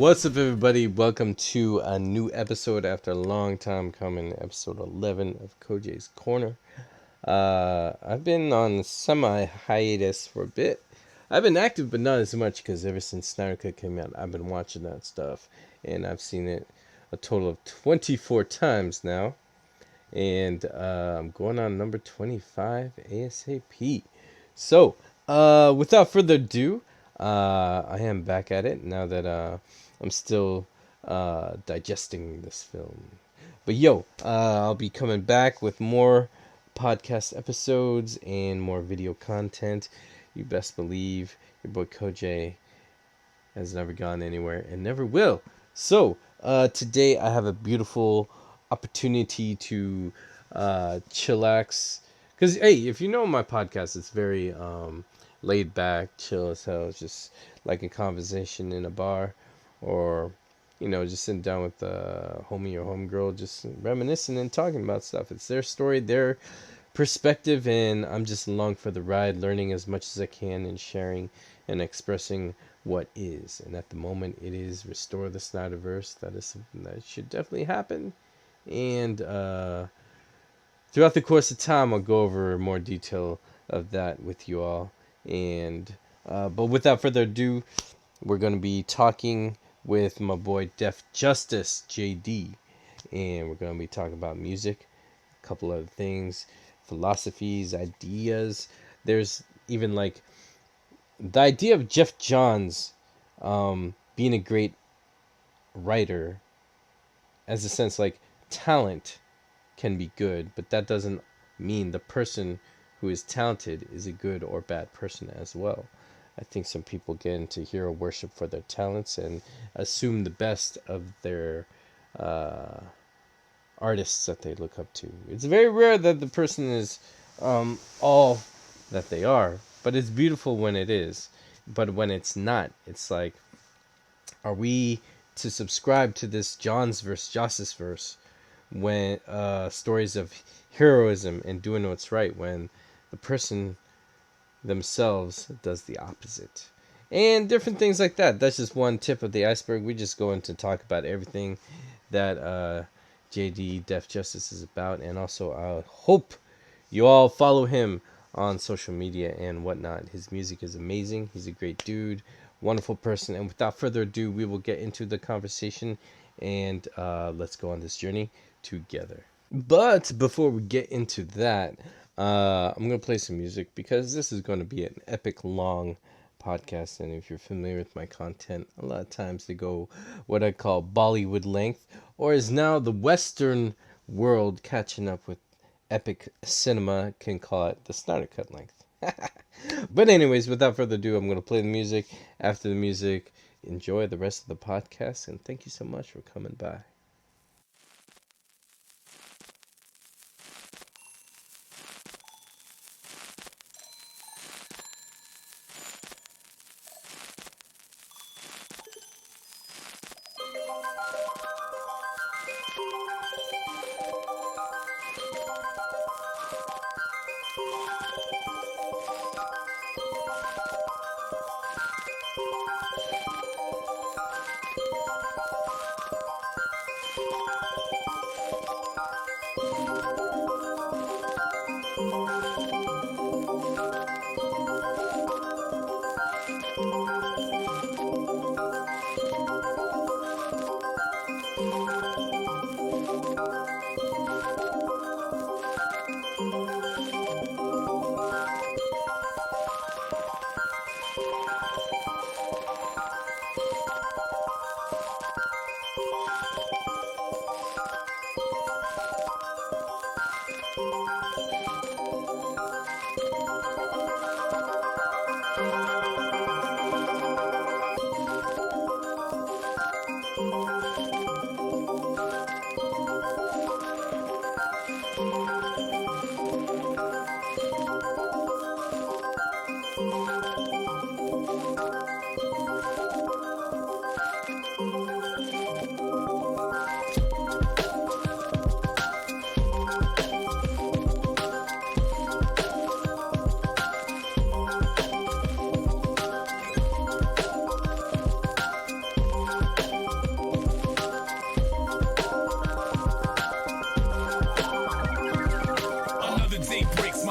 What's up, everybody? Welcome to a new episode after a long time coming, episode 11 of Kojay's Corner. I've been on semi-hiatus for a bit. I've been active, but not as much, because ever since Snyder Cut came out, I've been watching that stuff, and I've seen it a total of 24 times now, and I'm going on number 25 ASAP. So, without further ado, I am back at it now that I'm still digesting this film. But I'll be coming back with more podcast episodes and more video content. You best believe your boy Kojay has never gone anywhere and never will. So, today I have a beautiful opportunity to chillax. Because, hey, if you know my podcast, it's very laid back, chill as hell. It's just like a conversation in a bar, or just sitting down with a homie or homegirl, just reminiscing and talking about stuff. It's their story, their perspective, and I'm just along for the ride, learning as much as I can and sharing and expressing what is. And at the moment, it is Restore the Snyderverse. That is something that should definitely happen. And throughout the course of time, I'll go over more detail of that with you all. And but without further ado, we're going to be talking with my boy Def Justice JD, and we're going to be talking about music, a couple other things, philosophies, ideas. There's even like the idea of Jeff Johns being a great writer, as a sense, like talent can be good, but that doesn't mean the person who is talented is a good or bad person as well. I think some people get into hero worship for their talents and assume the best of their artists that they look up to. It's very rare that the person is all that they are, but it's beautiful when it is. But when it's not, it's like, are we to subscribe to this John's verse, Justice verse, when stories of heroism and doing what's right, when the person themselves does the opposite, and different things like that. That's just one tip of the iceberg. We just go into talk about everything that JD Def Justice is about, and also I hope you all follow him on social media and whatnot. His music is amazing. He's a great dude, wonderful person, and without further ado, we will get into the conversation, and let's go on this journey together. But before we get into that, I'm going to play some music, because this is going to be an epic long podcast. And if you're familiar with my content, a lot of times they go what I call Bollywood length, or is now the Western world catching up with epic cinema can call it the Snyder Cut length. But anyways, without further ado, I'm going to play the music. After the music, enjoy the rest of the podcast, and thank you so much for coming by.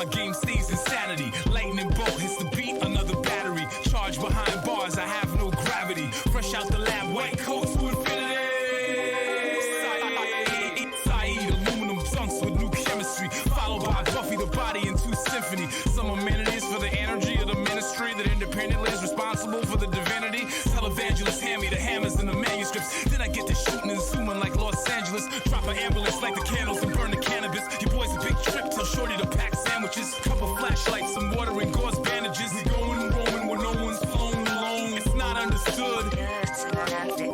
game stays insanity. Lightning bolt hits the beat, another battery. Charge behind bars, I have no gravity. Fresh out the lab, white coats to infinity. Saeed, aluminum dunks with new chemistry. Followed by Buffy the Body into symphony. Some amenities for the energy of the ministry that independently is responsible for the divinity. Televangelists hand me the hammers and the manuscripts. Then I get to shooting and zooming like Los Angeles. Drop an ambulance like the candles and burn the cannabis. Your boy's a big trip, tell Shorty to pack sandwiches. Couple flashlights, some water and gauze bandages. We going roaming where no one's flown alone. It's not understood.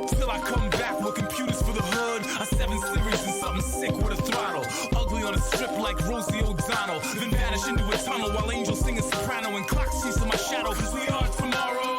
Till I come back with computers for the hood. A 7 Series and something sick with a throttle. Ugly on a strip like Rosie O'Donnell. Then vanish into a tunnel while angels sing a soprano. And clocks cease in my shadow, cause we are tomorrow.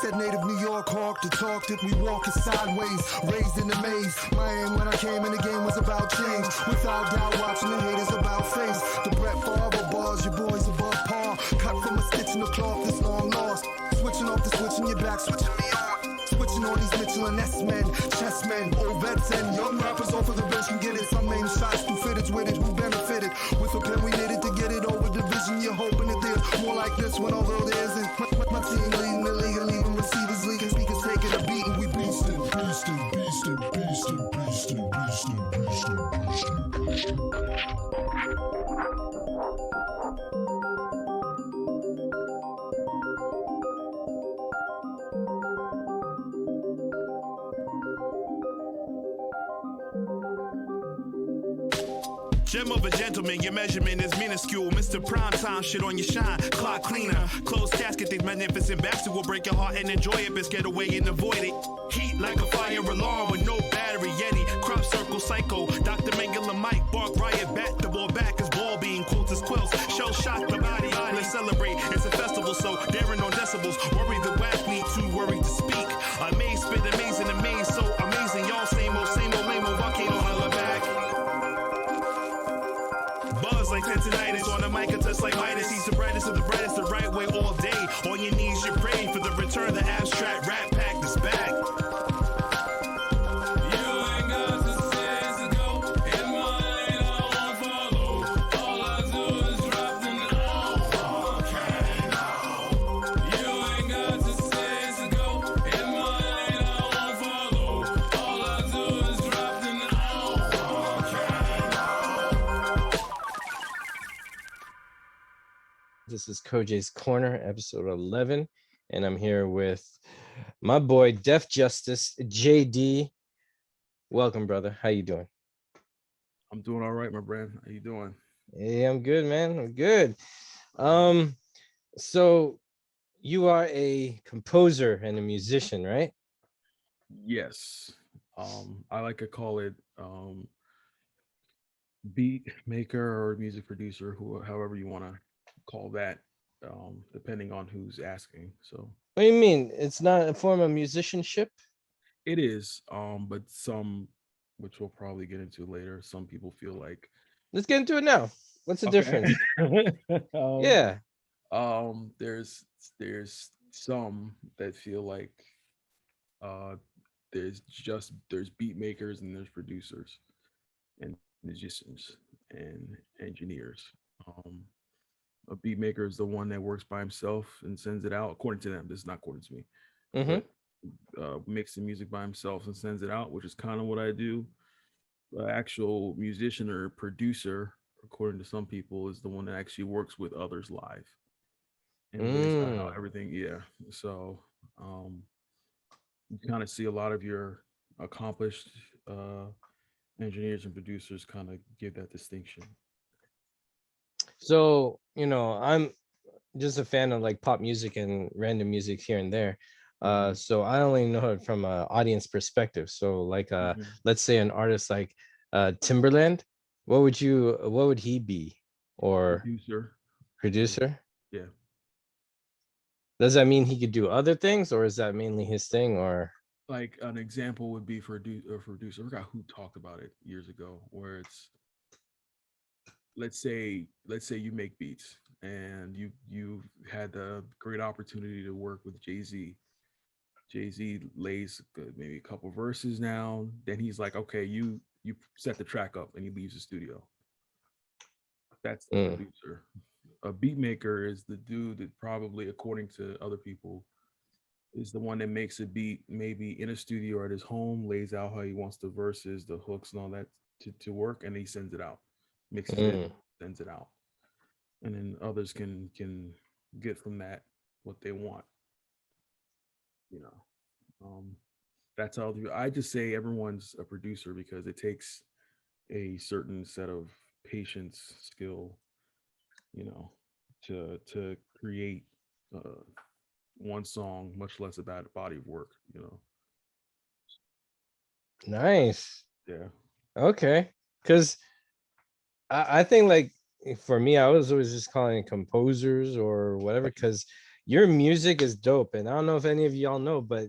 Said native New York hawk to talk that we walking sideways, raised in the maze. My aim when I came in the game was about change. Without doubt, watching the haters about face. The Brett Favre bars, your boys above par. Cut from a stitch in the cloth that's long lost. Switching off the switch in your back, switching me on. Switching on these Mitchell and S-men, chessmen, old vets and young rappers off of the bench can get it. Some aim shots through fitteds with it, who benefited? With a pen we needed to get it over division. You're hoping that there's more like this one, although there isn't. My team leading the league and leaving receivers leaking. Speakers taking a beat and we beastin', beastin', beastin', beastin', beastin', beastin', beastin', beastin'. Gem of a gentleman, your measurement is minuscule. Mr. Primetime, shit on your shine. Clock cleaner, closed casket, these magnificent bastards will break your heart and enjoy it. Best get away and avoid it. Heat like a fire alarm with no battery. Yeti, crop circle, psycho. Dr. Mengele, Mike, bark, riot, bat, the ball back is ball being. Quotes as quills, shell shock, the body, let's celebrate. It's a festival, so daring on decibels. Worry the whack, need too worried to speak. Amazed, spit amazing, amazed, so amazing. Y'all same old, lame old, volcano, holla back. Buzz like tendinitis on the mic, a touch like Midas. He's the brightest of the brightest, the right way all day. On your knees, you pray for the return of the abstract rap pack this back. This is Kojay's Corner, episode 11, and I'm here with my boy, Def Justice, JD. Welcome, brother. How you doing? I'm doing all right, my friend. How you doing? Hey, I'm good, man. I'm good. So you are a composer and a musician, right? Yes. I like to call it beat maker or music producer, however you want to call that, depending on who's asking. So What do you mean? It's not a form of musicianship? it is, but some, which we'll probably get into later, some people feel like. Let's get into it now. What's the difference? Yeah. There's some that feel like there's beat makers and there's producers and musicians and engineers. A beat maker is the one that works by himself and sends it out. According to them, this is not according to me. But, makes the music by himself and sends it out, which is kind of what I do. The actual musician or producer, according to some people, is the one that actually works with others live. And really how everything, yeah. So you kind of see a lot of your accomplished engineers and producers kind of give that distinction. So, I'm just a fan of like pop music and random music here and there. So I only know it from an audience perspective. So like let's say an artist like Timberland, what would he be? Or producer? Yeah. Does that mean he could do other things, or is that mainly his thing? Or like an example would be for a producer. I forgot who talked about it years ago, where it's let's say you make beats and you had the great opportunity to work with Jay-Z. Jay-Z lays maybe a couple verses down, then he's like, okay, you set the track up, and he leaves the studio. That's the producer. A beat maker is the dude that probably, according to other people, is the one that makes a beat maybe in a studio or at his home, lays out how he wants the verses, the hooks, and all that to work, and he sends it out, mixes it, sends it out, and then others can get from that what they want. You know, that's how I just say everyone's a producer because it takes a certain set of patience, skill, you know, to create one song, much less about a body of work. Nice. Yeah. Okay. Because I think like for me, I was always just calling it composers or whatever. Because your music is dope, and I don't know if any of y'all know, but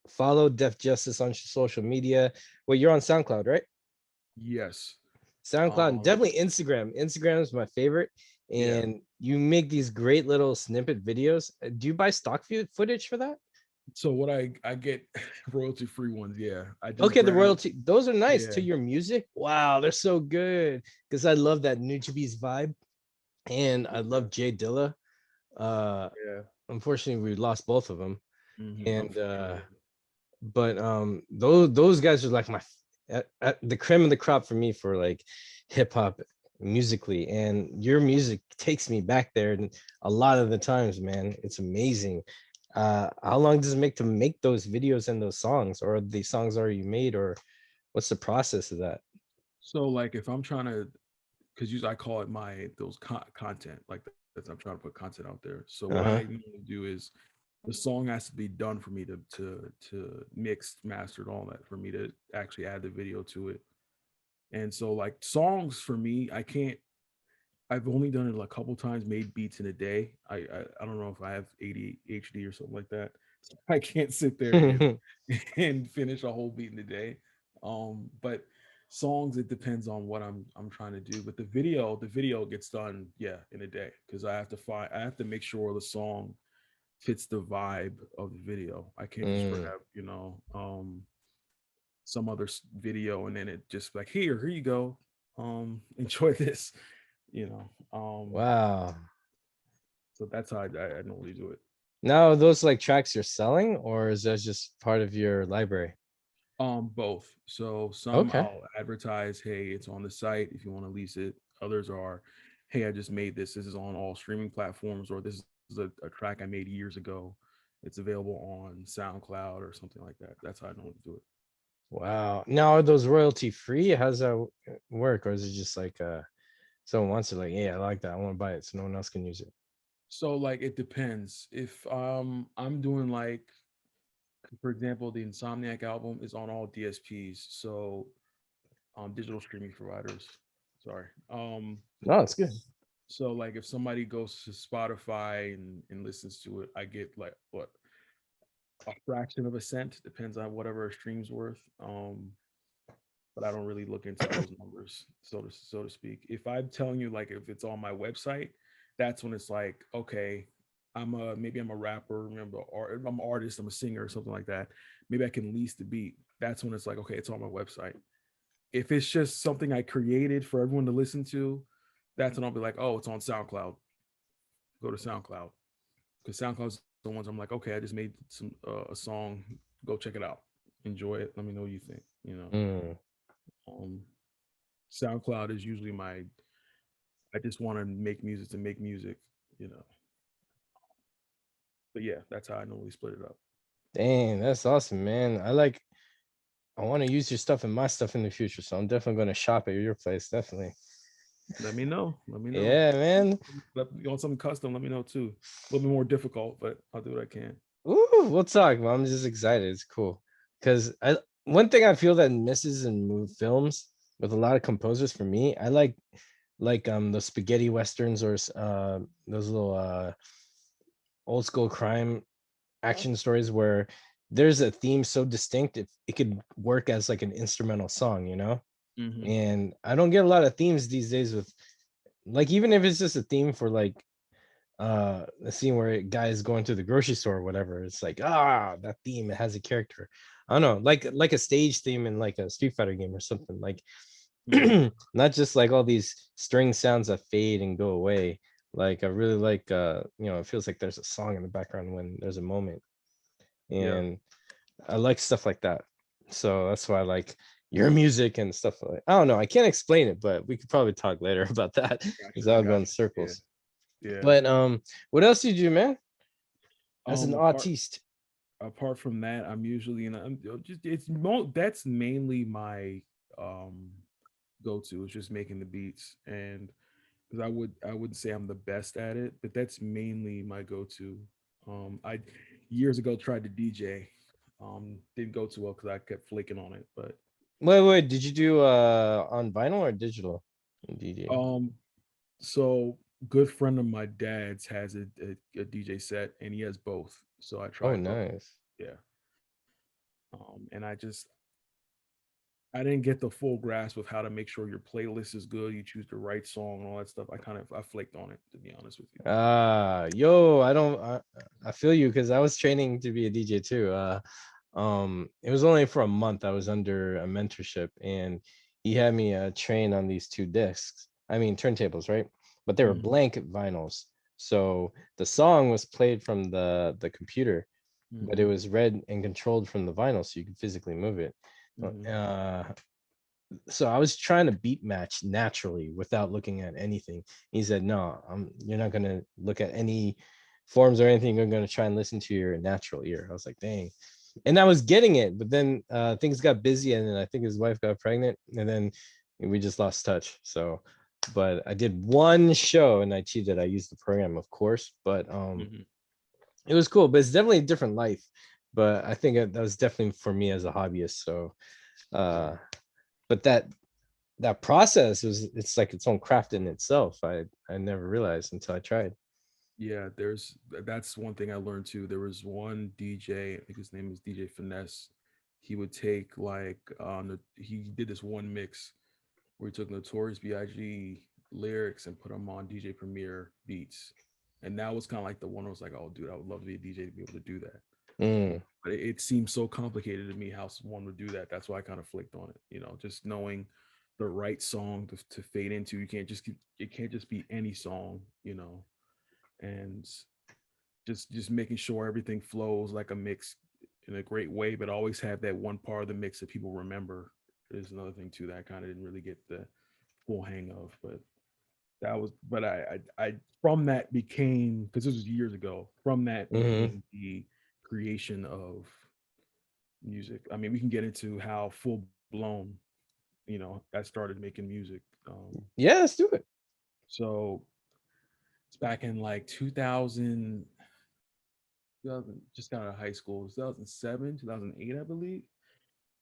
follow Def Justice on social media. Well, you're on SoundCloud, right? Yes. SoundCloud and Um. definitely Instagram. Instagram is my favorite. Yeah. And you make these great little snippet videos. Do you buy stock footage for that? So what I get royalty free ones. Yeah. I just Okay, the grab. royalty, those are nice Yeah. to your music. Wow, they're so good. Because I love that Nujabes vibe. And I Yeah. love Jay Dilla. Uh Yeah. Unfortunately we lost both of them. And Unfortunately. but those guys are like my at the cream of the crop for me for like hip hop musically, and your music takes me back there and a lot of the times, man, it's amazing. How long does it make those videos and those songs, or are the songs already made, or what's the process of that? So like if I'm trying to, because usually I call it my those content like that. I'm trying to put content out there. So what I Uh-huh. normally do is the song has to be done for me to mix, mastered, all that for me to actually add the video to it. And so like songs for me, I can't. I've only done it a couple times, made beats in a day. I don't know if I have ADHD or something like that. So I can't sit there and finish a whole beat in a day. But songs, it depends on what I'm trying to do. But the video gets done, yeah, in a day because I have to make sure the song fits the vibe of the video. I can't just Mm, grab, some other video and then it just like here you go, enjoy this, you know. wow. So that's how I normally do it. Now are those like tracks you're selling, or is that just part of your library? Both. So some Okay. I'll advertise, hey, it's on the site if you want to lease it. Others are, hey, I just made this. This is on all streaming platforms, or this is a track I made years ago. It's available on SoundCloud or something like that. That's how I normally do it. Wow. Now are those royalty free? How does that work? Or is it just like someone wants to like, yeah, I like that, I want to buy it so no one else can use it? So like it depends. If I'm doing like, for example, the Insomniac album is on all DSPs, so digital streaming providers. Sorry. No, it's good. So like if somebody goes to Spotify and listens to it, I get like what, a fraction of a cent, depends on whatever a stream's worth. But I don't really look into those numbers, so to speak. If I'm telling you like if it's on my website, that's when it's like, okay, maybe I'm a rapper, or I'm an artist, I'm a singer or something like that. Maybe I can lease the beat. That's when it's like, okay, it's on my website. If it's just something I created for everyone to listen to, that's when I'll be like, oh, it's on SoundCloud. Go to SoundCloud because SoundCloud's the ones I'm like, okay, I just made some a song. Go check it out, enjoy it. Let me know what you think. Mm. Um, SoundCloud is usually my. I just want to make music to make music, you know. But yeah, that's how I normally split it up. Dang, that's awesome, man. I want to use your stuff and my stuff in the future, so I'm definitely going to shop at your place, definitely. Let me know. Let me know. Yeah, man. You want something custom? Let me know too. A little bit more difficult, but I'll do what I can. Ooh, we'll talk. Well, I'm just excited. It's cool. Because I one thing I feel that misses in films with a lot of composers for me, I like the spaghetti westerns, or those little old school crime action stories where there's a theme so distinct it could work as like an instrumental song, you know? Mm-hmm. And I don't get a lot of themes these days with, like, even if it's just a theme for like the scene where a guy is going to the grocery store or whatever, it's like, that theme, it has a character. I don't know, like a stage theme in like a Street Fighter game or something. Like Mm-hmm. Not just like all these string sounds that fade and go away. Like I really like it feels like there's a song in the background when there's a moment. Yeah. And I like stuff like that. So that's why I like your music and stuff like, I don't know, I can't explain it, but we could probably talk later about that because I I'll go got in you. circles. Yeah. Yeah. But what else did you do, man? As an Apart artiste. apart from that, I'm usually in. I'm just that's mainly my um go to is just making the beats, and because I wouldn't say I'm the best at it, but that's mainly my go to. I years ago tried to DJ, didn't go too well because I kept flaking on it, but Wait, did you do on vinyl or digital DJ? um so good friend of my dad's has a DJ set and he has both, so I Oh, tried both. nice. Yeah. And I didn't get the full grasp of how to make sure your playlist is good. You choose the right song and all that stuff. I flaked on it, to be honest with you. Yo, I feel you because I was training to be a DJ too. It was only for a month. I was under a mentorship, and he had me train on these two discs. I mean turntables, right? But they were Mhm, blank vinyls. So the song was played from the computer, but it mhm, was read and controlled from the vinyl, so you could physically move it. mhm. Uh, so I was trying to beat match naturally without looking at anything. He said, "No, you're not gonna look at any forms or anything. You're gonna try and listen to your natural ear." I was like, "Dang," and I was getting it, but then things got busy, and then I think his wife got pregnant, and then we just lost touch. So, but I did one show, and I cheated. I used the program, of course, but Mhm. it was cool. But it's definitely a different life. But I think that was definitely for me as a hobbyist. So, uh, but that process was it's like its own craft in itself. I never realized until I tried. Yeah, that's one thing I learned too. There was one DJ, I think his name is DJ Finesse. He would take like he did this one mix where he took Notorious B.I.G. lyrics and put them on DJ Premier beats. And that was kind of like the one I was like, oh dude, I would love to be a DJ to be able to do that. Mm, But it seems so complicated to me how someone would do that. That's why I kind of flicked on it. Just knowing the right song to fade into. It can't just be any song. And just making sure everything flows like a mix in a great way, but always have that one part of the mix that people remember. Is another thing too that I kind of didn't really get the full hang of, but that was. But I from that became, because this was years ago. From that hmm. became the creation of music. I mean, we can get into how full blown, I started making music. Yeah, let's do it. So it's back in like 2000, just got out of high school, 2007, 2008, I believe.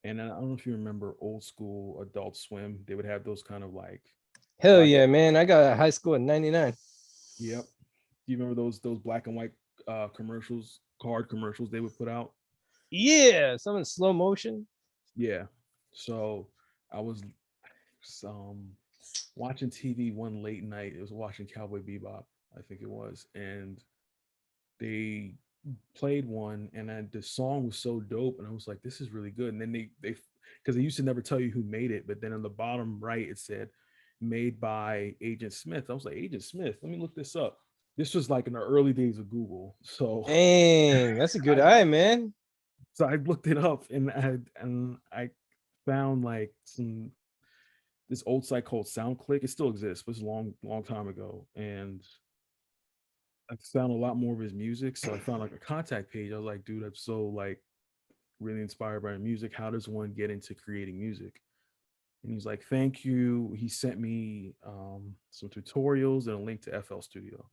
And I don't know if you remember old school Adult Swim. They would have those kind of like Hell black. yeah, man. I got out of high school in 99. Yep. Do you remember those black and white commercials, card commercials they would put out? Yeah, some in slow motion. Yeah. So I was um watching TV one late night. It was watching Cowboy Bebop, I think it was, and they played one, and the song was so dope, and I was like, "This is really good." And then they because they used to never tell you who made it, but then on the bottom right it said, "Made by Agent Smith." I was like, "Agent Smith? Let me look this up." This was like in the early days of Google, so Dang, that's a good I eye, man. I looked it up, and I found like this old site called SoundClick. It still exists, but it's a long time ago, and I found a lot more of his music. So I found like a contact page. I was like, dude, I'm so like really inspired by music. How does one get into creating music? And he's like, thank you. He sent me some tutorials and a link to FL Studio.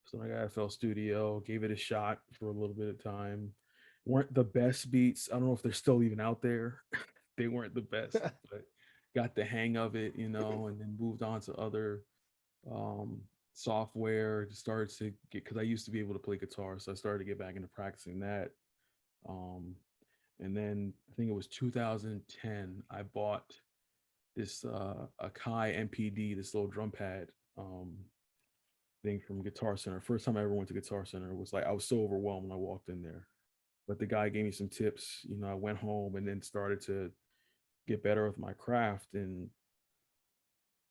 So I got FL Studio, gave it a shot for a little bit of time. Weren't the best beats. I don't know if they're still even out there. They weren't the best, but got the hang of it, and then moved on to other um, software. Started to get, because I used to be able to play guitar, so I started to get back into practicing that. Um, and then I think it was 2010. I bought this Akai MPD, this little drum pad thing from Guitar Center. First time I ever went to Guitar Center, was like I was so overwhelmed when I walked in there. But the guy gave me some tips. I went home and then started to get better with my craft, and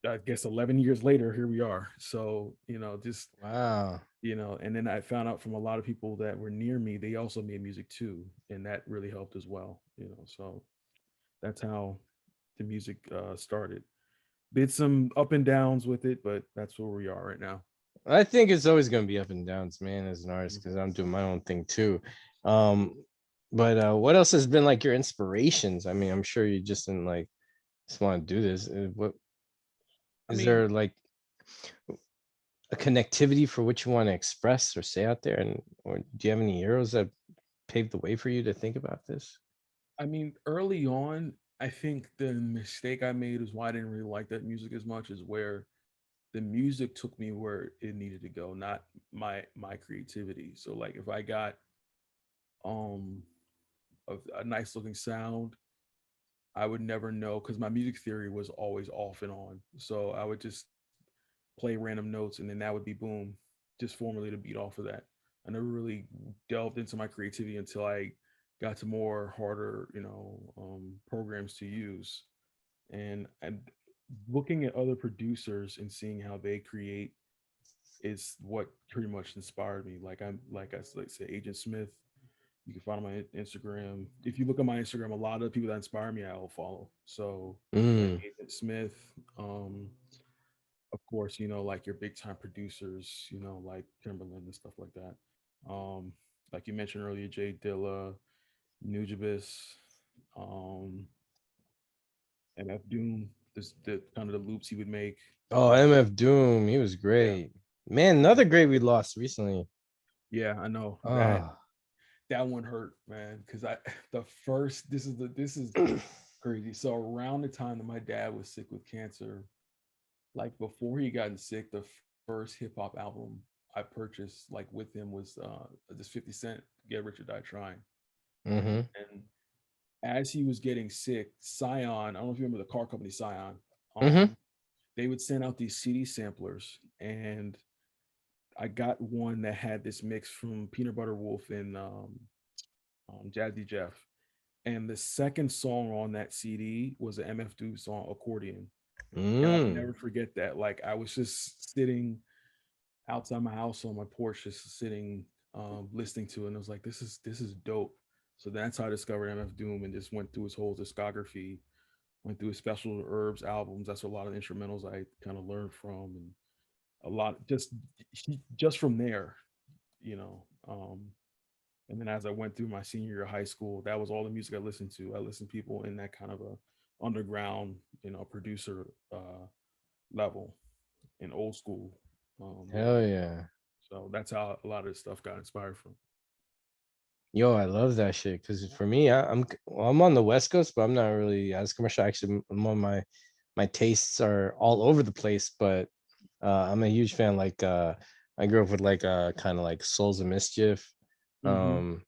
I guess 11 years later, here we are. So, just, Wow. and then I found out from a lot of people that were near me, they also made music too. And that really helped as well, so that's how the music started. Did some up and downs with it, but that's where we are right now. I think it's always gonna be up and downs, man, as an artist, Mhm. because I'm doing my own thing too. Um, but what else has been like your inspirations? I mean, I'm sure you just didn't like just want to do this. What I is mean, there like a connectivity for what you want to express or say out there, and or do you have any heroes that paved the way for you to think about this? early on, I think the mistake I made is why I didn't really like that music as much, is where the music took me where it needed to go, not my creativity. So like if I got um a nice looking sound, I would never know because my music theory was always off and on. So I would just play random notes and then that would be boom, just formulate a beat off of that. I never really delved into my creativity until I got to more harder, programs to use. And looking at other producers and seeing how they create is what pretty much inspired me. Like say Agent Smith. You can find him on Instagram. If you look at my Instagram, a lot of the people that inspire me, I will follow. So like Mm. Agent Smith, of course, like your big time producers, like Timberland and stuff like that. Um, like you mentioned earlier, Jay Dilla, Nujabes, um, MF Doom, this the kind of the loops he would make. Oh, Uh, MF Doom, he was yeah, great. Man, yeah, another great we lost recently. yeah. I know that Oh. that one hurt, man. Because I the first this is crazy. So around the time that my dad was sick with cancer, like before he gotten sick, the first hip hop album I purchased like with him was this 50 Cent Get Rich or Die Trying. Mm-hmm. And as he was getting sick, Scion, I don't know if you remember the car company Scion, Mm-hmm. they would send out these CD samplers, and I got one that had this mix from Peanut Butter Wolf and Jazzy Jeff. And the second song on that CD was an MF Doom song, Accordion. And I'll Mm. never forget that. Like I was just sitting outside my house on my porch, just sitting, listening to it, and I was like, this is dope. So that's how I discovered MF Doom and just went through his whole discography, went through his Special Herbs albums. That's a lot of instrumentals I kind of learned from, and a lot just from there, you know. And then as I went through my senior year of high school, that was all the music I listened to. I listened to people in that kind of a underground, producer level in old school Hell level. yeah. So that's how a lot of this stuff got inspired from. Yo, I love that shit. Cause for me, I'm on the West Coast, but I'm not really as commercial. Actually, more my tastes are all over the place, but I'm a huge fan. Like I grew up with like kind of like Souls of Mischief, Mm-hmm.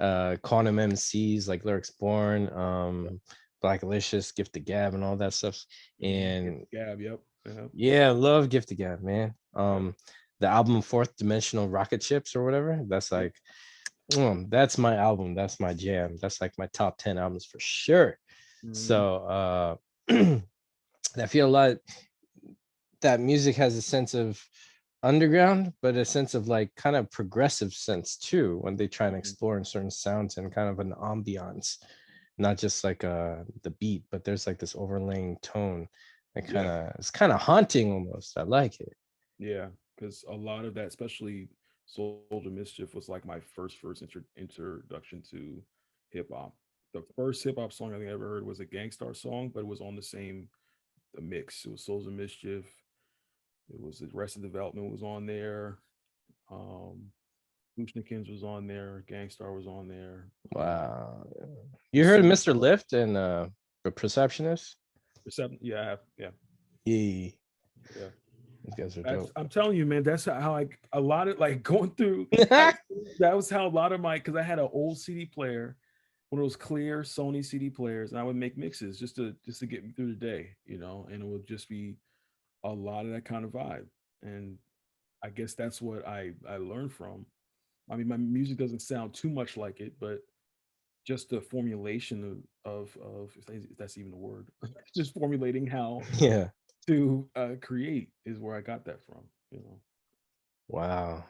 um, Quantum MCs, like Lyrics Born, Yep. Black Alicious, Gift of Gab, and all that stuff. Get And Gab. Yep. Yep. yeah, I love Gift of Gab, man. Yep. The album Fourth Dimensional Rocket Ships or whatever. That's Yep. like that's my album. That's my jam. That's like my top 10 albums for sure. Mm-hmm. So I feel a lot that music has a sense of underground, but a sense of like kind of progressive sense too when they try and Mm-hmm. explore in certain sounds and kind of an ambiance, not just like the beat, but there's like this overlaying tone that kind Yeah. of it's kind of haunting almost. I like it. Yeah. Because a lot of that, especially Soldier Mischief, was like my first introduction to hip hop. The first hip hop song I think I ever heard was a Gangstar song, but it was on the mix. It was Souls of Mischief. It was Arrested Development was on there. Um, Lushnikins was on there. Gangstar was on there. Wow. You heard of Pursuit. Mr. Lift and the Perceptionist? Yeah, I have, yeah, Yeah, yeah. these guys are That's dope. I'm telling you, man. That's how I a lot of like going through high school. That was how a lot of my because I had an old CD player, one of those clear Sony CD players, and I would make mixes just to get me through the day, and it would just be a lot of that kind of vibe. And I guess that's what I learned from. I mean, my music doesn't sound too much like it, but just the formulation of if that's even a word, just formulating how Yeah. to create is where I got that from. You know, Wow.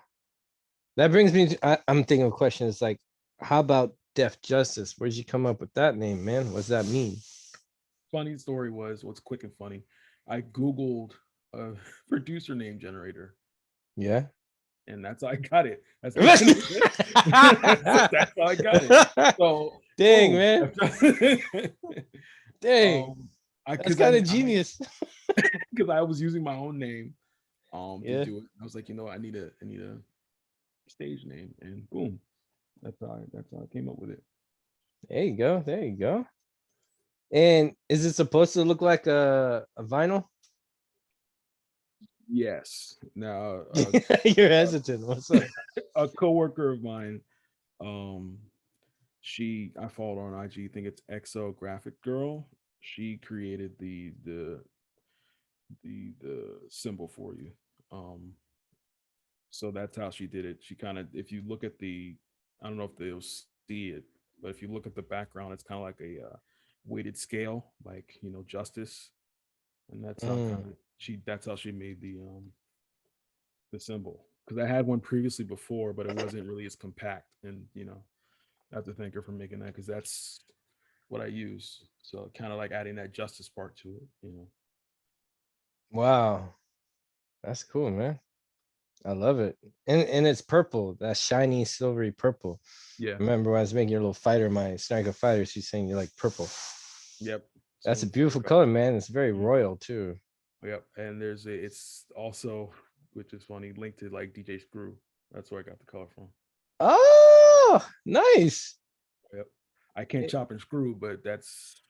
That brings me to, I'm thinking of a question. It's like, how about Def Justice? Where'd you come up with that name, man? What's that mean? funny story was what's quick and funny. I googled a producer name generator, Yeah. and that's how I got it. That's that's how I got it. So Dang, boom. man. Dang. I That's because kind of genius. because I was using my own name to Yeah. do it. I was like, I need a stage name, and boom, that's how I came up with it. There you go. There you go. And is it supposed to look like a vinyl? Yes. Now, You're hesitant. What's up? a coworker of mine, um, I followed her on IG. I think it's XO Graphic Girl. She created the symbol for you. Um, so that's how she did it. She kind of, if you look at I don't know if they'll see it, but if you look at the background, it's kind of like a weighted scale, like justice, and that's how Mm. kind of that's how she made the symbol. Because I had one previously before, but it wasn't really as compact, and I have to thank her for making that because that's what I use. So kind of like adding that justice part to it. Wow. That's cool, man. I love it. And it's purple, that shiny silvery purple. Yeah. Remember when I was making your little fighter, my sniper fighter, she's saying you like purple. Yep. That's a Same beautiful color. color, man. It's very Mhm. royal too. Yep. And it's also, which is funny, linked to like DJ Screw. That's where I got the color from. Oh, nice. Yep. I can't It- chop and screw, but that's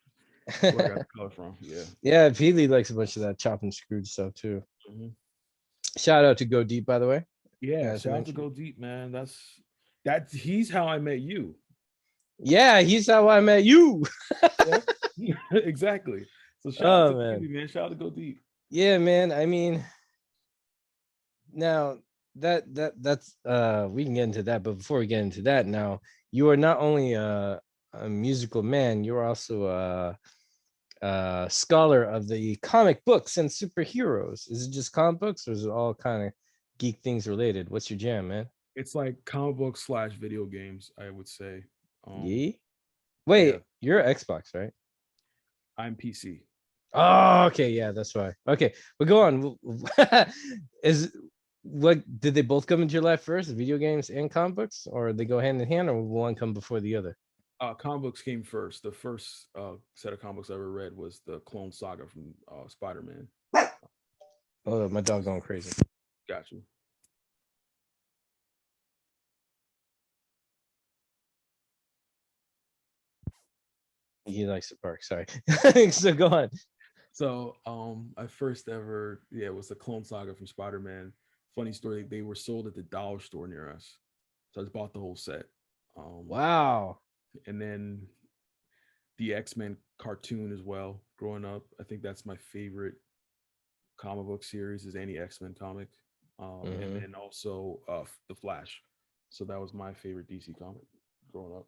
where I got the color from. Yeah. yeah, Peely likes a bunch of that chop and screwed stuff too. Mhm. Shout out to Go Deep, by the way. Yeah. As Shout out to mentioned. Go Deep, man. He's how I met you. Yeah, he's how I met you. Yep. Exactly. So shout out Oh to man. Baby, man. Shout out to Go Deep. Yeah, man. I mean, now that's we can get into that, but before we get into that, now you are not only a musical man, you're also a scholar of the comic books and superheroes. Is it just comic books, or is it all kind of geek things related? What's your jam, man? It's like comic book / video games, I would say. Yeah. Yeah, Wait, you're Xbox, right? I'm PC. Oh, okay, yeah, that's why. Okay, but go on. Is what did they both come into your life first, video games and comic books, or they go hand in hand, or will one come before the other? Comic books came first. The first set of comic books I ever read was the Clone Saga from Spider-Man. Oh, my dog going crazy. Got you. He likes to bark. Sorry. So go on. So I first ever it was the Clone Saga from Spider-Man. Funny story, they were sold at the dollar store near us. So I just bought the whole set. Wow. And then the X-Men cartoon as well. Growing up, I think that's my favorite comic book series is any X-Men comic. And then also the Flash. So that was my favorite DC comic growing up.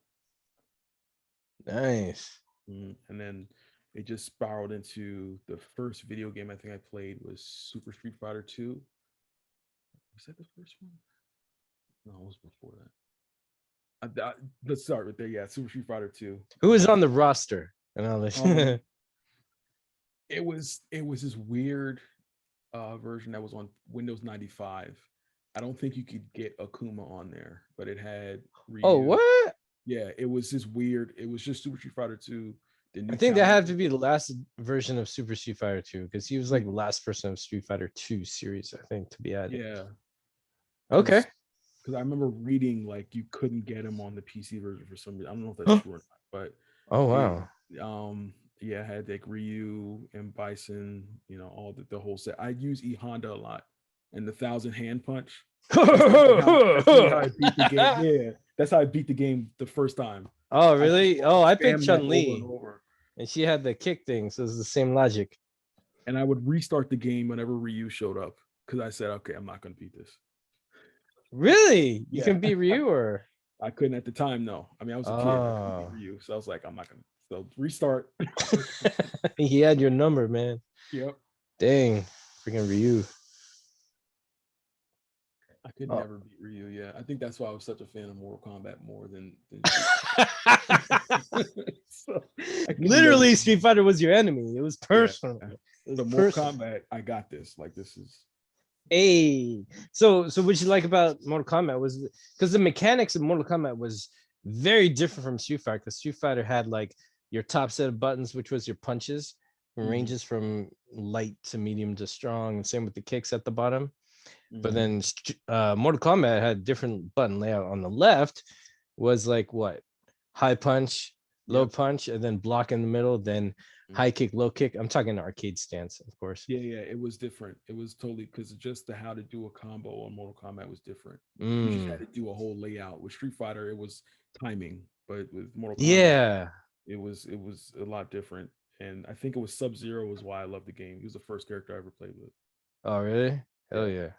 Nice. And then it just spiraled into the first video game I think I played was Super Street Fighter 2. Was that the first one? No, it was before that. Let's start right there. Yeah, Super Street Fighter 2. Who is on the roster? And all this. It was this weird version that was on Windows 95. I don't think you could get Akuma on there, but it had Ryu. Oh, what? Yeah, it was just weird. It was just Super Street Fighter 2. I think that had to be the last version of Super Street Fighter 2 because he was like the last person of Street Fighter 2 series, I think, to be added. Yeah. Okay. Because I remember reading like you couldn't get him on the PC version for some reason. I don't know if that's true or not, but oh wow. Yeah, I had like Ryu and Bison, all the whole set. I use E Honda a lot and the 1,000 hand punch. That's how I beat the game. Yeah, that's how I beat the game the first time. Oh really? I picked Chun-Li over. And she had the kick thing, so it's the same logic. And I would restart the game whenever Ryu showed up because I said, okay, I'm not going to beat this. Really? You can beat Ryu, or I couldn't at the time. No, I mean I was a kid. I couldn't beat Ryu, so I was like, I'm not going to. So restart. He had your number, man. Yep. Dang, freaking Ryu. I could Oh. never beat Ryu. Yeah, I think that's why I was such a fan of Mortal Kombat more than so I could never. Literally, Street Fighter was your enemy. It was Yeah. personal. It was So Mortal personal. Kombat, I got this. Like this is. Hey, so what you like about Mortal Kombat was because the mechanics of Mortal Kombat was very different from Street Fighter. Because Street Fighter had like your top set of buttons, which was your punches, and Mhm, ranges from light to medium to strong, and same with the kicks at the bottom. But mhm. then Mortal Kombat had a different button layout. On the left was like what high punch, low Yep. punch, and then block in the middle, then Mhm. high kick, low kick. I'm talking arcade stance, of course. Yeah. It was different. It was totally because just the how to do a combo on Mortal Kombat was different. You just had Mm. to do a whole layout. With Street Fighter, it was timing, but with Mortal Kombat, Yeah. it was a lot different. And I think it was Sub Zero was why I loved the game. He was the first character I ever played with. Oh, really? Hell Yeah. yeah.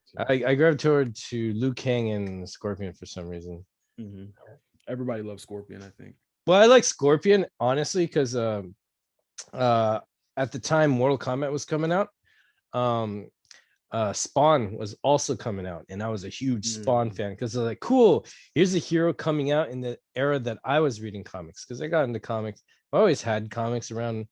So I gravitated to Liu Kang and Scorpion for some reason. mhm. Everybody loves Scorpion, I think. Well, I like Scorpion honestly because uh at the time Mortal Kombat was coming out, um Spawn was also coming out, and I was a huge Spawn Mhm. fan because they're like, cool, here's a hero coming out in the era that I was reading comics because I got into comics. I always had comics around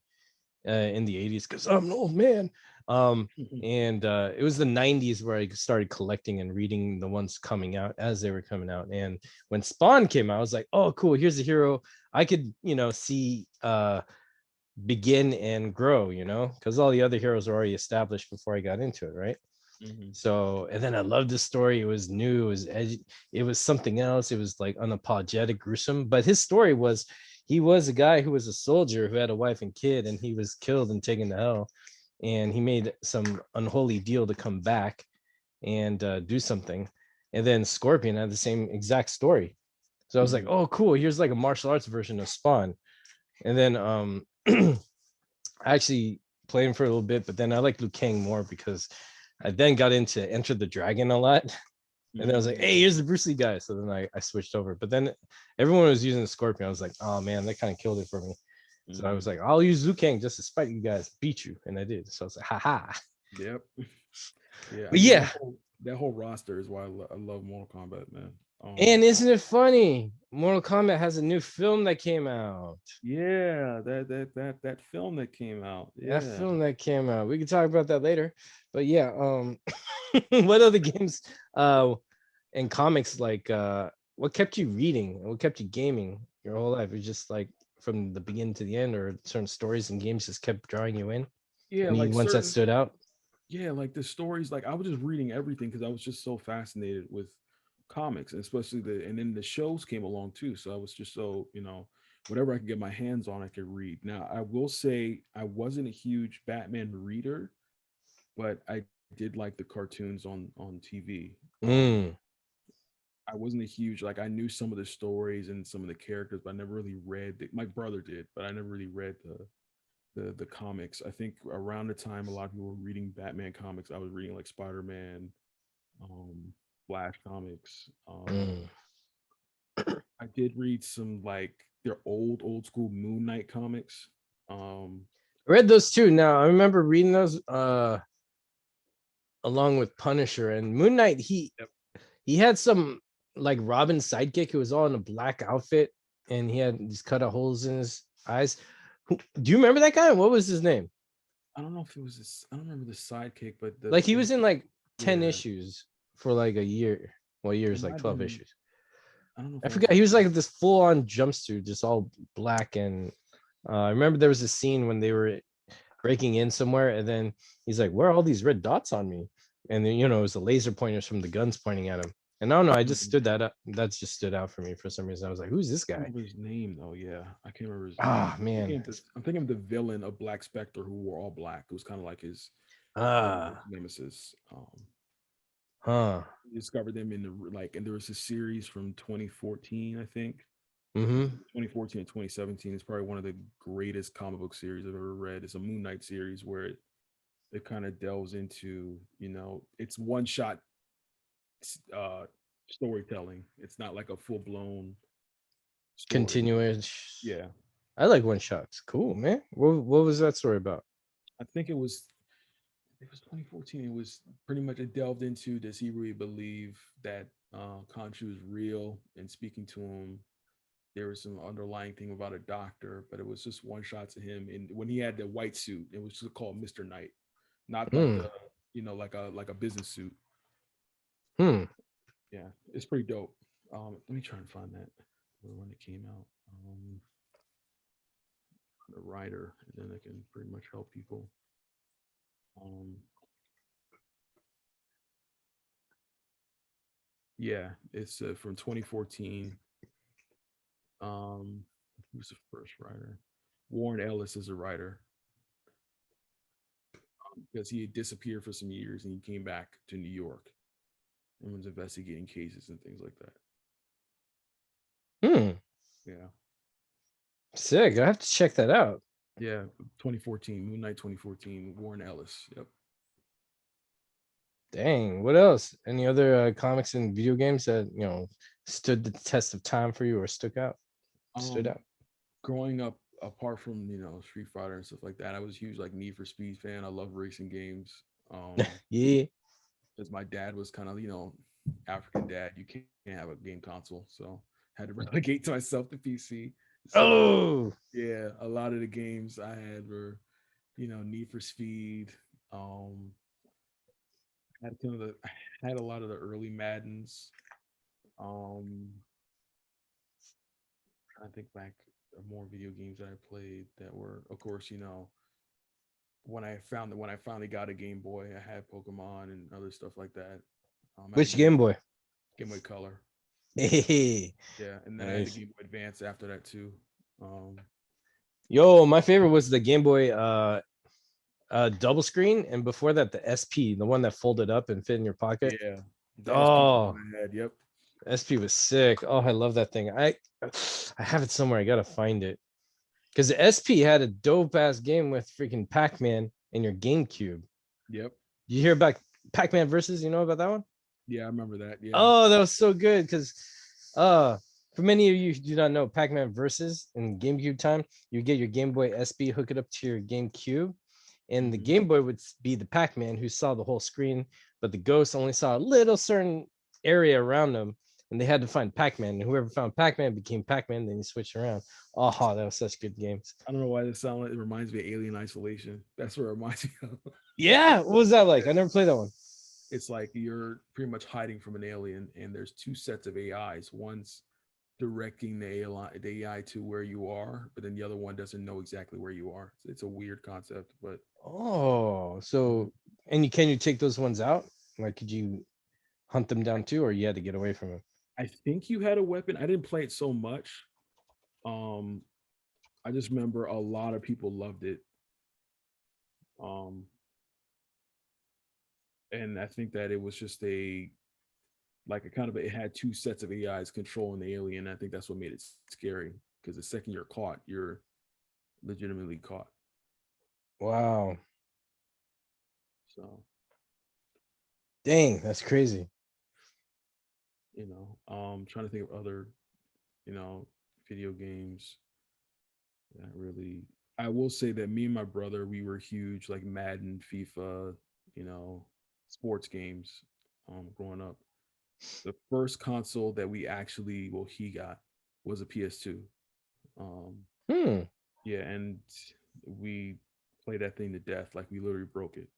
in the 80s because I'm an old man. And it was the 90s where I started collecting and reading the ones coming out as they were coming out. And when Spawn came out, I was like, oh, cool, here's a hero I could, see begin and grow, because all the other heroes were already established before I got into it, right? Mhm. So, and then I loved the story. It was new, it was edgy, it was something else. It was like unapologetic, gruesome. But his story was he was a guy who was a soldier who had a wife and kid, and he was killed and taken to hell. And he made some unholy deal to come back and do something. And then Scorpion had the same exact story. So I was like, Mhm. oh, cool. Here's like a martial arts version of Spawn. And then I actually played him for a little bit, but then I like Liu Kang more because I then got into Enter the Dragon a lot. And then I was like, hey, Mm. here's the Bruce Lee guy. So then I switched over. But then everyone was using the Scorpion. I was like, oh man, that kind of killed it for me. So I was Mhm. like, I'll use Liu Kang just to spite you guys, beat you. And I did. So I was like, haha. Yep. Yeah, I But mean yeah. that whole roster is why I love Mortal Kombat, man. And isn't it funny? Mortal Kombat has a new film that came out. Yeah, that film that came out. That Yeah. film that came out. We can talk about that later. But yeah, what other games and comics like what kept you reading? What kept you gaming your whole life? It was just like from the beginning to the end, or certain stories and games just kept drawing you in? Yeah, Any like ones that certain stood out? yeah, like the stories, like I was just reading everything because I was just so fascinated with comics, and especially and then the shows came along too. So I was just so, whatever I could get my hands on, I could read. Now, I will say I wasn't a huge Batman reader, but I did like the cartoons on TV. Mm. I wasn't a huge like I knew some of the stories and some of the characters, but I never really read. My brother did, but I never really read the comics. I think around the time a lot of people were reading Batman comics, I was reading like Spider Man, um, Flash comics. Mm. I did read some like their old school Moon Knight comics. Um, I read those too. Now I remember reading those along with Punisher and Moon Knight. yep. He had some like Robin sidekick who was all in a black outfit and he had these cut out holes in his eyes. Do you remember that guy? What was his name? I don't know if it was this. I don't remember the sidekick, but Like he the was in like 10 yeah, issues for like a year. Well, it years like might have 12 been. issues. I don't know if I that was forgot. He was like this full on jumpsuit, just all black. And I remember there was a scene when they were breaking in somewhere, and then he's like, "Where are all these red dots on me?" And then it was the laser pointers from the guns pointing at him. And I don't know, I just Mhm. stood that up. That's just stood out for me for some reason. I was like, "Who's this I guy?" remember his name though. Yeah, I can't remember his name. Ah, man. I'm thinking of the villain of Black Spectre who wore all black. It was kind of like his Ah, nemesis. huh. We discovered them in and there was a series from 2014, I think. Mm-hmm. 2014 and 2017 is probably one of the greatest comic book series I've ever read. It's a Moon Knight series where it kind of delves into, it's one shot uh storytelling. It's not like a full blown story. Continuous. Yeah. I like one shots. Cool, man. What was that story about? I think it was 2014. It was pretty much it delved into, does he really believe that Khonshu is real? And speaking to him, there was some underlying thing about a doctor, but it was just one shot to him. And when he had the white suit, it was just called Mr. Knight, not like Hmm. the like a business suit. Hmm. Yeah, it's pretty dope. Let me try and find that when it came out. The writer, and then I can pretty much help people. Um, yeah, it's from 2014. Who's the first writer? Warren Ellis is a writer because he had disappeared for some years and he came back to New York and was investigating cases and things like that. Hmm. Yeah, Sick. I have to check that out. yeah. 2014, Moon Knight 2014, Warren Ellis. Yep. Dang. What else? Any other comics and video games that stood the test of time for you or stuck out? Stood Um, out. Growing up, apart from Street Fighter and stuff like that, I was a huge like Need for Speed fan. I love racing games. Yeah. Because my dad was kind of African dad. You can't have a game console, so had to relegate to myself the PC. So Oh. yeah, a lot of the games I had were Need for Speed. Um, had some of the I had a lot of the early Maddens. Um, I think back more video games that I played that were, of course, when I finally got a Game Boy, I had Pokemon and other stuff like that. I had a Which Game Boy? Game Boy Color. Hey. Yeah, and then I had the Nice. Game Boy Advance after that too. Um, Yo, my favorite was the Game Boy double screen, and before that the SP, the one that folded up and fit in your pocket. yeah, the SP is the Oh, one I had. Yep. SP was sick. Oh, I love that thing. I have it somewhere. I gotta find it. Because the SP had a dope ass game with freaking Pac-Man in your GameCube. Yep. You hear about Pac-Man versus? You know about that one? Yeah, I remember that. Yeah. Oh, that was so good. Because uh for many of you who do not know, Pac-Man versus in GameCube time, you get your Game Boy SP, hook it up to your GameCube, and the Hmm. Game Boy would be the Pac-Man who saw the whole screen, but the ghost only saw a little certain area around them, and they had to find Pac-Man. And whoever found Pac-Man became Pac-Man. Then you switch around. Oh, that was such good games. I don't know why this sound like it reminds me of Alien Isolation. That's what it reminds me of. Yeah, what was that like? I never played that one. It's like you're pretty much hiding from an alien, and there's two sets of AIs. One's directing the AI to where you are, but then the other one doesn't know exactly where you are. It's a weird concept, but Oh, mhm. so and you can you take those ones out? Like, could you hunt them down too, or you had to get away from them? I think you had a weapon. I didn't play it so much. Um, I just remember a lot of people loved it. Um, and I think that it was just a like a kind of it had two sets of AIs controlling the alien. I think that's what made it scary because the second you're caught, you're legitimately caught. Wow, So dang, that's crazy. trying to think of other you know video games that really. I will say that me and my brother, we were huge like Madden, FIFA, you know, sports games. Growing up, the first console that we actually, well, he got was a PS2. Um, Hmm. yeah, and we played that thing to death. Like we literally broke it.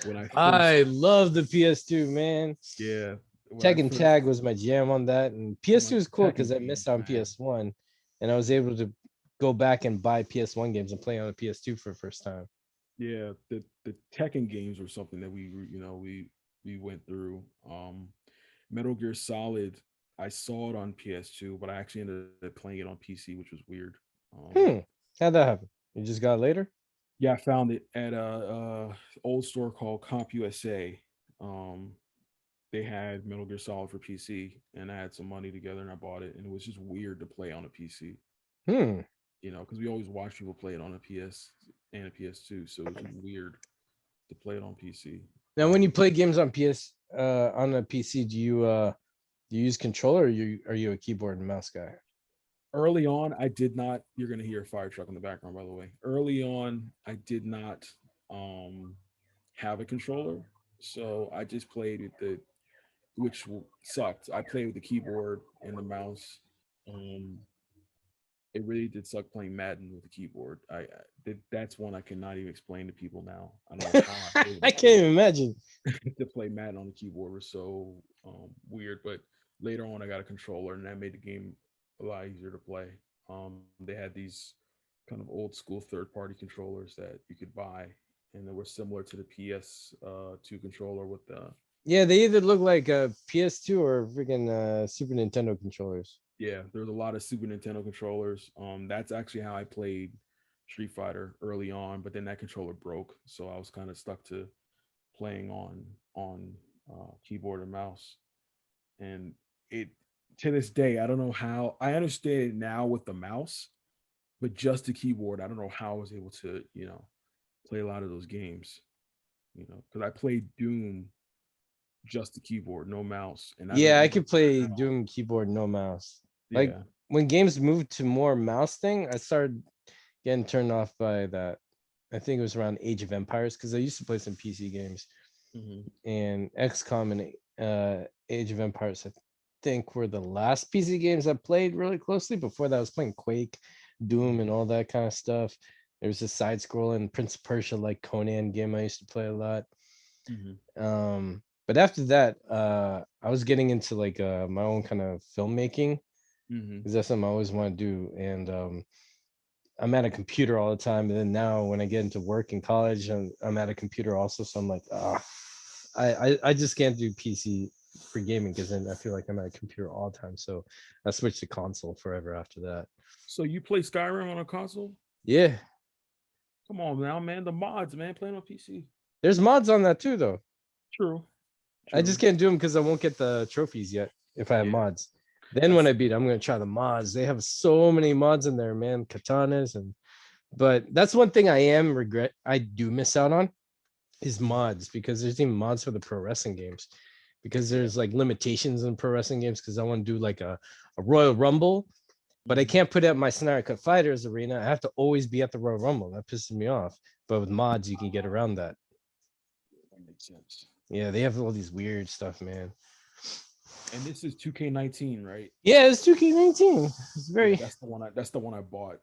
When I first, I love the PS2, man. yeah, when I Tekken first, Tag was my jam on that, and my PS2 is cool because Tekken I games, missed out on man. PS1, and I was able to go back and buy PS1 games and play on the PS2 for the first time. Yeah, the Tekken games were something that we went through. Metal Gear Solid, I saw it on PS2, but I actually ended up playing it on PC, which was weird. Um, Hmm. How'd that happen? You just got it later? yeah, I found it at a old store called Comp USA. Um, they had Metal Gear Solid for PC, and I had some money together, and I bought it, and it was just weird to play on a PC. Hmm. Because we always watch people play it on a PS and a PS2, so it was just weird to play it on PC. Now, when you play games on on a PC, do you use controller, or are you a keyboard and mouse guy? Early on, I did not. You're gonna hear a fire truck in the background, by the way. Early on, I did not have a controller, so I just played with the, sucked. I played with the keyboard and the mouse. Um, it really did suck playing Madden with the keyboard. That's one I cannot even explain to people now. I don't know how I was able I to can't even imagine. to play Madden on the keyboard was so weird. But later on, I got a controller, and that made the game a lot easier to play. They had these kind of old school third party controllers that you could buy, and they were similar to the PS2 controller with the Yeah, they either look like a PS2 or freaking Super Nintendo controllers. yeah. There's a lot of Super Nintendo controllers. That's actually how I played Street Fighter early on, but then that controller broke, so I was kind of stuck to playing on keyboard and mouse. And it to this day, I don't know how. I understand it now with the mouse, but just the keyboard, I don't know how I was able to, play a lot of those games. Because I played Doom just the keyboard, no mouse, and I don't Yeah, I remember could play how. Doom keyboard, no mouse. Like Yeah. when games moved to more mouse thing, I started getting turned off by that. I think it was around Age of Empires because I used to play some PC games Hmm. and XCOM and Age of Empires. I think were the last PC games I played really closely. Before that, I was playing Quake, Doom, and all that kind of stuff. There was a side scrolling Prince of Persia like Conan game I used to play a lot. Hmm. But after that, I was getting into like my own kind of filmmaking Hmm. because that's something I always want to do. And I'm at a computer all the time. And then now when I get into work in college, I'm at a computer also. So I'm like, I just can't do PC for gaming because then I feel like I'm at a computer all the time. So I switched to console forever after that. So you play Skyrim on a console? Yeah, Come on now, man. The mods, man, playing on PC. there's mods on that too, though. True. I just True. can't do them because I won't get the trophies yet if I have Yeah. mods. Then when That's I beat, I'm gonna try the mods. They have so many mods in there, man. Katanas and but that's one thing I am regret. I do miss out on is mods because there's even mods for the pro wrestling games because there's like limitations in pro wrestling games because I want to do like a Royal Rumble, but I Mhm. can't put it at my Snyder Cut Fighters arena. I have to always be at the Royal Rumble. That pisses me off. But with mods, you can get around that. That makes sense. Yeah, they have all these weird stuff, man. And this is 2K19, right? Yeah, it's 2K19. It's Yeah, very. that's the one I bought.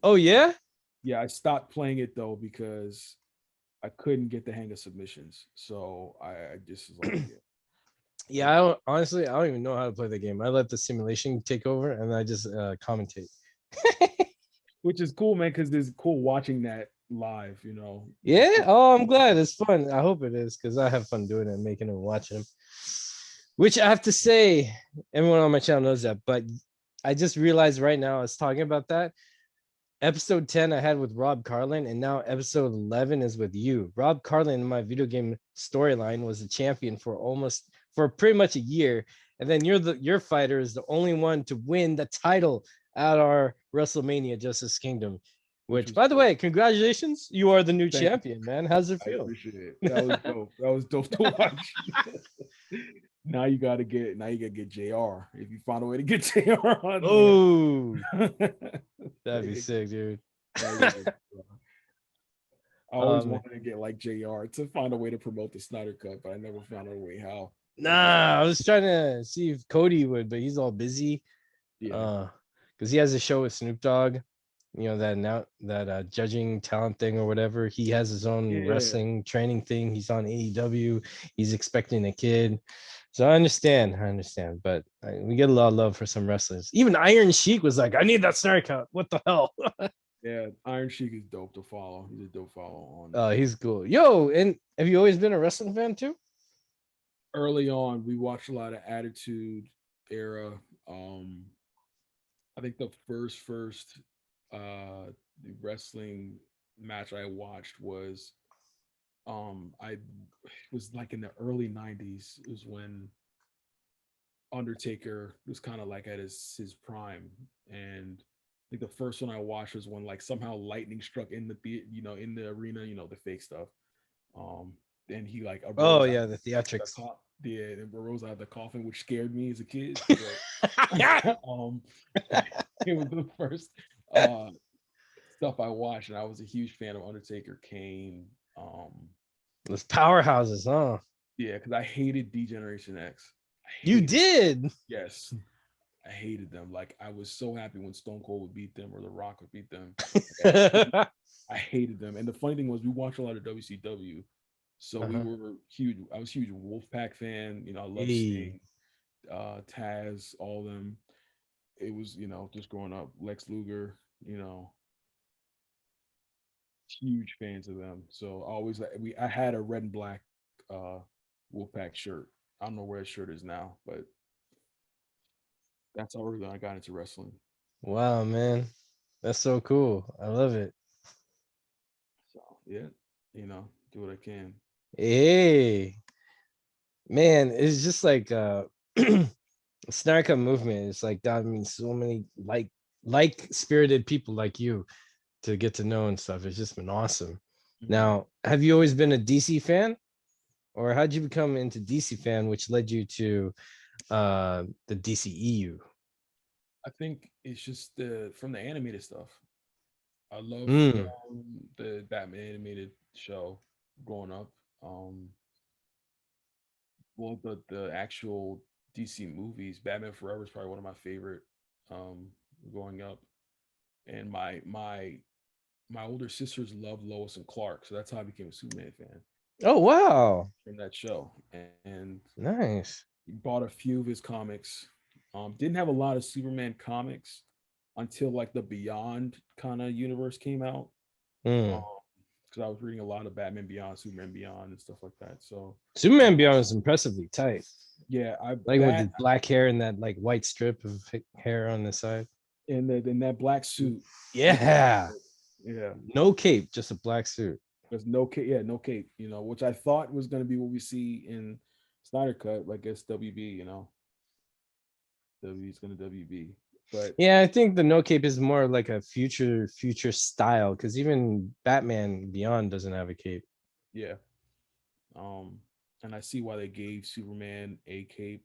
Oh yeah. Yeah, I stopped playing it though because I couldn't get the hang of submissions. So I just was like, yeah. Yeah, I don't, honestly, I don't even know how to play the game. I let the simulation take over, and I just commentate. Which is cool, man, because it's cool watching that live. Yeah. Oh, I'm glad it's fun. I hope it is because I have fun doing it, and making it, and watching them. Which I have to say, everyone on my channel knows that, but I just realized right now I was talking about that. Episode 10 I had with Rob Carlin, and now episode 11 is with you. Rob Carlin in my video game storyline was a champion for pretty much a year. And then your fighter is the only one to win the title at our WrestleMania Justice Kingdom. Which Which, was by the dope. way, congratulations. You are the new Thank you. champion, man. How's it I feel? appreciate it. That was dope. That was dope to watch. Now you gotta get JR. If you find a way to get JR on Oh, there. that'd be sick, dude. I always Um, wanted to get like JR to find a way to promote the Snyder Cut, but I never found a way how. nah, I was trying to see if Cody would, but he's all busy. Yeah. Because he has a show with Snoop Dogg, that judging talent thing or whatever. He has his own Yeah. wrestling training thing. He's on AEW. He's expecting a kid. So I understand, but we get a lot of love for some wrestlers. Even Iron Sheik was like, I need that snare count. What the hell? Yeah. Iron Sheik is dope to follow. He's a dope follow on. He's cool. Yo, and have you always been a wrestling fan too? Early on, we watched a lot of Attitude Era. I think the first the wrestling match I watched was I it was like in the early 90s. It was when Undertaker was kind of like at his prime. And I think the first one I watched was when like somehow lightning struck in in the arena, the fake stuff. And he like Oh arose out yeah, the the theatrics. top. Yeah, and rose out of the coffin, which scared me as a kid. But um, it was the first uh stuff I watched, and I was a huge fan of Undertaker, Kane. Um, Those powerhouses, huh? yeah, because I hated D-Generation X. I You hated. did. Yes, I hated them. Like I was so happy when Stone Cold would beat them or The Rock would beat them. Like, I hated them. And the funny thing was, we watched a lot of WCW, so we Uh-huh. were huge. I was a huge Wolfpack fan. You know, I love Hey. Sting, Taz, all of them. It was, just growing up, Lex Luger. You know, huge fans of them. So I always I had a red and black Wolfpack shirt. I don't know where that shirt is now, but that's how early I got into wrestling. Wow, man. That's so cool. I love it. So yeah, do what I can. Hey. Man, it's just like Snarka movement is like got me so many like spirited people like you to get to know and stuff. It's just been awesome. Mhm. Now, have you always been a DC fan? Or how'd you become into DC fan, which led you to the DCEU? I think it's just the from the animated stuff. I loved Mm, the Batman animated show growing up. Um, well, the actual DC movies, Batman Forever is probably one of my favorite um, growing up. And my older sisters loved Lois and Clark, so that's how I became a Superman fan oh wow, from that show. And nice. bought a few of his comics. Didn't have a lot of Superman comics until like the Beyond kind of universe came out. Mm. Because I was reading a lot of Batman Beyond, Superman Beyond, and stuff like that. So, uh, Superman Beyond is impressively tight, yeah, I like with that the black hair and that like white strip of hair on the side. and that black suit. Yeah, Yeah, no cape, just a black suit. there's no cape. Yeah, no cape. Which I thought was going to be what we see in Snyder Cut. Like SWB. WB's going to WB. But Yeah, I think the no cape is more like a future style because even Batman Beyond doesn't have a cape. yeah, um, and I see why they gave Superman a cape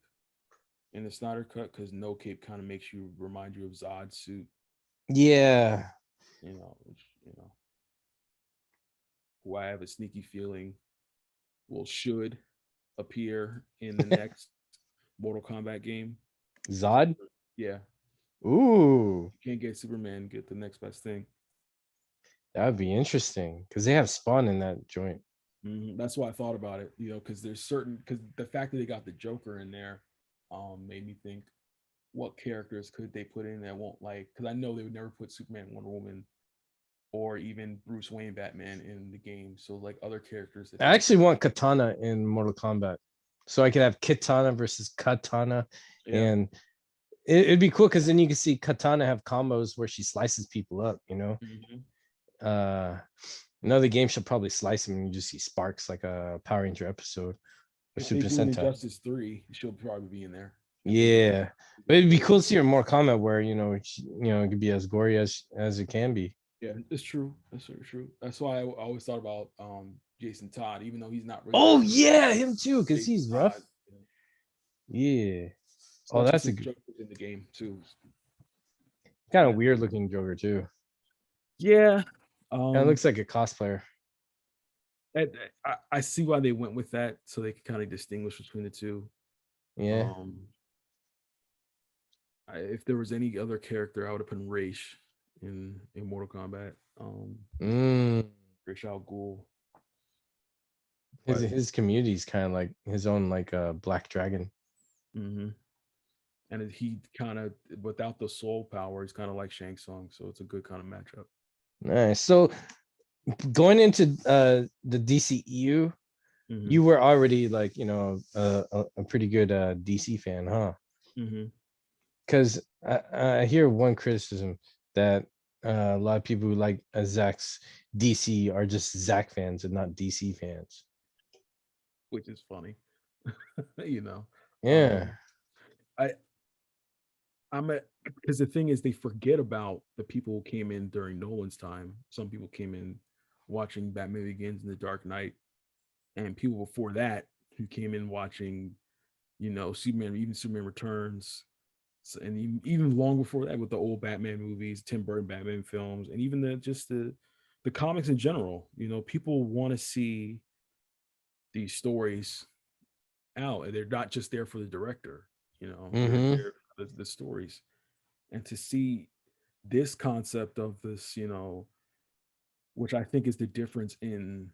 in the Snyder Cut because no cape kind of makes you remind you of Zod's suit. Yeah, Which who I have a sneaky feeling will should appear in the next Mortal Kombat game. Zod. Yeah, Ooh, you can't get Superman, get the next best thing. that would be interesting because they have Spawn in that joint. That's why I thought about it, because there's certain because the fact that they got the Joker in there, made me think what characters could they put in that won't like because I know they would never put Superman, Wonder Woman, or even Bruce Wayne, Batman in the game. So like other characters that I they actually want Katana in Mortal Kombat, so I could have Kitana versus Katana, yeah. and it'd be cool because then you can see Katana have combos where she slices people up. Mhm. Uh, another game should probably slice them, and you just see sparks like a Power Ranger episode or If they Super do an Sentai. Injustice 3, she'll probably be in there. If they do Yeah, but it'd be cool to see her more Kombat where it could be as gory as it can be. yeah, it's true. That's very true. That's why I always thought about Jason Todd, even though he's not really Oh that yeah, him too, because Jason he's rough. Todd, Yeah. Oh, especially that's a since Joker's in the game too. kind of That weird looking Joker too. yeah. Kind of Um looks like a cosplayer. I see why they went with that so they could kind of distinguish between the two. Yeah. Um if there was any other character, I would have put Raish in Mortal Kombat. Mm. Ra's al Ghul. His But his community is kind of like his own like black dragon. mhm. And he kind of without the soul power, he's kind of like Shang Tsung, so it's a good kind of matchup. Nice. So going into the DCEU, Hmm. you were already like a pretty good DC fan, huh? Hmm. Because I hear one criticism that a lot of people who like Zack's DC are just Zack fans and not DC fans. Which is funny, you know. Yeah. Um, I I'm a because the thing is they forget about the people who came in during Nolan's time. Some people came in watching Batman Begins and The Dark Knight, and people before that who came in watching Superman, even Superman Returns, and even long before that with the old Batman movies, Tim Burton Batman films, and even the comics in general. People want to see these stories out, and they're not just there for the director. They're Mm-hmm. there for the stories, and to see this concept of this, which I think is the difference in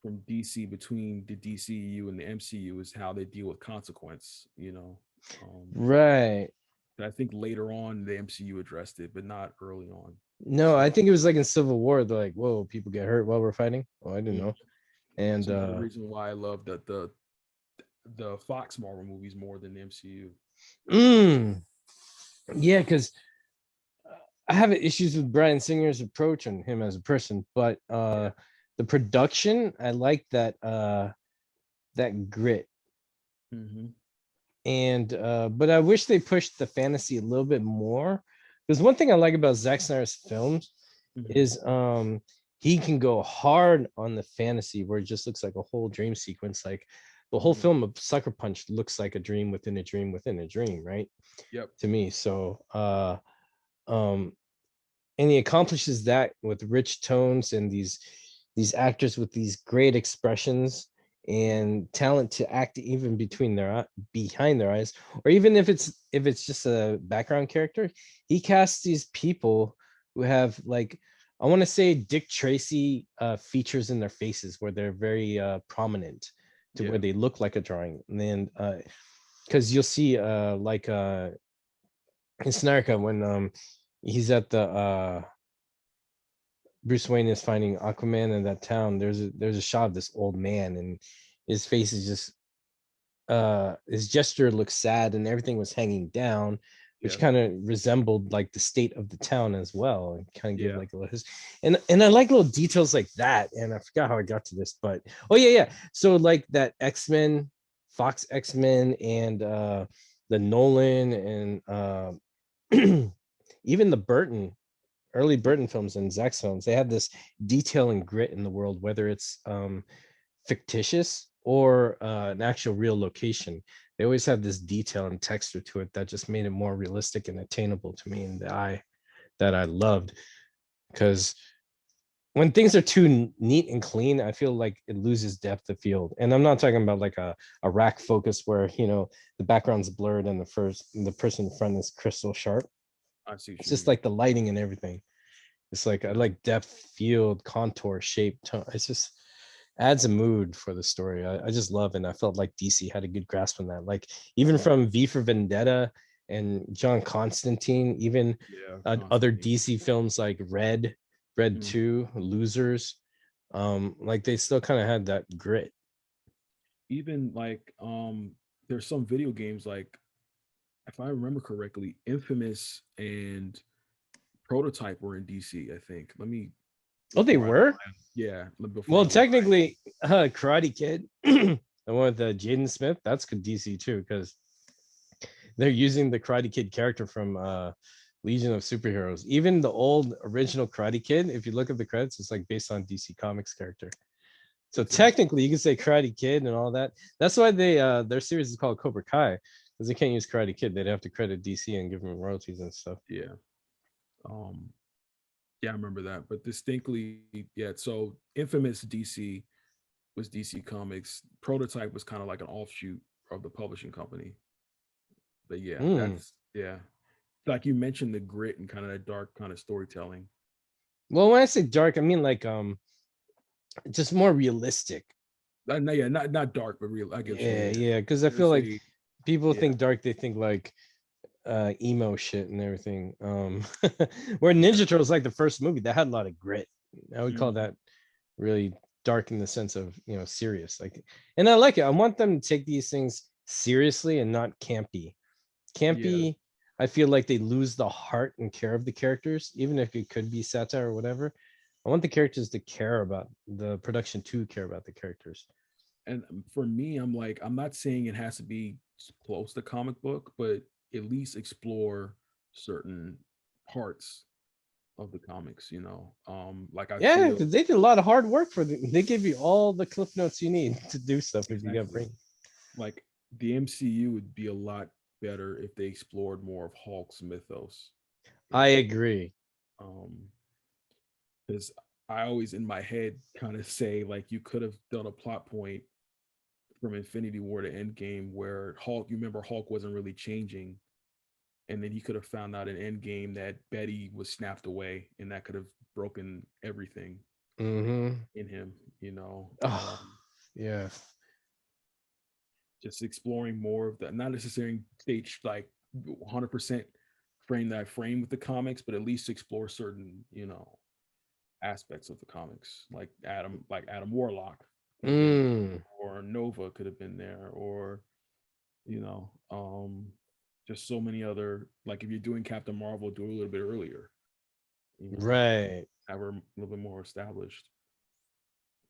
from DC between the DCU and the MCU is how they deal with consequence. Right. I think later on the MCU addressed it, but not early on. No, I So think it was like in Civil War. They're like, whoa, people get hurt while we're fighting. Oh, I didn't mm, know. And it's another reason why I love that the Fox Marvel movies more than the MCU. mm, yeah, because I have issues with Bryan Singer's approach and him as a person, but Yeah. the production, I like that grit. Mm-hmm. And but I wish they pushed the fantasy a little bit more. Because one thing I like about Zack Snyder's films Mm-hmm. is he can go hard on the fantasy where it just looks like a whole dream sequence. Like the whole Mm-hmm. film of Sucker Punch looks like a dream within a dream within a dream, right? Yep. To me. So um and he accomplishes that with rich tones and these actors with these great expressions and talent to act even between their behind their eyes, or even if it's just a background character. He casts these people who have, like, I want to say Dick Tracy features in their faces where they're very prominent to where Yeah. they look like a drawing. And then because you'll see like in Snarka when he's at the Bruce Wayne is finding Aquaman in that town. There's a shot of this old man, and his face is just his gesture looks sad, and everything was hanging down, which Yeah. kind of resembled like the state of the town as well, and kind of give Yeah. like a little and I like little details like that. And I forgot how I got to this, but oh yeah. So like that X-Men, Fox X-Men, and the Nolan and even the Burton early Burton films and Zack films, they have this detail and grit in the world, whether it's fictitious or an actual real location. They always have this detail and texture to it that just made it more realistic and attainable to me in the eye, that I loved. Because when things are too neat and clean, I feel like it loses depth of field. And I'm not talking about like a rack focus where the background's blurred and the person in front is crystal sharp. I see what It's you just mean. like the lighting and everything. It's like I like depth, field, contour, shape, tone. It's just adds a mood for the story. I just love it. And I felt like DC had a good grasp on that. Like even from V for Vendetta and John Constantine, even Yeah. other Constantine. DC films like Red Mm. 2, Losers, like they still kind of had that grit. Even like there's some video games like, if I remember correctly, Infamous and Prototype were in DC, I think. Let me Oh, they before I were? yeah, before I Well, lie. technically, Karate Kid, the one with Jaden Smith, that's good DC too, because they're using the Karate Kid character from Legion of Superheroes. Even the old original Karate Kid, if you look at the credits, it's like based on DC Comics character. So That's interesting. technically, you can say Karate Kid and all that. That's why their series is called Cobra Kai, because they can't use Karate Kid. They'd have to credit DC and give them royalties and stuff. Yeah. Um yeah, I remember that. But distinctly, yeah, so Infamous DC was DC Comics. Prototype was kind of like an offshoot of the publishing company. But yeah, Mm. that's yeah. Like you mentioned the grit and kind of that dark kind of storytelling. Well, when I say dark, I mean like just more realistic. No, yeah, not dark, but real. I get what you Yeah, mean. yeah. Because I It feel was like a people yeah, think dark, they think like emo shit and everything. Where yeah. Ninja Turtles, like the first movie, that had a lot of grit. I would call Mhm. that really dark in the sense of serious. Like, and I like it. I want them to take these things seriously and not campy. Yeah. Campy, I feel like they lose the heart and care of the characters, even if it could be satire or whatever. I want the characters to care about the production to care about the characters. And for me, I'm like, I'm not saying it has to be close to comic book, but at least explore certain parts of the comics, Like I Yeah, feel because they did a lot of hard work for them. They give you all the cliff notes you need to do stuff if you got exactly brain. like the MCU would be a lot better if they explored more of Hulk's mythos. You I know, agree. um, because I always in my head kind of say like you could have done a plot point from Infinity War to Endgame where Hulk, you remember Hulk wasn't really changing, and then he could have found out in Endgame that Betty was snapped away, and that could have broken everything Mm-hmm. in him. You know, Oh, yeah. just exploring more of that, not necessarily stage like 100% frame with the comics, but at least explore certain aspects of the comics, like Adam Warlock could have been, Mm. or Nova could have been there, or you know, just so many other, like if you're doing Captain Marvel, do it a little bit earlier, Right. have her a little bit more established,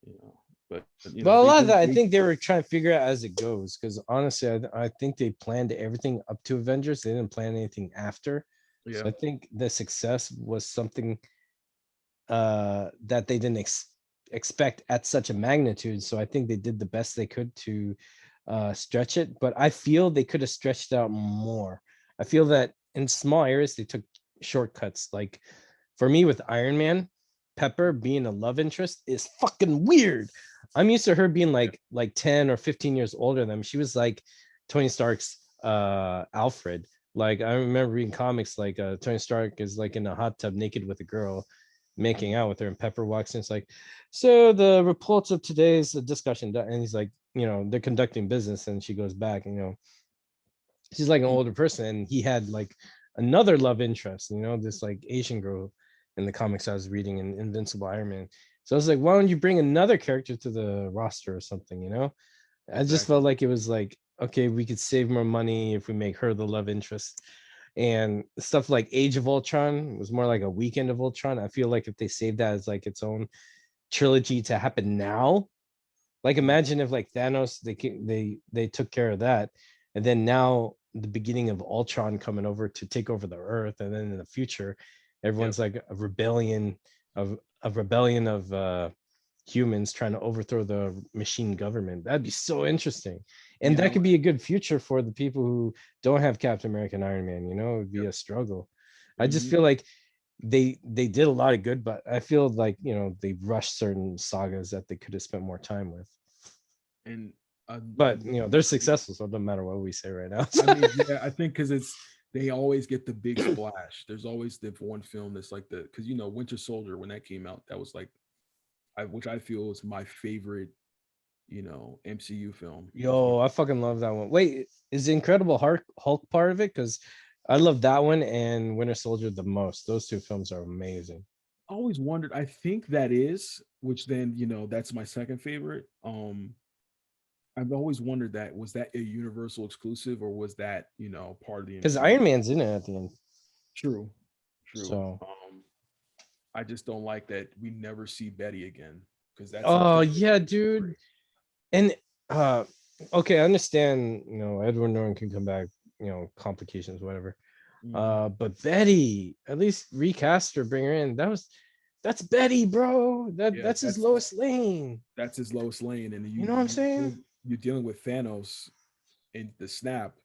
you know. But Well, a they lot of did that I they think they were trying to figure out as it goes. Because honestly, I think they planned everything up to Avengers. They didn't plan anything after. So yeah, I think the success was something that they didn't expect at such a magnitude. So I think they did the best they could to stretch it. But I feel they could have stretched it out more. I feel that in small areas they took shortcuts. Like for me with Iron Man, Pepper being a love interest is fucking weird. I'm used to her being yeah, like 10 or 15 years older than him. She was like Tony Stark's Alfred. Like I remember reading comics like Tony Stark is like in a hot tub naked with a girl making out with her, and Pepper walks in. It's like, so the reports of today's discussion, and he's like, they're conducting business, and she goes back, and she's like an older person, and he had like another love interest, this like Asian girl in the comics I was reading in Invincible Iron Man. So I was like, why don't you bring another character to the roster or something? I just felt exactly. like it was like, okay, we could save more money if we make her the love interest. And stuff like Age of Ultron was more like a Weekend of Ultron. I feel like if they saved that as like its own trilogy to happen now, like Mhm. imagine if like Thanos they took care of that, and then now the beginning of Ultron coming over to take over the Earth, and then in the future, Yep. everyone's like a rebellion of humans trying to overthrow the machine government. That'd be so interesting, and Yeah. that could be a good future for the people who don't have Captain America and Iron Man. It'd be Yep. a struggle. I just Hmm. feel like they did a lot of good, but I feel like they rushed certain sagas that they could have spent more time with. And But they're another thing, successful, so it doesn't matter what we say right now. I mean, yeah, I think because they always get the big splash. There's always the one film that's like because Winter Soldier when that came out, that was like which I feel is my favorite, MCU film was Yo, Winter. I fucking love that one. Wait, is the Incredible Hulk part of it? Because I love that one and Winter Soldier the most. Those two films are amazing. I always wondered. I think that is, which then that's my second favorite. I've always wondered that was that a Universal exclusive or was that part of the Because MCU? Iron Man's in it at the end. True, true. So, I just don't like that we never see Betty again because that's a oh killer yeah, story. dude. And uh okay, I understand, Edward Norton can come back, complications, whatever. Mhm. But Betty, at least recast her, bring her in. That's Betty, bro. Yeah, That's his Lois Lane. that's his Lois Lane, and You know what I'm saying? you're dealing with Thanos in the snap.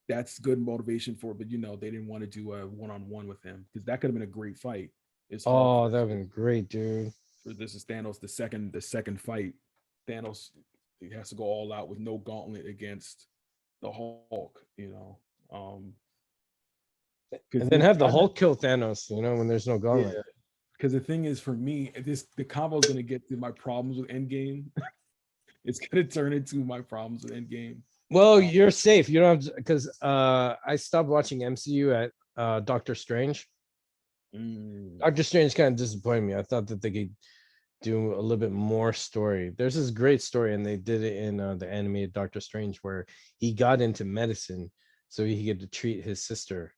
That's good motivation for it, but they didn't want to do a one-on-one with him because that could have been a great fight. Is Hulk Oh, that would versus been great, dude. this is Thanos the second fight. Thanos he has to go all out with no gauntlet against the Hulk. Um, because And then have the I Hulk kill Thanos, when there's no yeah, gauntlet. because the thing is for me, the combo is gonna get to my problems with Endgame. It's gonna turn into my problems with Endgame. Well, Um, you're safe. You don't have because I stopped watching MCU at Doctor Strange. mm, Doctor Strange kind of disappointed me. I thought that they could do a little bit more story. There's this great story, and they did it in the animated Doctor Strange, where he got into medicine so he could treat his sister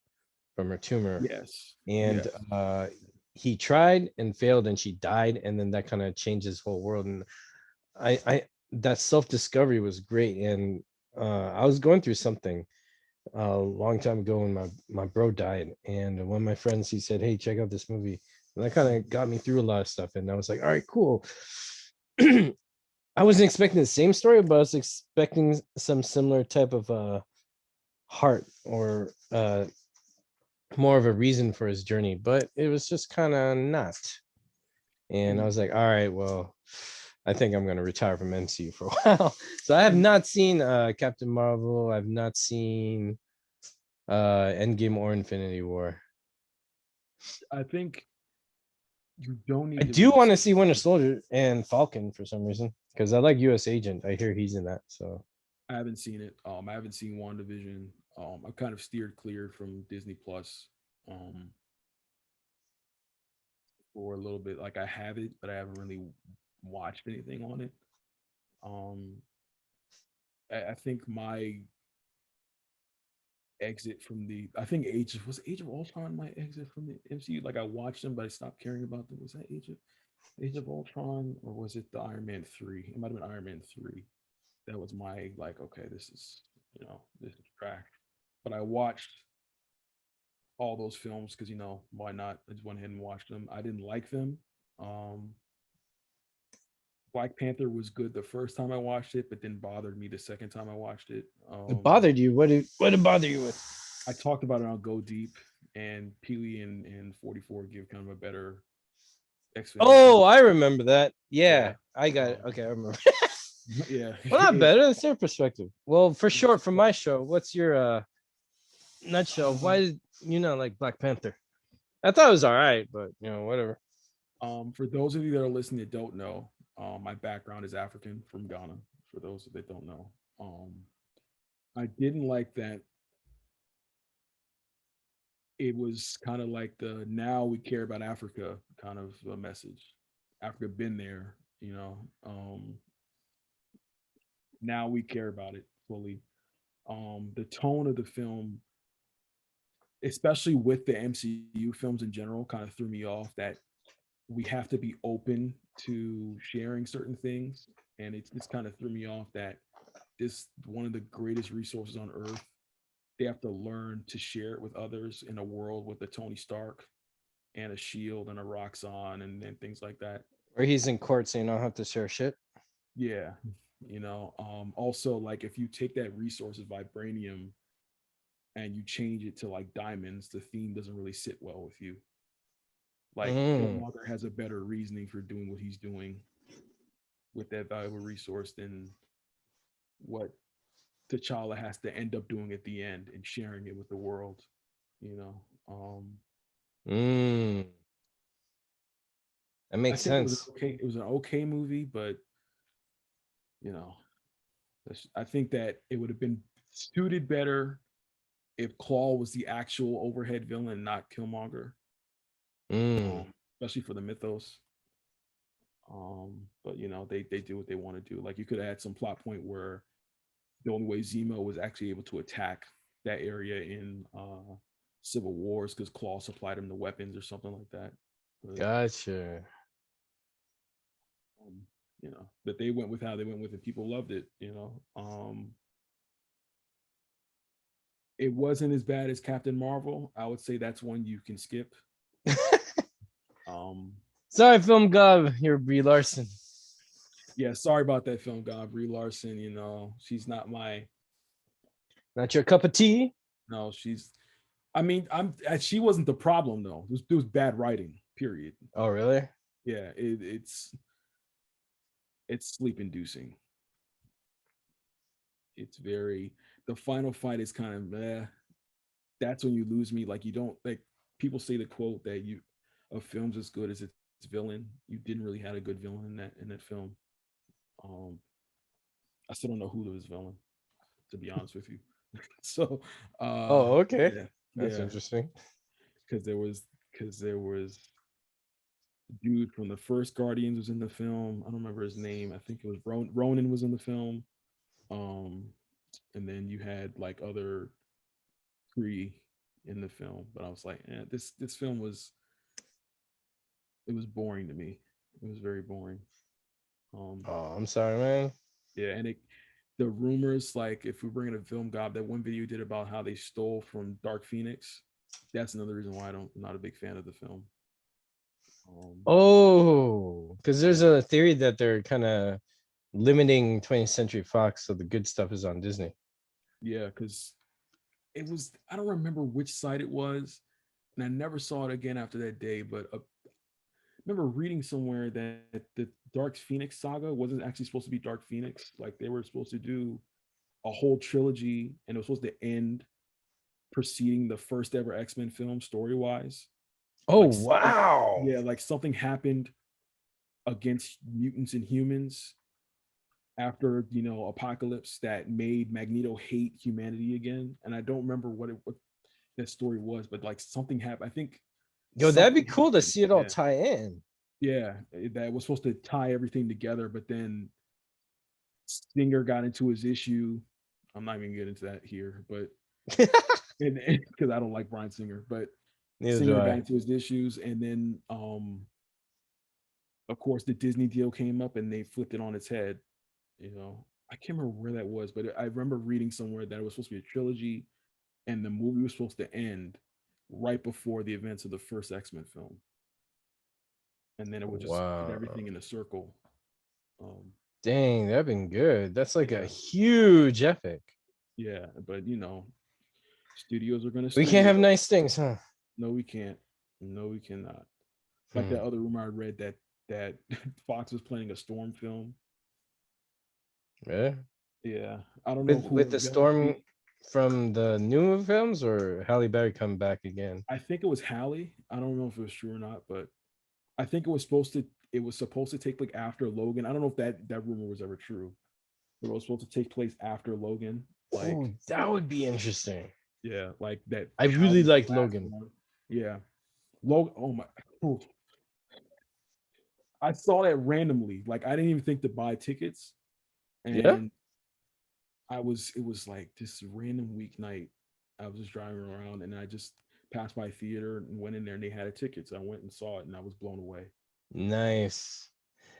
from her tumor, yes, and yes, he tried and failed, and she died, and then that kind of changed his whole world. And I that self discovery was great, and I was going through something a long time ago when my bro died, and one of my friends he said, "Hey, check out this movie," and that kind of got me through a lot of stuff. And I was like, "All right, cool." I wasn't expecting the same story, but I was expecting some similar type of heart or more of a reason for his journey, but it was just kind of not. And I And was like, all right, well, I think I'm gonna retire from MCU for a while. So I have and not seen Captain Marvel. I've not seen Endgame or Infinity War. I think you don't I need to do be. want to see Winter Soldier and Falcon for some reason because I like US Agent. I hear he's in that. So I haven't seen it. I haven't seen WandaVision. I've kind of steered clear from Disney Plus um for a little bit. Like I have it, but I haven't really watched anything on it. Um I think my exit from the I think Age of Ultron my exit from the MCU. Like I watched them, but I stopped caring about them. Was that Age of Ultron or was it the Iron Man 3? It might have been Iron Man 3. That was my like, okay, this is this is trash. But I watched all those films because why not? I just went ahead and watched them. I didn't like them. Um, Black Panther was good the first time I watched it, but didn't bother me the second time I watched it. it bothered you. What did bother you with? I talked about it on Go Deep, and Peely and 44 give kind of a better explanation. Oh, I remember that. Yeah, Yeah, I got it. um, Okay, I remember. yeah. Well, not better. It's their perspective. Well, for short, from my show, what's your nutshell? Why did you not like Black Panther? I thought it was all right, but whatever. For those of you that are listening that don't know, my background is African from Ghana. For those that don't know, I didn't like that it was kind of like the now we care about Africa kind of a message. Africa been there, now we care about it fully. The tone of the film, especially with the MCU films in general, kind of threw me off that we have to be open to sharing certain things. And it just kind of threw me off that this one of the greatest resources on earth. They have to learn to share it with others in a world with a Tony Stark and a shield and a Roxxon and things like that. Or he's in court, so you don't have to share shit. Yeah. Also like if you take that resource of vibranium and you change it to like diamonds, the theme doesn't really sit well with you. Like Mm, Killmonger has a better reasoning for doing what he's doing with that valuable resource than what T'Challa has to end up doing at the end and sharing it with the world, you know. mm, that I makes think sense. it was an okay movie, but you know, I think that it would have been suited better if Claw was the actual overhead villain, not Killmonger, Mm, especially for the mythos. But they do what they want to do. Like you could have had some plot point where the only way Zemo was actually able to attack that area in Civil Wars because Claw supplied him the weapons or something like that. But gotcha. um, but they went with how they went with it. People loved it. It wasn't as bad as Captain Marvel. I would say that's one you can skip. Um, Sorry, film gov. You're Brie Larson. yeah, sorry about that film, God. Brie Larson, she's not Not your cup of tea. no, she's. I mean, she wasn't the problem though. It was bad writing. Period. Oh, really? Yeah, it's sleep inducing. It's very the final fight is kind of that's when you lose me. Like you don't like people say the quote that a film's as good as its villain. You didn't really have a good villain in that film. Um, I still don't know who was villain, to be honest with you. So Oh, okay. yeah, That's yeah, interesting. because there was dude from the first Guardians was in the film. I don't remember his name. I think it was Ronan was in the film. Um, and then you had like other Kree in the film, but I was like, this film was boring to me. It was very boring. Um, Oh, I'm sorry, man. yeah, and the rumors like if we're bringing a film gob, that one video you did about how they stole from Dark Phoenix, that's another reason why I'm not a big fan of the film. Oh, because there's Yeah, a theory that they're kind of limiting 20th Century Fox, so the good stuff is on Disney. Yeah, because it was, I don't remember which site it was, and I never saw it again after that day. But I remember reading somewhere that the Dark Phoenix saga wasn't actually supposed to be Dark Phoenix. Like they were supposed to do a whole trilogy, and it was supposed to end preceding the first ever X-Men film story wise. Oh Like something, wow! yeah, like something happened against mutants and humans after Apocalypse that made Magneto hate humanity again. And I don't remember what that story was, but like something happened. I think Yo, that'd be something cool to happened. see it all Yeah, tie in. yeah, that was supposed to tie everything together, but then Singer got into his issue. I'm not even gonna get into that here, but and because I don't like Bryan Singer, but Neither do Singer got I. into his issues, and then of course the Disney deal came up and they flipped it on its head. I can't remember where that was, but I remember reading somewhere that it was supposed to be a trilogy, and the movie was supposed to end right before the events of the first X-Men film, and then it would just end Wow. everything in a circle. Um, Dang, that'd been good. That's like a yeah, huge epic. yeah, but studios are gonna We can't studio. have nice things, huh? No, we can't. No, we cannot. Like Hmm. that other rumor I read that Fox was planning a Storm film. Yeah. Yeah, I don't know With who the it's gonna storm be. from the new films or Halle Berry come back again. I think it was Hallie. I don't know if it was true or not, but I think it was supposed to take like after Logan. I don't know if that rumor was ever true. But it was supposed to take place after Logan. Oh, Like, that would be interesting. yeah, like that I really Halley's the liked last Logan. one. Yeah. Logan, oh my, oof. I saw that randomly. Like I didn't even think to buy tickets. Yeah. And it was like this random weeknight. I was just driving around and I just passed by theater and went in there and they had a ticket. So I went and saw it and I was blown away. Nice.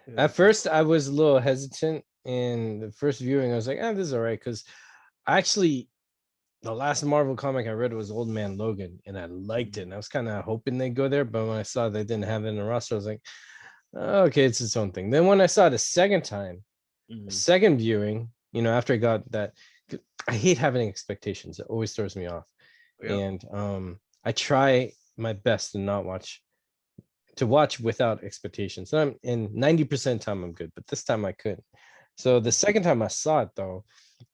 Yeah, At first, I was a little hesitant in the first viewing. I was like, this is all right. Because actually, the last Marvel comic I read was Old Man Logan, and I liked it. And I was kind of hoping they'd go there. But when I saw they didn't have it in the roster, I was like, okay, it's its own thing. Then when I saw it a second time, mm-hmm. second viewing, after I got that, I hate having expectations. It always throws me off. Yeah. And I try my best to not watch without expectations. And 90% of the time I'm good, but this time I couldn't. So the second time I saw it though,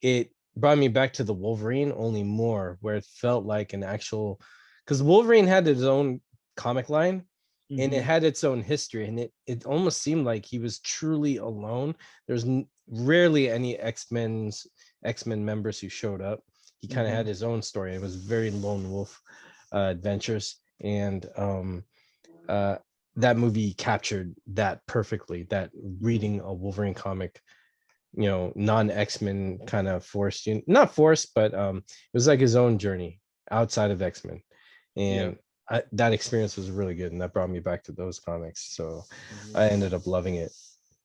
it brought me back to the Wolverine only more, where it felt like an actual, because Wolverine had his own comic line and it Mm-hmm. had its own history, and it almost seemed like he was truly alone. There's rarely any X-Men members who showed up. He kind of Mm-hmm. had his own story. It was very lone wolf adventures, and uh, that movie captured that perfectly. That reading a Wolverine comic, non X-Men kind of forced, not forced, but it was like his own journey outside of X-Men, Yeah. and that experience was really good, and that brought me back to those comics. So Mm-hmm. I ended up loving it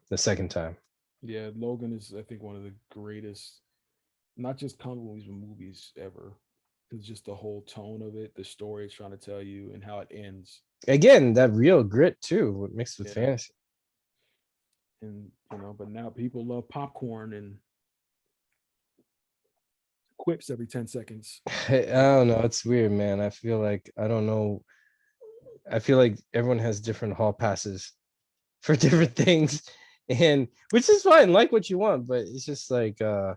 the second time. Yeah. Logan is, I think, one of the greatest, not just comic movies, but movies ever. It's just the whole tone of it, the story it's trying to tell you, and how it ends. Again, that real grit too, mixed with Yeah. fantasy. And but now people love popcorn and quips every 10 seconds. I don't know. It's weird, man. I feel like I don't know. I feel like everyone has different hall passes for different things, and which is fine. Like what you want, but it's just like I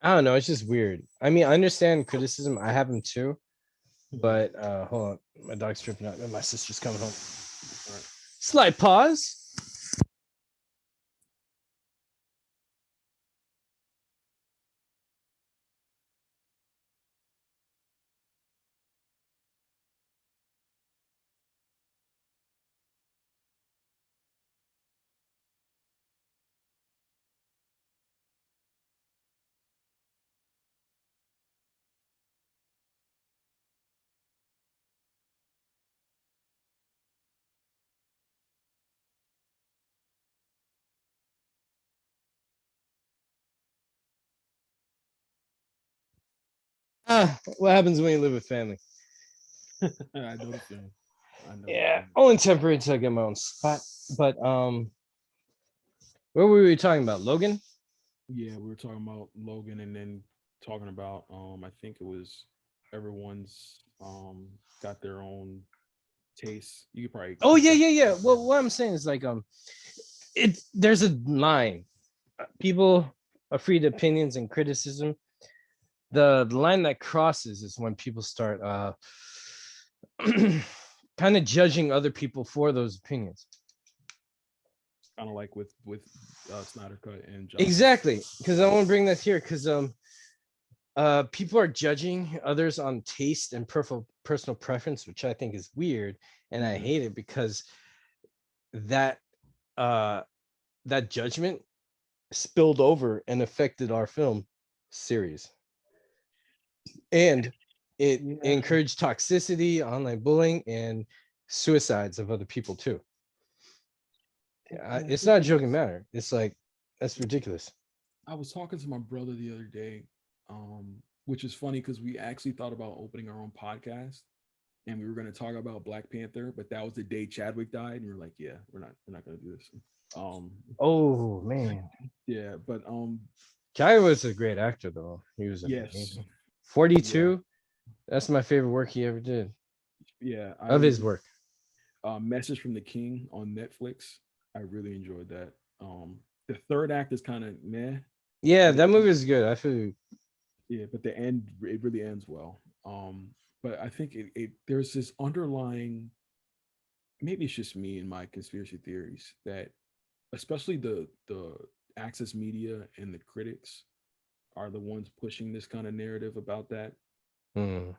don't know. It's just weird. I mean, I understand criticism. I have them too, Mhm. but hold on. My dog's tripping out, and my sister's coming home. All right. Slight pause. What happens when you live with family? I know the feeling. I know the Yeah, feeling. only temporary until I get my own spot. But What were we talking about? Logan? Yeah, we were talking about Logan, and then talking about I think it was everyone's got their own taste. You could probably Oh keep yeah, that. yeah, yeah. Well, what I'm saying is like there's a line. People are free to opinions and criticism. The line that crosses is when people start kind of judging other people for those opinions. Kind of like with Snyder Cut and Justice. Exactly, because I want to bring that here because people are judging others on taste and personal preference, which I think is weird, and I Mhm. hate it because that uh that judgment spilled over and affected our film series, and it Yeah, encouraged toxicity, online bullying, and suicides of other people too. and I It's think not a it's. joking matter. It's like that's ridiculous. I was talking to my brother the other day, which is funny because we actually thought about opening our own podcast, and we were going to talk about Black Panther, but that was the day Chadwick died, and we were like, yeah, we're not going to do this. Um, Oh man, yeah, but Kai was a great actor though. He was yes, amazing. yeah, 42. That's my favorite work he ever did yeah, I of his really work. Message from the King on Netflix. I really enjoyed that. The third act is kind of meh, Yeah, but that movie is good. I feel yeah, but the end it really ends well. But I think it there's this underlying, maybe it's just me and my conspiracy theories, that especially the access media and the critics are the ones pushing this kind of narrative about that. mm.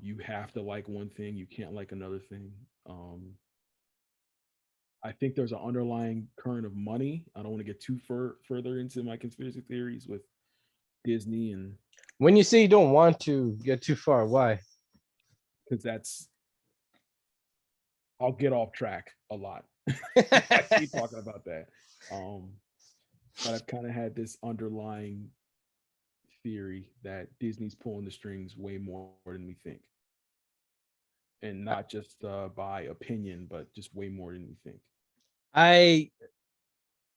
You have to like one thing, you can't like another thing. Um, I think there's an underlying current of money. I don't want to get too further into my conspiracy theories with Disney, and When you say you don't want to get too far, why? because that's, I'll get off track a lot if I keep talking about that. Um, but I've kind of had this underlying theory that Disney's pulling the strings way more than we think, and not just by opinion, but just way more than we think. I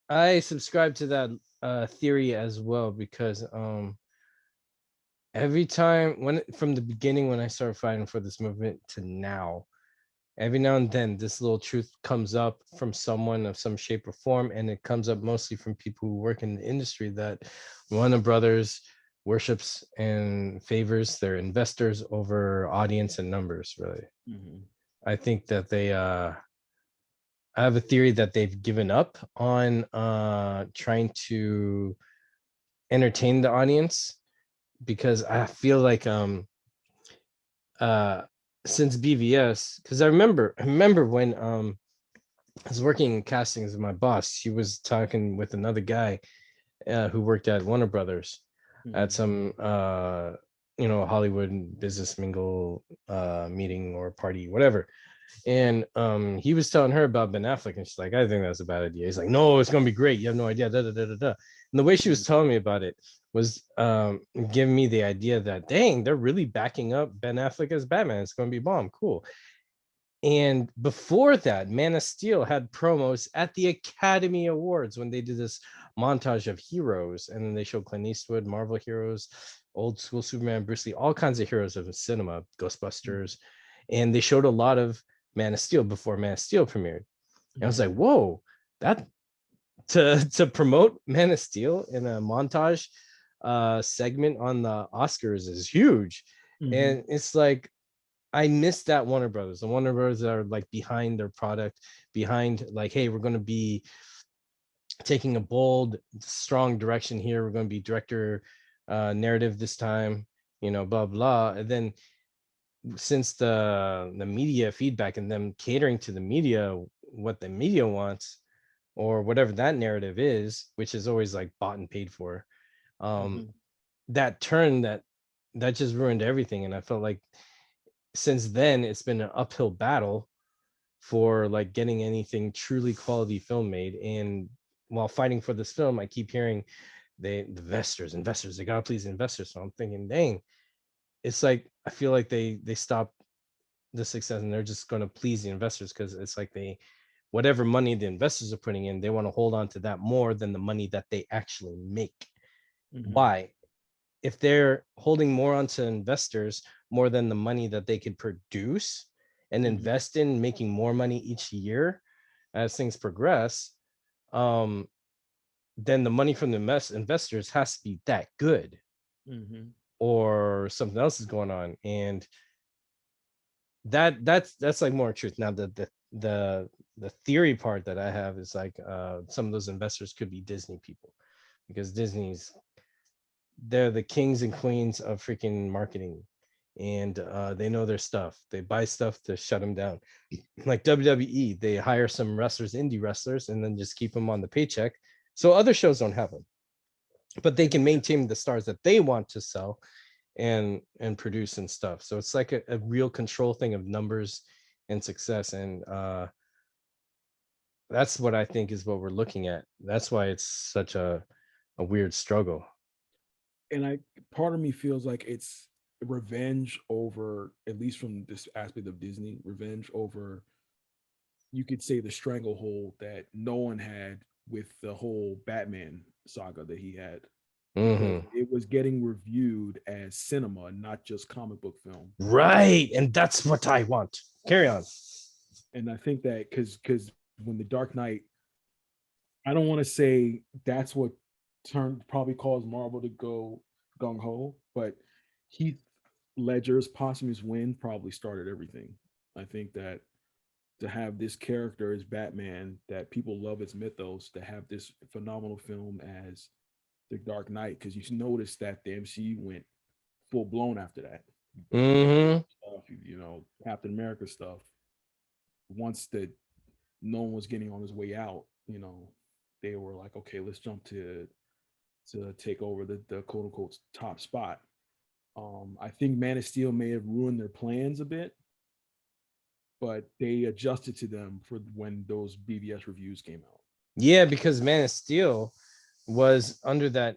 I subscribe to that theory as well because every time when from the beginning when I started fighting for this movement to now, every now and then this little truth comes up from someone of some shape or form, and it comes up mostly from people who work in the industry that Warner Brothers worships and favors their investors over audience and numbers. Really, Mm-hmm. I think that I have a theory that they've given up on trying to entertain the audience because I feel like uh since BVS, because I remember when I was working in castings with my boss. He was talking with another guy who worked at Warner Brothers Mm-hmm. at some Hollywood business mingle meeting or party, whatever. And he was telling her about Ben Affleck, and she's like, I think that's a bad idea. He's like, no, it's gonna be great. You have no idea. Da, da, da, da, da. And the way she was telling me about it was giving me the idea that dang, they're really backing up Ben Affleck as Batman. It's gonna be bomb. Cool. And before that, Man of Steel had promos at the Academy Awards when they did this montage of heroes, and then they showed Clint Eastwood, Marvel heroes, old school Superman, Bruce Lee, all kinds of heroes of cinema, Ghostbusters, and they showed a lot of Man of Steel before Man of Steel premiered. And I was like, whoa, that to promote Man of Steel in a montage segment on the Oscars is huge. Mm-hmm. And it's like I miss that Warner Brothers. The Warner Brothers are like behind their product, behind like, hey, we're going to be taking a bold, strong direction here. We're going to be director narrative this time, blah blah. And then since the media feedback and them catering to the media, what the media wants, or whatever that narrative is, which is always like bought and paid for, um, Mm-hmm. that turn that just ruined everything. And I felt like since then it's been an uphill battle for like getting anything truly quality film made. And while fighting for this film, I keep hearing the investors, they gotta please the investors. So I'm thinking, dang, it's like I feel like they stop the success and they're just gonna please the investors because it's like they whatever money the investors are putting in, they want to hold on to that more than the money that they actually make. Why? If they're holding more onto investors more than the money that they could produce and invest in making more money each year as things progress, then the money from the investors has to be that good, or something else is going on. And that's like more truth. Now the theory part that I have is like some of those investors could be Disney people, because they're the kings and queens of freaking marketing, and they know their stuff. They buy stuff to shut them down. Like WWE, they hire some wrestlers, indie wrestlers, and then just keep them on the paycheck, so other shows don't have them, but they can maintain the stars that they want to sell and produce and stuff. So it's like a real control thing of numbers and success. And that's what I think is what we're looking at. That's why it's such a weird struggle. And part of me feels like it's revenge over, at least from this aspect of Disney, revenge over, you could say, the stranglehold that Nolan had with the whole Batman saga that he had, because it was getting reviewed as cinema, not just comic book film. Right, and that's what I want. Carry on. And I think that because when the Dark Knight, I don't want to say that's what probably caused Marvel to go gung ho, but Heath Ledger's posthumous win probably started everything. I think that to have this character as Batman that people love as mythos, to have this phenomenal film as The Dark Knight, because you notice that the MCU went full blown after that. Stuff, Captain America stuff. Once the Nolan was getting on his way out, they were like, okay, let's jump to take over the quote unquote top spot. I think Man of Steel may have ruined their plans a bit, but they adjusted to them for when those BVS reviews came out. Yeah, because Man of Steel was under that.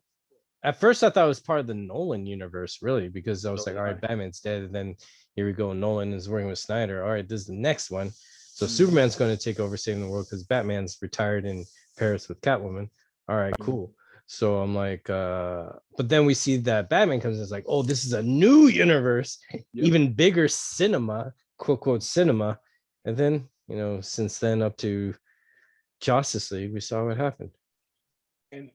At first, I thought it was part of the Nolan universe, really, because I was like, all right, Batman's dead. And then here we go. Nolan is working with Snyder. All right, this is the next one. So Superman's going to take over saving the world because Batman's retired in Paris with Catwoman. All right, cool. So I'm like, but then we see that Batman comes in. It's like, oh, this is a new universe, even bigger cinema, quote, quote, cinema. And then, since then up to Justice League, we saw what happened. And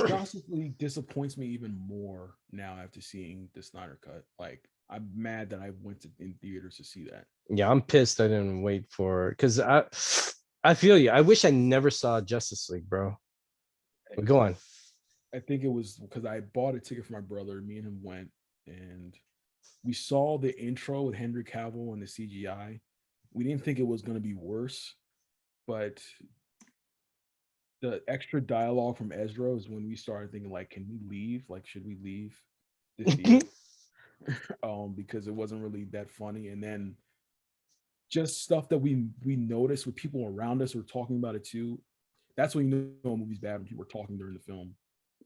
Justice League disappoints me even more now after seeing the Snyder Cut. Like, I'm mad that I went in theaters to see that. Yeah, I'm pissed I didn't wait for, because I feel you. I wish I never saw Justice League, bro. But go on. I think it was because I bought a ticket for my brother. Me and him went, and we saw the intro with Henry Cavill and the CGI. We didn't think it was going to be worse, but the extra dialogue from Ezra is when we started thinking, like, can we leave? Like, should we leave this theater? Because it wasn't really that funny. And then just stuff that we noticed with people around us were talking about it too. That's when you know a movie's bad, when people were talking during the film.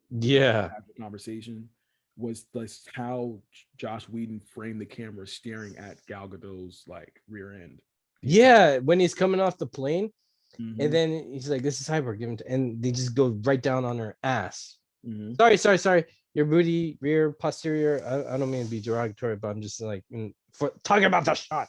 Yeah. The conversation was like how Joss Whedon framed the camera staring at Gal Gadot's like rear end. Yeah, when he's coming off the plane, and then he's like, "This is Cyborg," and they just go right down on her ass. Sorry, your booty, rear, posterior. I don't mean to be derogatory, but I'm just like for talking about the shot.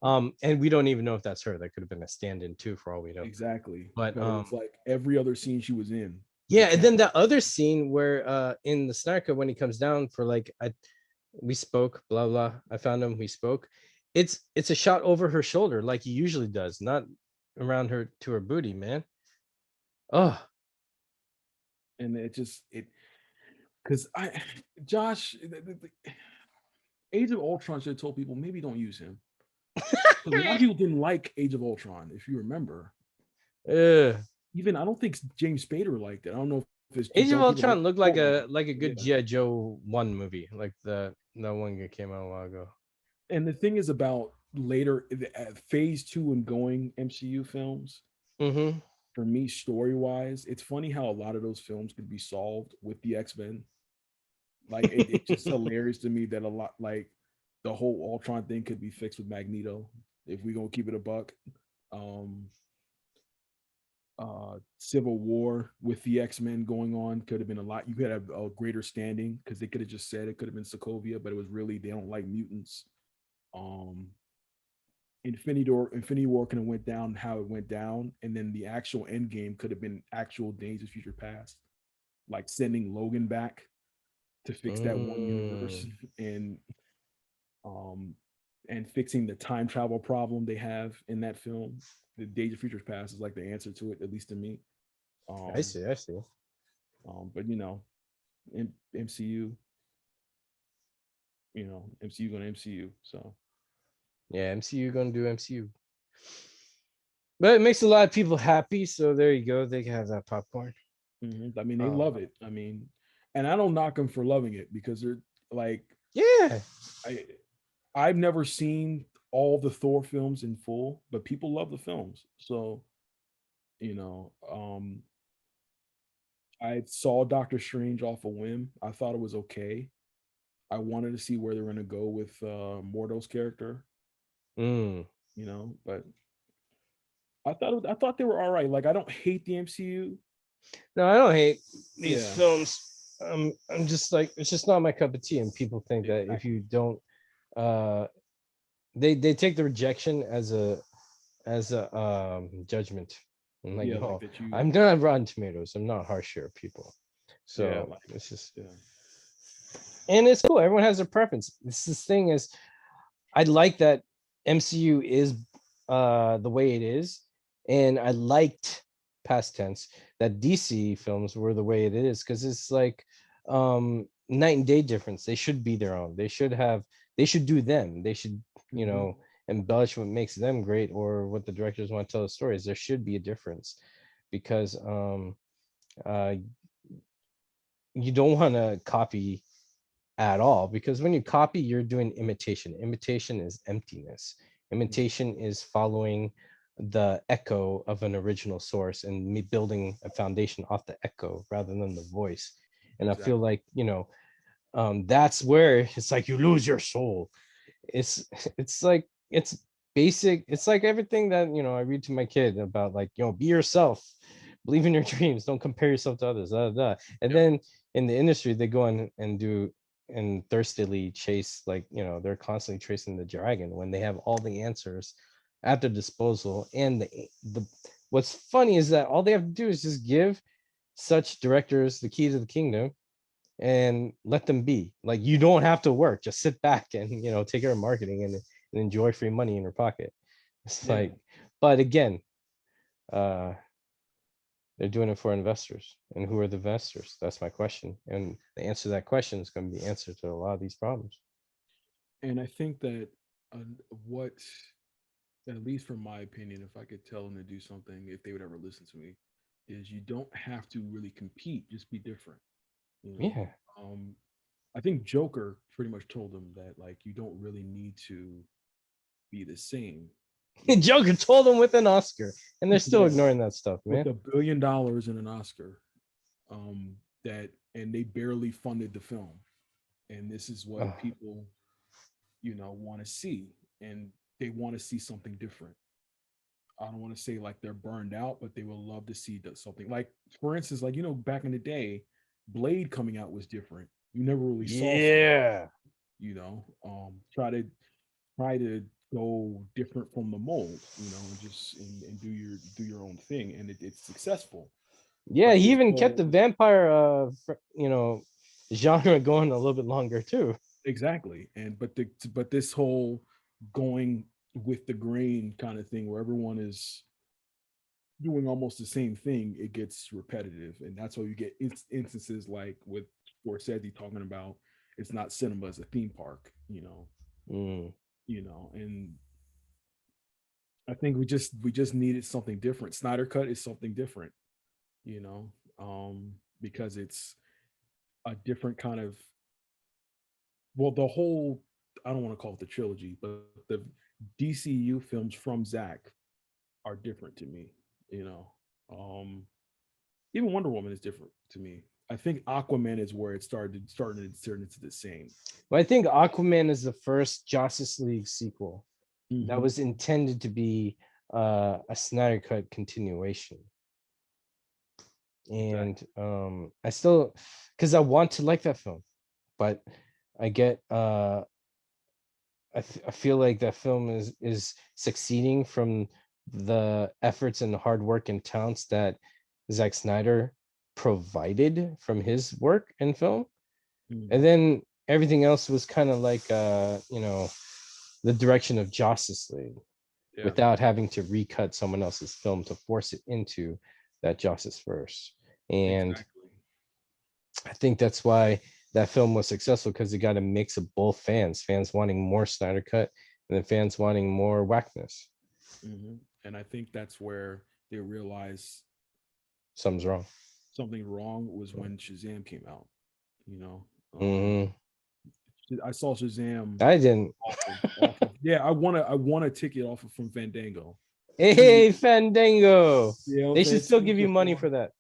And we don't even know if that's her. That could have been a stand-in too, for all we know. Exactly. But it's like every other scene she was in. Yeah, and then that other scene where in the Snyder when he comes down for like we spoke, blah blah. I found him, we spoke. It's a shot over her shoulder like he usually does, not around her to her booty, man. Oh. And because Josh, Age of Ultron should have told people maybe don't use him. A lot of people didn't like Age of Ultron, if you remember. Even I don't think James Spader liked it. I don't know if it's Age of Ultron looked like a good G.I. Joe 1 movie, like the one that came out a while ago. And the thing is about later phase 2 and going MCU films, for me, story-wise, it's funny how a lot of those films could be solved with the X-Men. Like it's just hilarious to me that a lot, like the whole Ultron thing, could be fixed with Magneto if we gonna keep it a buck. Civil War with the X-Men going on could have been a lot. You could have a greater standing because they could have just said it could have been Sokovia, but it was really they don't like mutants. Um, Infinity War could have went down how it went down, and then the actual end game could have been actual Days of Future Past, like sending Logan back to fix that one universe Mm. and um fixing the time travel problem they have in that film. The Days of Future Past is like the answer to it, at least to me. I Um, see. I see. but you know, MCU, MCU going to MCU. So Yeah, MCU gonna do MCU, but it makes a lot of people happy. So there you go. They can have that popcorn. I mean, they love Uh, it. I mean, and I don't knock them for loving it because they're like, yeah. I I've never seen all the Thor films in full, but people love the films. So you know, I saw Doctor Strange off a whim. I thought it was okay. I wanted to see where they're going to go with Mordo's character, Mm. but I thought they were all right. Like I don't hate the MCU. No, I don't hate these Yeah, films. I'm just like it's just not my cup of tea. And people think that if exactly. you don't, uh, they take the rejection as a judgment. I'm like, Yeah, like no, that you. I'm not Rotten Tomatoes. I'm not harsh here, people. Yeah, So like it's just, yeah. and it's cool. Everyone has their preference. This thing is, I like that MCU is the way it is, and I liked past tense that DC films were the way it is because it's like night and day difference. They should be their own. They should do them. They should, you hmm know, embellish what makes them great or what the directors want to tell the stories. There should be a difference because uh you don't want to copy at all because when you copy you're doing imitation is emptiness, imitation is following the echo of an original source and me building a foundation off the echo rather than the voice. And I feel Exactly. like that's where it's like you lose your soul. it's it's like it's basic. It's like everything that I read to my kid about, like, be yourself, believe in your dreams, don't compare yourself to others, and Yep. then in the industry they go in and do and thirstily chase, like, they're constantly chasing the dragon when they have all the answers at their disposal. And the what's funny is that all they have to do is just give such directors the key to the kingdom and let them be. Like, you don't have to work, just sit back and take care of marketing and enjoy free money in your pocket. It's Yeah. like, but again, uh they're doing it for investors, and who are the investors? That's my question, and the answer to that question is going to be the answer to a lot of these problems. And I think that uh, what, at least from my opinion, if I could tell them to do something, if they would ever listen to me, is you don't have to really compete. Just be different. You know. Yeah. I think Joker pretty much told them that like you don't really need to be the same. You know. Joker told them with an Oscar, and they're still Yeah. ignoring that stuff, With man. $1 billion in an Oscar, that and they barely funded the film, and this is what Ugh. people, want to see, and they want to see something different. I don't want to say like they're burned out, but they will love to see something like, for instance, like back in the day, Blade coming out was different. You never really saw from, Yeah. try to go different from the mold, and just and do your own thing, and it's successful. Yeah, But he this even kept whole the vampire genre going a little bit longer too. exactly, and but this whole going with the grain kind of thing, where everyone is doing almost the same thing, it gets repetitive, and that's why you get instances like with Scorsese talking about it's not cinema, it's a theme park, Mm. and I think we just needed something different. Snyder Cut is something different, you know, because it's a different kind of, well, the whole, I don't want to call it the trilogy, but the DCU films from Zack are different to me, you know. Um, Even Wonder Woman is different to me. I think Aquaman is where it started to turn into the same. But I think Aquaman is the first Justice League sequel that Mm-hmm. was intended to be a Snyder Cut continuation. and I still, because I want to like that film, but I get I feel like that film is succeeding from the efforts and hard work and talents that Zack Snyder provided from his work and film, and Mhm. then everything else was kind of like the direction of Justice League Yeah, without having to recut someone else's film to force it into that Justice verse. And exactly. I think that's why that film was successful, because it got a mix of both fans wanting more Snyder cut and then fans wanting more whackness. And I think that's where they realized Something's wrong. something wrong was when Shazam came out. You know, Hmm. I saw Shazam I didn't. off of yeah. I want a ticket off of from Fandango. Two, Hey, Fandango. you know what I'm They should saying? still Two weeks give you money before, for that.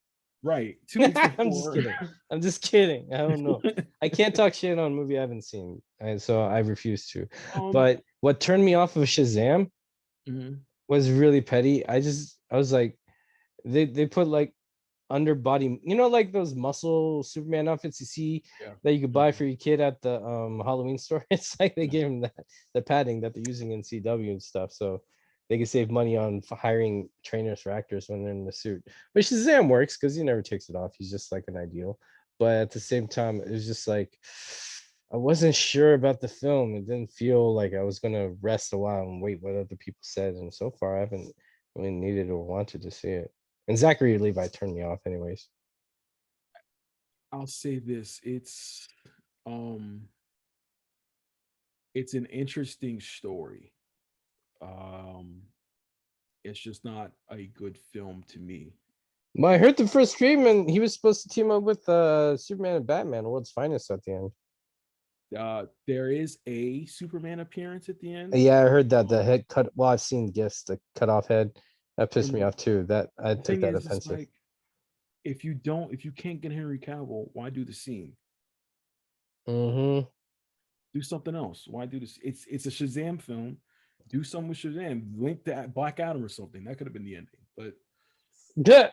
right? 2 weeks I'm just before. kidding. I'm just kidding. I don't know. I can't talk shit on a movie I haven't seen, and so I refuse to. um, But what turned me off of Shazam mhm, was really petty. I was like, they put like underbody, like those muscle Superman outfits you see yeah, that you could buy mhm, for your kid at the Halloween store. It's like they yeah, gave him that the padding that they're using in CW and stuff, so they can save money on hiring trainers for actors when they're in the suit. But Shazam works because he never takes it off. He's just like an ideal. But at the same time, it was just like I wasn't sure about the film. It didn't feel like I was gonna rest a while and wait what other people said. And so far, I haven't really needed or wanted to see it. And Zachary Levi turned me off, anyways. I'll say this: um, it's an interesting story. Um, it's just not a good film to me. Well, I heard the first treatment, he was supposed to team up with Superman and Batman, world's finest, at the end. There is a Superman appearance at the end. Yeah, I heard that the head cut. Well, I've seen gifs, the cut off head. That pissed me And off too. That I the took thing that is, it's offensive. like if you can't get Henry Cavill, why do the scene? Mm-hmm. Do something else. Why do this? It's a Shazam film. Do something with Shazam. Link that Black Adam or something. That could have been the ending. But Yeah.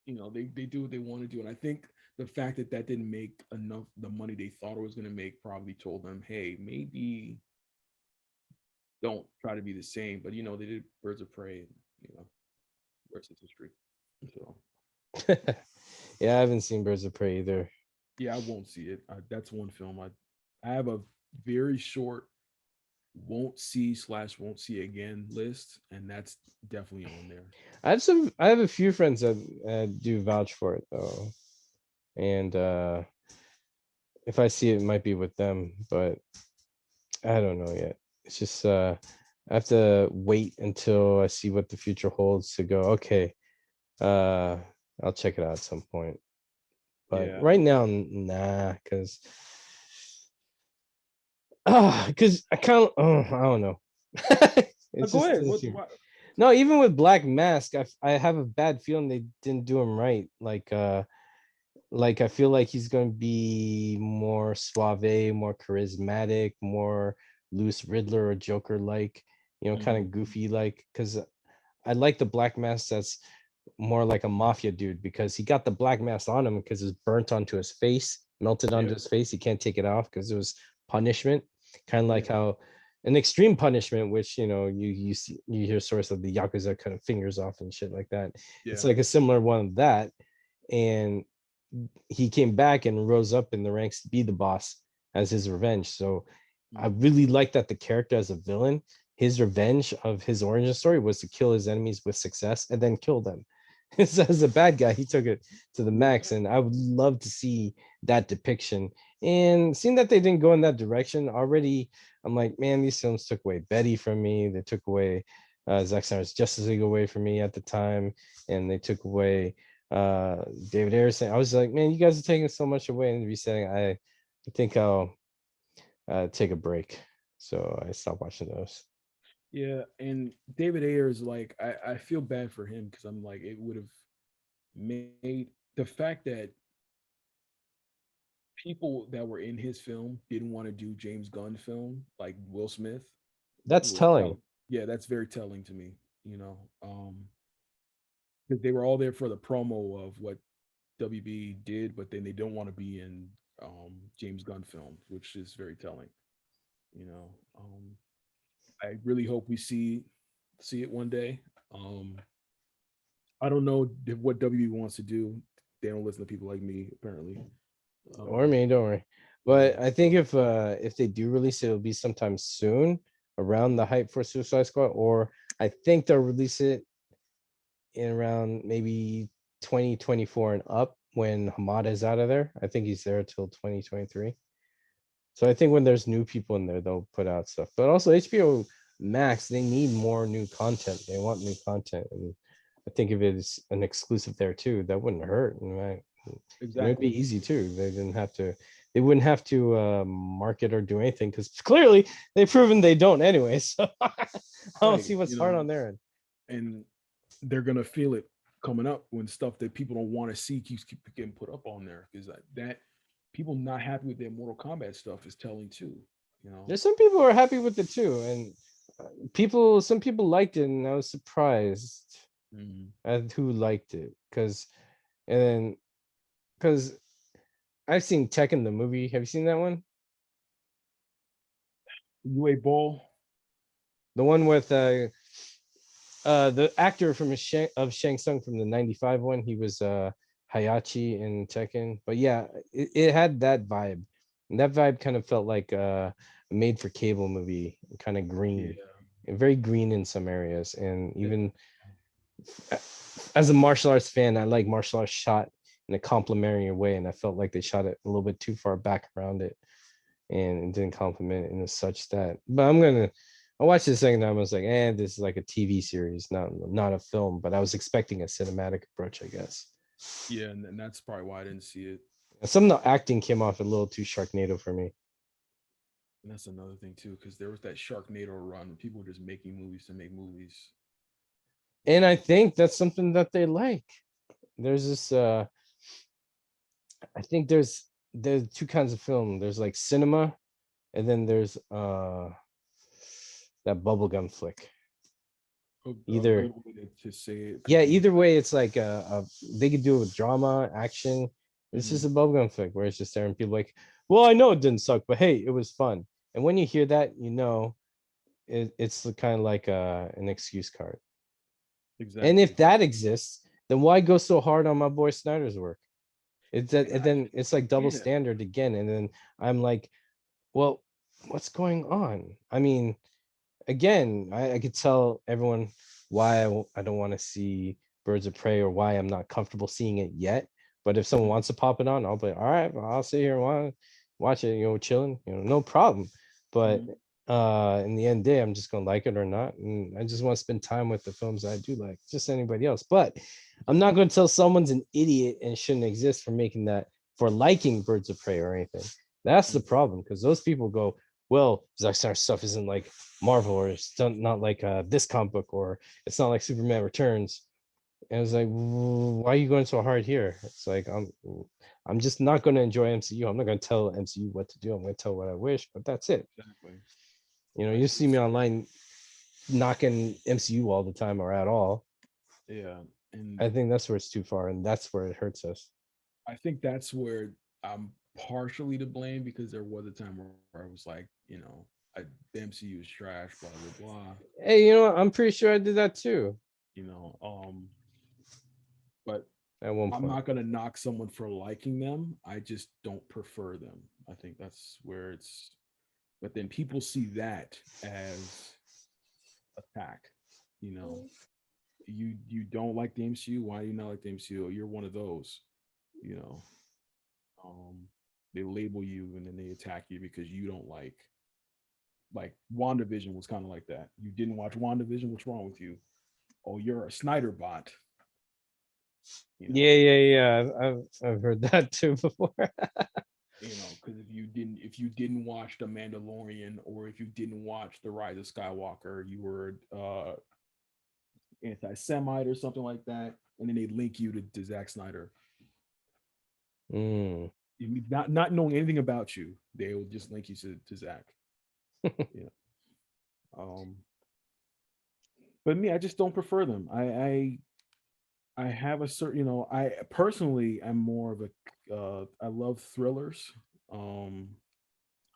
they do what they want to do, and I think the fact that that didn't make enough the money they thought it was going to make probably told them, hey, maybe don't try to be the same. But they did Birds of Prey, and rest is history. So Yeah, I haven't seen Birds of Prey either. yeah, I won't see it. That's one film I have a very short won't see again list, and that's definitely on there. I have a few friends that do vouch for it though, and if I see it, it might be with them, but I don't know yet. It's just I have to wait until I see what the future holds to go, okay, uh I'll check it out at some point. But Yeah. right now, nah, because I kind of, I don't know. It Go just ahead. doesn't What, seem. what? No, even with Black Mask, I have a bad feeling they didn't do him right. Like I feel like he's gonna be more suave, more charismatic, more loose Riddler or Joker like, kind Mhm. of goofy like. Because I like the Black Mask that's more like a mafia dude, because he got the black mask on him because it's burnt onto his face, melted onto Yeah. his face. He can't take it off because it was punishment. Kind of Yeah. like how an extreme punishment, which you see, you hear source of the yakuza cutting fingers off and shit like that. It's Yeah. like a similar one of that, and he came back and rose up in the ranks to be the boss as his revenge. So I Mhm. really like that the character as a villain, his revenge of his origin story was to kill his enemies with success and then kill them. So as a bad guy, he took it to the Yeah. max, and I would love to see that depiction. And seeing that they didn't go in that direction already, I'm like, man, these films took away Betty from me. They took away Zack Snyder's Justice League away from me at the time, and they took away uh David Harrison. I was like, man, you guys are taking so much away in the resetting. I think I'll take a break. So I stopped watching those. Yeah. And David Ayers, like, I feel bad for him because I'm like, it would have made the fact that people that were in his film didn't want to do James Gunn film like Will Smith That's was telling. tell yeah, that's very telling to me, you know. because they were all there for the promo of what WB did, but then they don't want to be in James Gunn films, which is very telling. You know, I really hope we see it one day. Um, I don't know what WB wants to do. They don't listen to people like me, apparently. Or Um, me, don't worry. yeah, But I think if they do release it, it'll be sometime soon around the hype for Suicide Squad, or I think they'll release it in around maybe 2024 and up when Hamada is out of there. I think he's there till 2023. So I think when there's new people in there, they'll put out stuff. But also HBO Max, they need more new content. They want new content, and I think if it's an exclusive there too, that wouldn't hurt. Right? And it'd be exactly. easy too. They didn't have to. They wouldn't have to market or do anything because clearly they've proven they don't anyway. So I don't Right. see what's You hard know, on their end. and they're gonna feel it coming up when stuff that people don't want to see keep getting put up on there because that people not happy with their Mortal Kombat stuff is telling too. You know. There's some people who are happy with it too, and some people liked it, and I was surprised Mhm. at who liked it and then because I've seen Tekken the movie. Have you seen that one? UA Ball. The one with the actor from of Shang Tsung from the '95 one. He was Hayachi in Tekken. But yeah, it had that vibe. And that vibe kind of felt like a made for cable movie, kind of green, Yeah. and very green in some areas. And Yeah. even as a martial arts fan, I like martial arts shot in a complementary way, and I felt like they shot it a little bit too far back around it, and it didn't complement it in such that. But I watched it the second time. I was like, this is like a TV series, not a film. But I was expecting a cinematic approach, I guess. Yeah, and that's probably why I didn't see it. Some of the acting came off a little too Sharknado for me, And that's another thing too, because there was that Sharknado run when people were just making movies to make movies. and I think that's something that they like. There's this. I think there's two kinds of film. There's like cinema, and then there's that bubblegum flick. A Either good way to say it could yeah, be. either way, it's like they could do it with drama, action. This is Mhm. a bubblegum flick where it's just there and people like, well, I know it didn't suck, but hey, it was fun. And when you hear that, it's kind of like an excuse card. And if Exactly. that exists, then why go so hard on my boy Snyder's work? It's that, And and then it's like double yeah, standard again. And then I'm like, well, what's going on? I mean, again, I could tell everyone why I don't want to see Birds of Prey or why I'm not comfortable seeing it yet. But if someone wants to pop it on, I'll be all right. Well, I'll sit here and watch it, chilling, no problem. But Mhm. in the end of the day, I'm just gonna like it or not, and I just want to spend time with the films I do like, just anybody else. But I'm not going to tell someone's an idiot and shouldn't exist for making that for liking Birds of Prey or anything. That's the problem because those people go, well, Zack Snyder stuff isn't like Marvel or it's not like this comic book or it's not like Superman Returns. And I was like, why are you going so hard here? It's like I'm just not going to enjoy MCU. I'm not going to tell MCU what to do. I'm going to tell what I wish, but that's it. Exactly. You It's see me just online knocking MCU all the time or at all. yeah, and I think that's where it's too far, and that's where it hurts us. I think that's where I'm partially to blame because there was a time where I was like, the MCU is trash, blah blah blah. Hey, you know what? I'm pretty sure I did that too You know, um, but at one I'm point. not gonna knock someone for liking them. I just don't prefer them. I think that's where it's. But then people see that as attack. You know, you don't like the MCU. Why do you not like the MCU? You're one of those. You know, um, they label you and then they attack you because you don't like WandaVision was kind of like that. You didn't watch WandaVision. What's wrong with you? Oh, you're a Snyder bot. You Yeah, know, yeah, yeah. I've heard that too before. because if you didn't watch The Mandalorian or if you didn't watch The Rise of Skywalker, you were anti-Semite or something like that, and then they link you to Zack Snyder. Mm. Not knowing anything about you, they will just link you to Zack. You know, but me, I just don't prefer them. I I have a certain, I personally am more of a, I love thrillers. Um,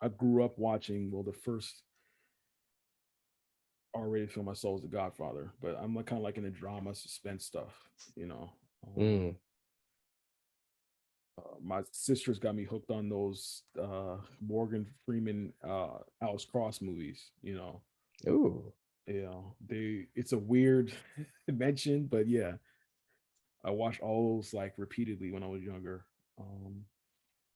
I grew up watching, well, the first R-rated film I saw was The Godfather, but I'm like kind of like in the drama suspense stuff, you know. Mm. My sisters got me hooked on those Morgan Freeman, Alice Cross movies, Ooh. they it's a weird mention, but yeah, I watched all those like repeatedly when I was younger.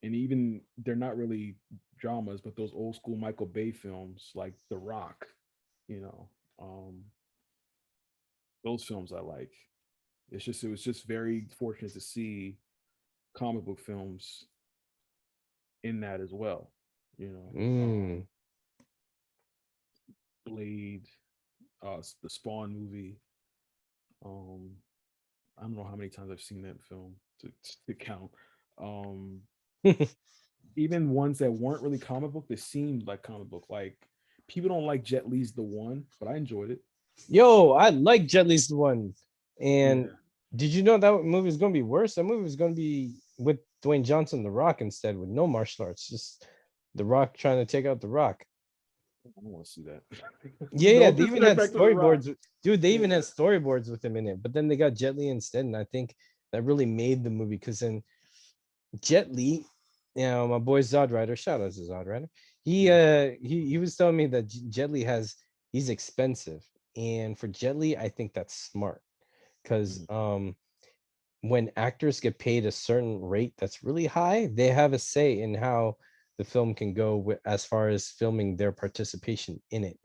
And even they're not really dramas, but those old school Michael Bay films like The Rock, you know, um, those films I like. It was just very fortunate to see comic book films in that as well. You know, Mm. Blade, the Spawn movie. Um, I don't know how many times I've seen that film to count. Um, Even ones that weren't really comic book, they seemed like comic book. Like people don't like Jet Li's The One, but I enjoyed it. Yo, I like Jet Li's the one. And Yeah. did you know that movie was going to be worse? That movie was going to be with Dwayne Johnson, The Rock, instead, with no martial arts, just The Rock trying to take out The Rock. I don't want to see that. Yeah, yeah, No they even had disrespect to The Rock. storyboards. Dude, they Yeah. even had storyboards with him in it. But then they got Jet Li instead, and I think that really made the movie because then Jet Li, my boy Zod Rider, shout out to Zod Rider. He Yeah. he was telling me that Jet Li he's expensive. And for Jet Li, I think that's smart because Mhm. when actors get paid a certain rate that's really high, they have a say in how the film can go as far as filming their participation in it.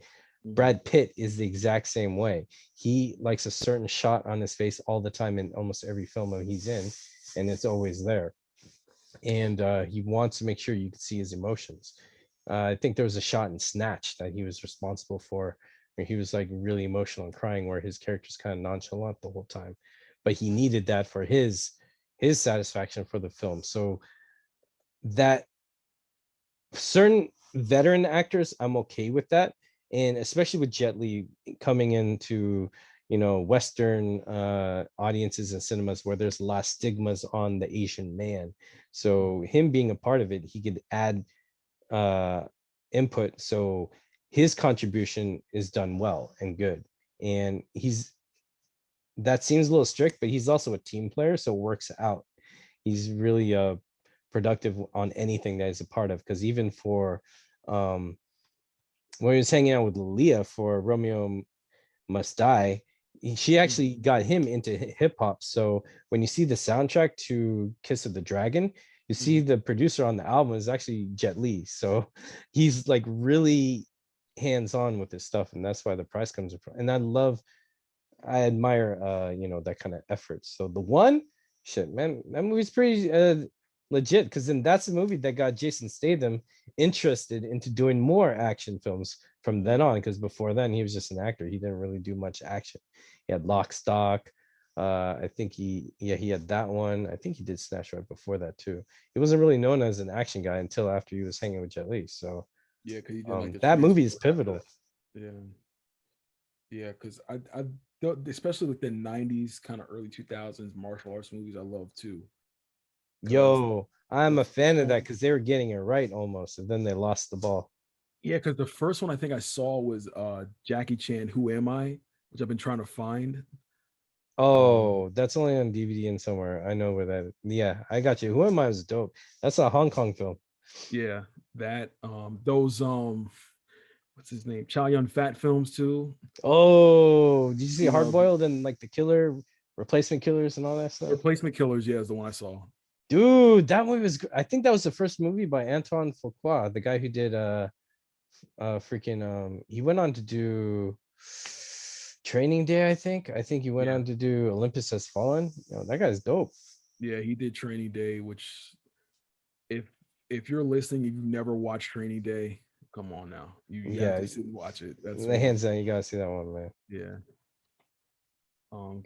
Mhm. Brad Pitt is the exact same way. He likes a certain shot on his face all the time in almost every film that he's in, and it's always there. And he wants to make sure you can see his emotions. I think there was a shot in Snatch that he was responsible for, where he was like really emotional and crying, where his character's kind of nonchalant the whole time, but he needed that for his satisfaction for the film. So that certain veteran actors, I'm okay with that, and especially with Jet Li coming into Western audiences and cinemas where there's a lot of stigmas on the Asian man. So him being a part of it, he could add uh, input. So his contribution is done well and good, and that seems a little strict, but he's also a team player, so it works out. He's really productive on anything that he's a part of. Because even for um, when he was hanging out with Leah for Romeo Must Die, she actually got him into hip hop. So when you see the soundtrack to Kiss of the Dragon, you see Mhm. the producer on the album is actually Jet Li. So he's like really hands on with his stuff, and that's why the price comes from. And I admire that kind of effort. So the one, shit, man, that movie's pretty legit, because then that's the movie that got Jason Statham interested into doing more action films from then on, because before then he was just an actor. He didn't really do much action. He had Lock, Stock. I think he had that one. I think he did Snatch right before that too. He wasn't really known as an action guy until after he was hanging with Jet Li. So Yeah, because he did like the that movie is transport after pivotal. that. Yeah. Yeah, because I don't, especially with the '90s, kind of early 2000s martial arts movies, I love too. Because Yo, I'm the a fan first of that one, because they were getting it right almost, and then they lost the ball. yeah, because the first one I think I saw was Jackie Chan, Who Am I, which I've been trying to find. Oh, that's only on DVD and somewhere. I know where that. Yeah, I got you. Who Am I was dope. That's a Hong Kong film. Yeah, that those what's his name? Chow Yun Fat films too. Oh, did you see You Hard know, Boiled and like the Killer, Replacement Killers, and all that stuff? Replacement Killers, yeah, is the one I saw. Dude, that movie was. I think that was the first movie by Antoine Fuqua, the guy who did freaking he went on to do Training Day. I think he went Yeah. on to do Olympus Has Fallen. That guy's dope. Yeah, he did Training Day, which if if you're listening, if you've never watched Training Day, come on now. You have Yeah, to sit and watch it. That's the one of hands down, you gotta see that one, man. yeah.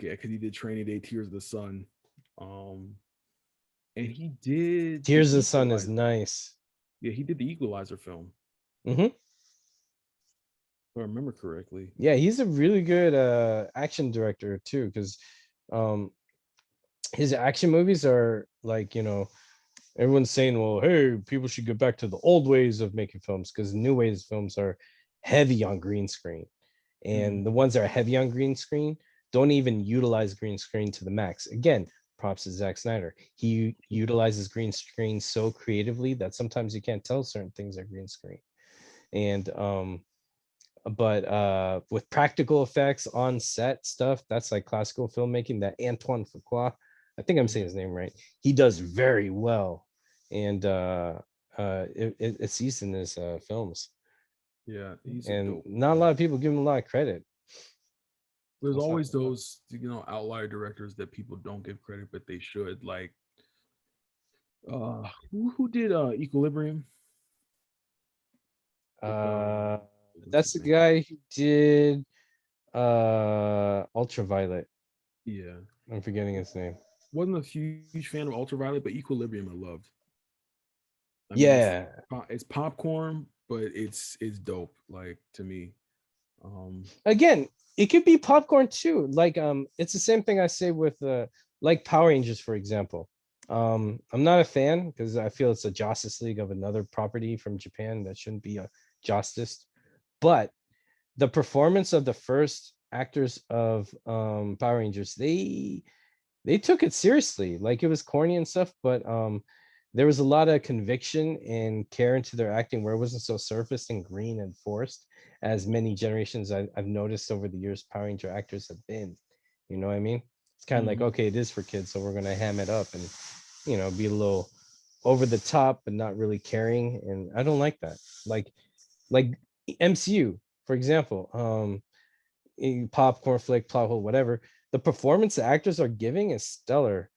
Yeah, because he did Training Day, Tears of the Sun. Um, and he did the Tears of the Sun is Equalizer. nice. Yeah, he did the Equalizer film, Hmm. if I remember correctly. Yeah, he's a really good action director too. Because his action movies are like, everyone's saying, well, hey, people should get back to the old ways of making films because new ways of films are heavy on green screen. And the ones that are heavy on green screen don't even utilize green screen to the max. Again, props to Zack Snyder. He utilizes green screen so creatively that sometimes you can't tell certain things are green screen. And but with practical effects on set stuff, that's like classical filmmaking that Antoine Fuqua, I think I'm saying his name right, he does very well. And it's used in his films, Yeah, he's a and dope. not a lot of people give him a lot of credit. There's That's not- always those, outlier directors that people don't give credit, but they should. Like, who did Equilibrium with uh what's that's his the name? guy who did Ultraviolet. Yeah, I'm forgetting his name. wasn't a huge fan of Ultraviolet, but Equilibrium I loved. I mean, Yeah, it's popcorn, but it's dope. Like, to me, um, again, it could be popcorn too. Like it's the same thing I say with like Power Rangers, for example. I'm not a fan because I feel it's a Justice League of another property from Japan that shouldn't be a Justice. But the performance of the first actors of Power Rangers, they took it seriously. Like it was corny and stuff, but there was a lot of conviction and care into their acting where it wasn't so surfaced and green and forced as many generations I've noticed over the years Power Ranger actors have been. You know what I mean? It's kind of like, mhm. okay, it is for kids, so we're gonna ham it up and be a little over the top but not really caring. And I don't like that. Like MCU, for example. Popcorn flick, plot hole, whatever. The performance the actors are giving is stellar.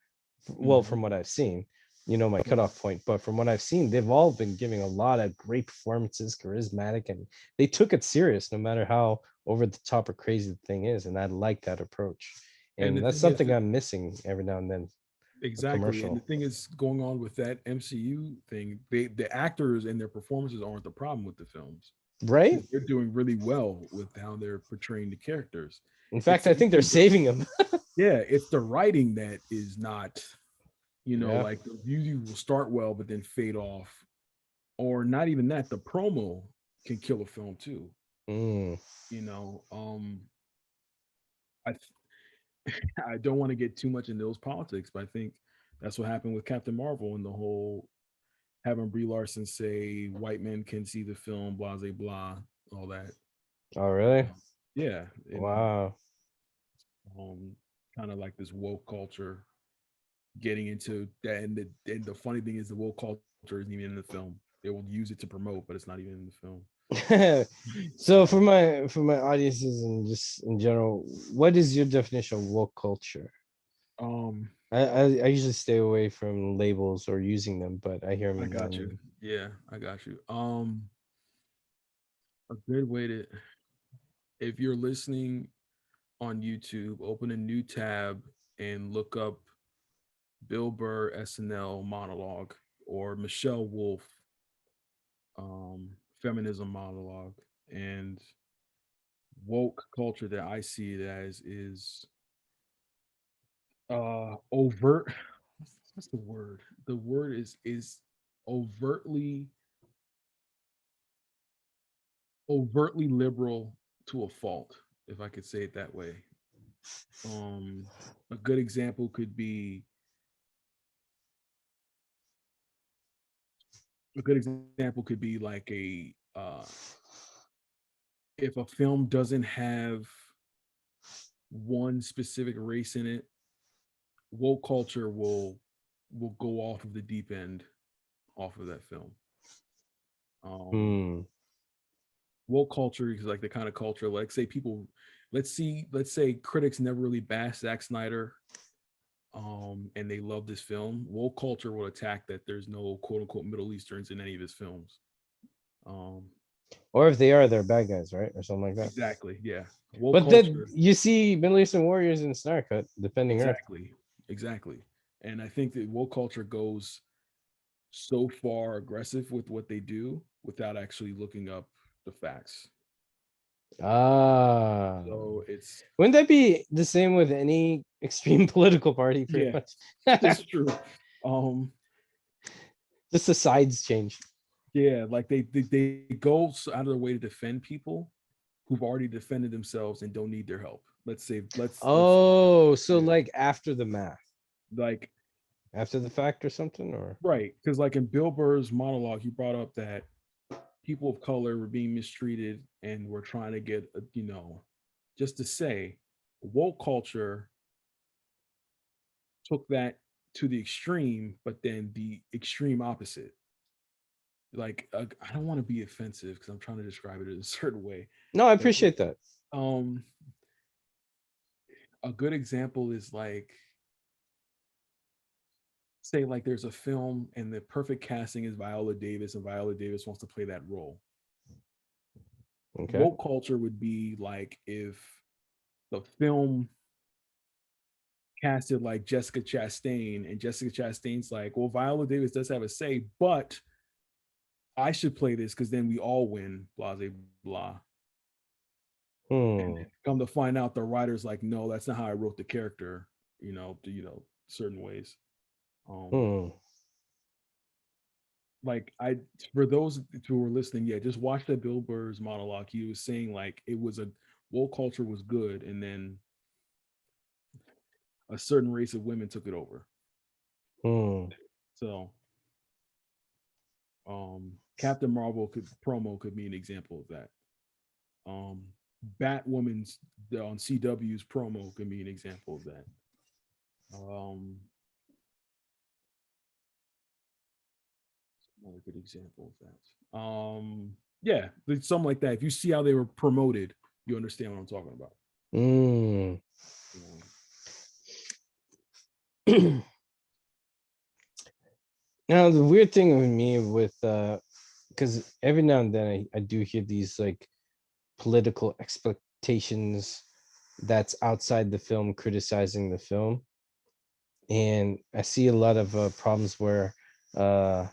Well, Mhm. from what I've seen, my cutoff point, but from what I've seen, they've all been giving a lot of great performances, charismatic, and they took it serious no matter how over the top or crazy the thing is. And I like that approach. And the And that's thing is, something I'm missing every now and then. A exactly. And the commercial, thing is, going on with that MCU thing, the actors and their performances aren't the problem with the films. right? They're doing really well with how they're portraying the characters. In It's fact, I think they're saving them. yeah, it's the writing that is not, Yeah. like the review will start well but then fade off, or not even that. The promo can kill a film too. Mm. You know, I I don't want to get too much into those politics, but I think that's what happened with Captain Marvel and the whole having Brie Larson say white men can see the film, blah blah blah, all that. Oh, really? Yeah, and Wow. um, kind of like this woke culture getting into that. And the funny thing is, the woke culture isn't even in the film. They will use it to promote, but it's not even in the film. So So, for my audiences and just in general, what is your definition of woke culture? um, I usually stay away from labels or using them, but I hear them I in got you. one. Yeah, I got you. A good way to, if you're listening on YouTube, open a new tab and look up Bill Burr SNL monologue or Michelle Wolf feminism monologue. And woke culture that I see it as is overt. What's the word? The word is overtly overtly liberal to a fault, if I could say it that way. Um, a good example could be like a if a film doesn't have one specific race in it, woke culture will go off of the deep end off of that film. Um, Hmm. woke culture is like the kind of culture, like say people, let's say critics never really bashed Zack Snyder, and they love this film. Woke culture will attack that there's no quote unquote Middle Easterns in any of his films. Um, Or if they are, they're bad guys, right? Or something like that. exactly, yeah. Woke But then culture, you see Middle Eastern warriors in Snyder Cut defending Earth. exactly, exactly. And I think that woke culture goes so far aggressive with what they do without actually looking up the facts. Ah. So it's Wouldn't that be the same with any extreme political party, pretty Yeah, much. it's true. Um, Just the sides change. yeah, like they go out of their way to defend people who've already defended themselves and don't need their help. Let's Oh, so yeah, like after the math, like after the fact or something, or right, because like in Bill Burr's monologue, he brought up that people of color were being mistreated and were trying to get just to say woke culture took that to the extreme, but then the extreme opposite. Like I don't want to be offensive because I'm trying to describe it in a certain way, no, I but appreciate that. um a good example is like say like there's a film and the perfect casting is Viola Davis and Viola Davis wants to play that role. Okay. Woke culture would be like if the film casted like Jessica Chastain and Jessica Chastain's like, well, Viola Davis does have a say, but I should play this because then we all win, blah, blah, blah. And Hmm. then come to find out the writer's like, no, that's not how I wrote the character, certain ways. Um, Hmm. like I for those who were listening, yeah, just watch that Bill Burr's monologue. He was saying like it was a woke culture was good, and then a certain race of women took it over. Hmm. So Captain Marvel could be an example of that. Um Batwoman's on CW's promo could be an example of that. Um Another good example of that. Yeah, something like that. If you see how they were promoted, you understand what I'm talking about. Hmm. You Now the weird thing with me with because every now and then I do hear these like political expectations that's outside the film criticizing the film, and I see a lot of problems where uh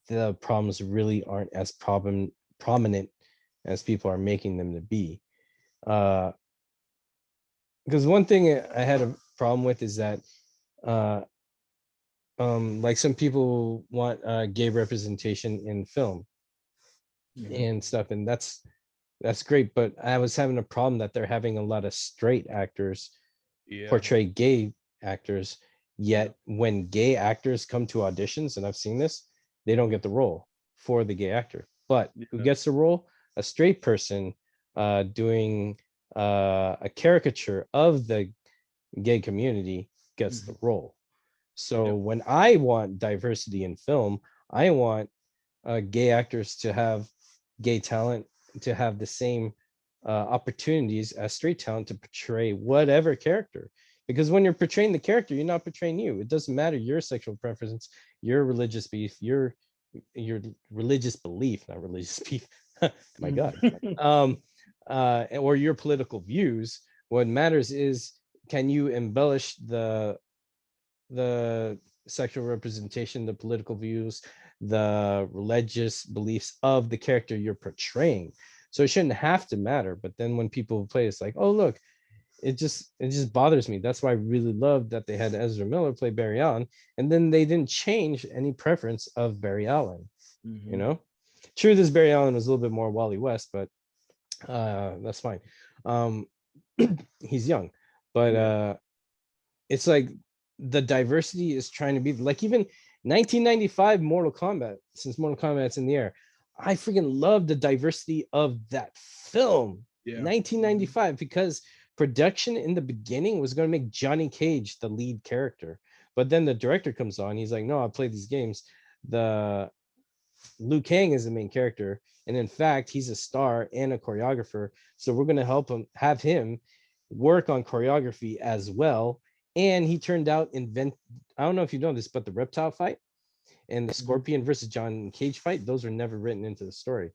the problems really aren't as prominent as people are making them to be. uh because one thing I had a problem with is that uh like some people want gay representation in film know. and stuff, and that's great, but I was having a problem that they're having a lot of straight actors Yeah. portray gay actors, Yeah. yet when gay actors come to auditions, and I've seen this, they don't get the role for the gay actor. But who Yeah. gets the role? A straight person doing a caricature of the gay community gets the Mhm. role. So Yep. when I want diversity in film, I want gay actors to have gay talent, to have the same opportunities as straight talent to portray whatever character. Because when you're portraying the character, you're not portraying you. It doesn't matter your sexual preference, your religious belief, your religious belief, not religious belief. My God, or your political views. What matters is, can you embellish the sexual representation, the political views, the religious beliefs of the character you're portraying. So it shouldn't have to matter. But then when people play, it's like, oh look, it just bothers me. That's why I really loved that they had Ezra Miller play Barry Allen, and then they didn't change any preference of Barry Allen. You Mhm. know, true, this Barry Allen was a little bit more Wally West, but that's fine. Um, he's young, but Yeah. it's like the diversity is trying to be like even 1995 Mortal Kombat, since Mortal Kombat's in the air. I freaking love the diversity of that film. Yeah. 1995, because production in the beginning was going to make Johnny Cage the lead character. But then the director comes on, he's like, no, I play these games. The Liu Kang is the main character, and in fact, he's a star and a choreographer. So we're going to help him, have him work on choreography as well. And he turned out invent. I don't know if you know this, but the reptile fight and the Mhm. Scorpion versus John Cage fight, those were never written into the story.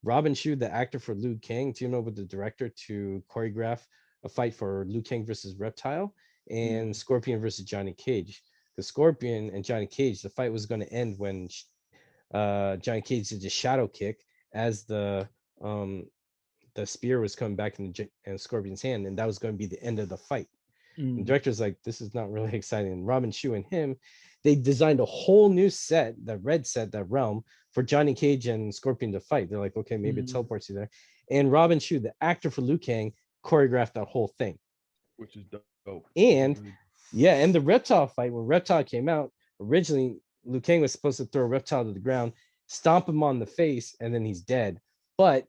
Robin Shu, the actor for Liu Kang, teamed up with the director to choreograph a fight for Liu Kang versus Reptile and Mhm. Scorpion versus Johnny Cage. The Scorpion and Johnny Cage, the fight was going to end when Johnny Cage did a shadow kick as um the spear was coming back in and Scorpion's hand, and that was going to be the end of the fight. The Mm. director's like, this is not really exciting. And Robin Shou and him, they designed a whole new set, the red set, that realm, for Johnny Cage and Scorpion to fight. They're like, okay, maybe it Mm. teleports you there. And Robin Shou, the actor for Liu Kang, choreographed that whole thing. Which is dope. Which is And really yeah, and the reptile fight, when Reptile came out, originally Liu Kang was supposed to throw Reptile to the ground, stomp him on the face, and then he's dead. But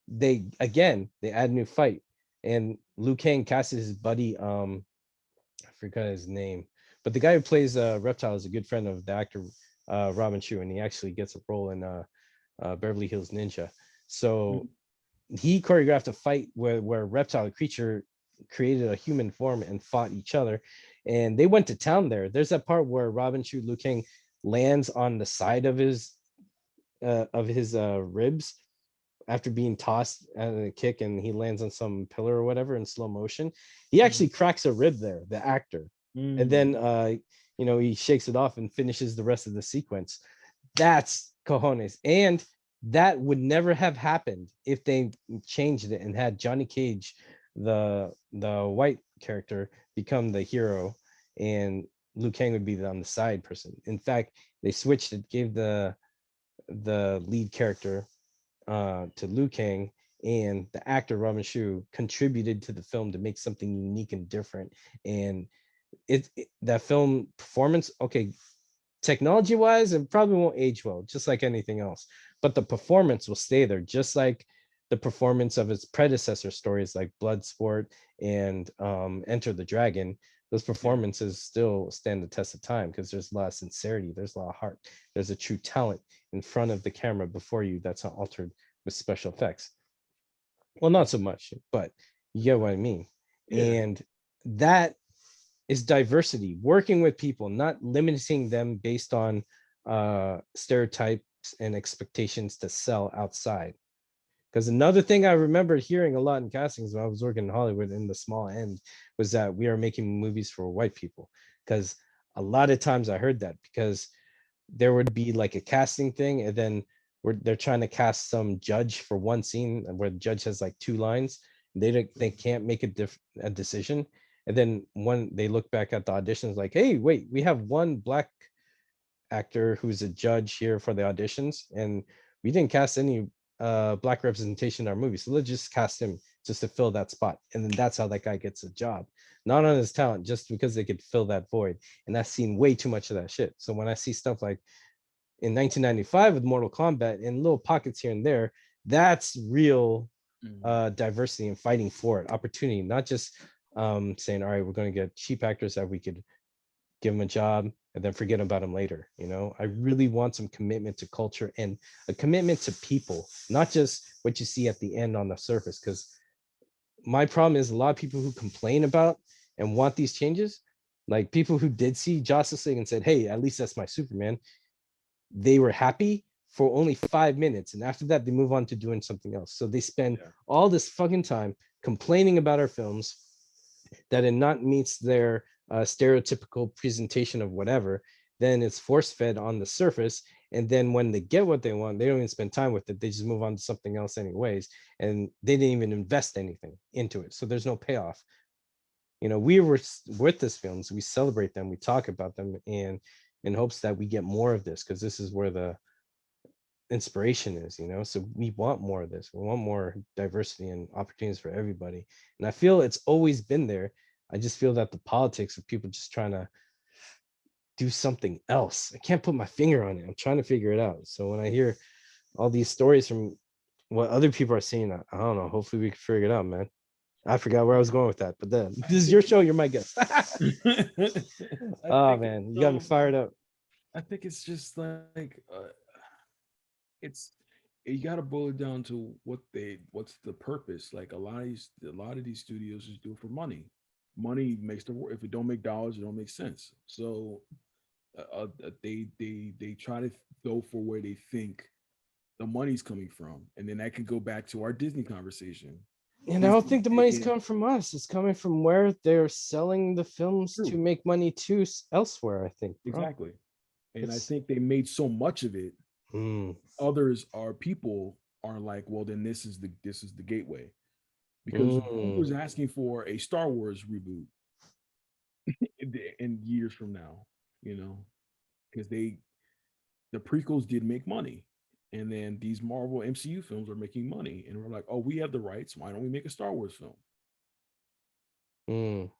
they add a new fight. And Liu Kang casted his buddy, I forgot his name, but the guy who plays Reptile is a good friend of the actor Robin Shou, and he actually gets a role in Beverly Hills Ninja. So mm. he choreographed a fight where Reptile, the creature, created a human form and fought each other, and they went to town there. There's that part where Robin Shou Liu Kang lands on the side of his ribs after being tossed at a kick, and he lands on some pillar or whatever in slow motion. He actually cracks a rib there, the actor, and Mm. then he shakes it off and finishes the rest of the sequence. That's cojones. And that would never have happened if they changed it and had Johnny Cage, the white character, become the hero, and Liu Kang would be on the side person. In fact, they switched it, gave the lead character to Liu Kang, and the actor Robin Shou contributed to the film to make something unique and different. And that film performance, okay, technology wise, it probably won't age well, just like anything else, but the performance will stay there, just like the performance of its predecessor stories like Bloodsport and Enter the Dragon. Those Yeah. performances still stand the test of time because there's a lot of sincerity, there's a lot of heart, there's a true talent in front of the camera before you that's not altered with special effects. Well, not so much, but you get what I mean. Yeah. And that is diversity, working with people, not limiting them based on stereotypes and expectations to sell outside. Because another thing I remember hearing a lot in castings when I was working in Hollywood in the small end was that we are making movies for white people. Because a lot of times I heard that because there would be like a casting thing, and then they're trying to cast some judge for one scene where the judge has like two lines. They can't make a decision, and then when they look back at the auditions, like, hey, wait, we have one black actor who's a judge here for the auditions, and we didn't cast any black representation in our movie, so let's just cast him just to fill that spot. And then that's how that guy gets a job, not on his talent, just because they could fill that void. And I've seen way too much of that shit. So when I see stuff like in 1995 with Mortal Kombat and little pockets here and there, that's real Mm. diversity and fighting for it, opportunity, not just saying, all right, we're going to get cheap actors that we could give them a job and then forget about them later. I really want some commitment to culture and a commitment to people, not just what you see at the end on the surface. Because my problem is a lot of people who complain about and want these changes, like people who did see Justice League and said, hey, at least that's my Superman, they were happy for only 5 minutes, and after that they move on to doing something else. So they spend Yeah. all this fucking time complaining about our films that it not meets their stereotypical presentation of whatever. Then it's force fed on the surface, and then when they get what they want, they don't even spend time with it, they just move on to something else anyways, and they didn't even invest anything into it, so there's no payoff. We were with this films, we celebrate them, we talk about them, and in hopes that we get more of this, because this is where the inspiration is. So we want more of this, we want more diversity and opportunities for everybody, and I feel it's always been there. I just feel that the politics of people just trying to do something else, I can't put my finger on it, I'm trying to figure it out. So when I hear all these stories from what other people are seeing, I don't know, hopefully we can figure it out, man. I forgot where I was going with that, but then I this is think your show, you're my guest. I Oh think it's man, you got me fired up. I think it's just like it's you got to boil it down to what's the purpose. Like a lot of these studios just do it for money. Money makes the work. If it don't make dollars, it don't make sense. So they try to go for where they think the money's coming from, and then that could go back to our Disney conversation. And I don't Disney's think the money's making coming from us. It's coming from where they're selling the films to true make money to elsewhere, I think, bro. exactly, and I It's think they made so much of it. mm, Others are people are like, well, then this is the gateway because who mm, was asking for a Star Wars reboot? in years from now, because the prequels did make money, and then these Marvel MCU films are making money, and we're like, oh, we have the rights. Why don't we make a Star Wars film? Mm.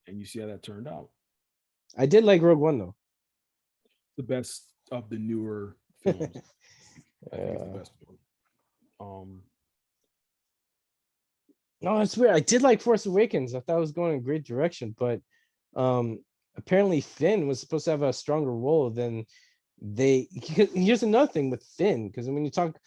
And you see how that turned out. I did like Rogue One though. The best of the newer films. I think it's the Uh, best one. no, it's weird. I did like Force Awakens. I thought it was going in a great direction, but um, apparently Finn was supposed to have a stronger role than they. Here's another thing with Finn, because when you talk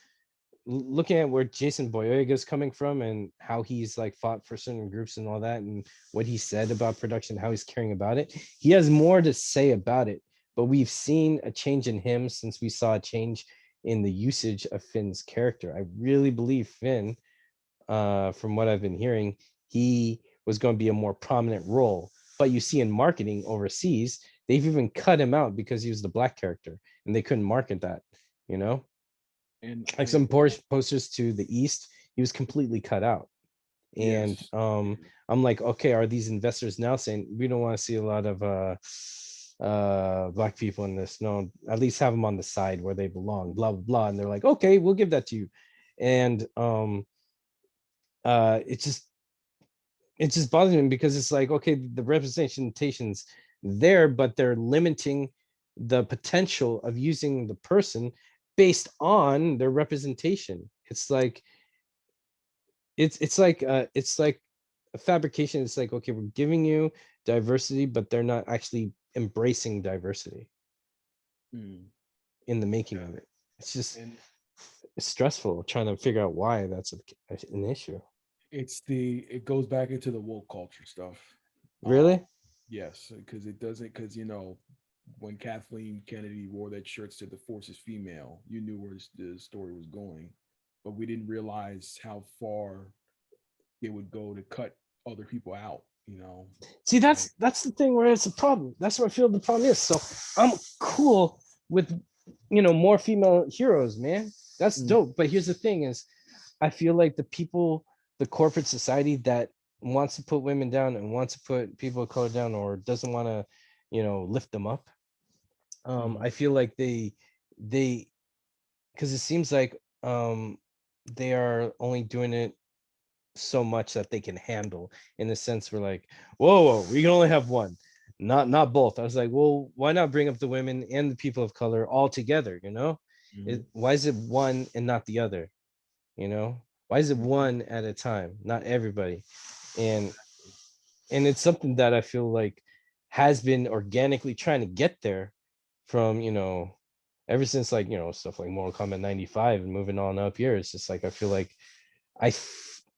looking at where Jason Boyega is coming from and how he's like fought for certain groups and all that, and what he said about production, how he's caring about it, he has more to say about it. But we've seen a change in him since we saw a change in the usage of Finn's character. I really believe Finn, from what I've been hearing, he was going to be a more prominent role. But you see in marketing overseas, they've even cut him out because he was the black character and they couldn't market that, you know? And Like some posters to the east, he was completely cut out. And yes, I'm like, okay, are these investors now saying we don't want to see a lot of black people in this? No, at least have them on the side where they belong, blah blah blah. And they're like, okay, we'll give that to you. And uh it just it just bothers me because it's like, okay, the representation's there, but they're limiting the potential of using the person based on their representation. It's like a fabrication. It's like, okay, we're giving you diversity, but they're not actually embracing diversity mm, in the making yeah. of it. It's just And it's stressful trying to figure out why that's an issue. it goes back into the woke culture stuff. Um, Really? yes, because it doesn't because when Kathleen Kennedy wore that shirt said the force is female, you knew where the story was going, but we didn't realize how far it would go to cut other people out. See, Like that's the thing where it's a problem. That's where I feel the problem is. So I'm cool with more female heroes, man. That's mm, dope. But here's the thing: is I feel like the corporate society that wants to put women down and wants to put people of color down, or doesn't want to, lift them up. mhm, I feel like they because it seems like they are only doing it so much that they can handle, in a sense we're like, whoa, we can only have one, not both. I was like, well, why not bring up the women and the people of color all together, mhm, why is it one and not the other, why is it mhm. one at a time, not everybody? and and it's something that I feel like has been organically trying to get there from ever since, like, stuff like Mortal Kombat 95 and moving on up here. It's just like I feel like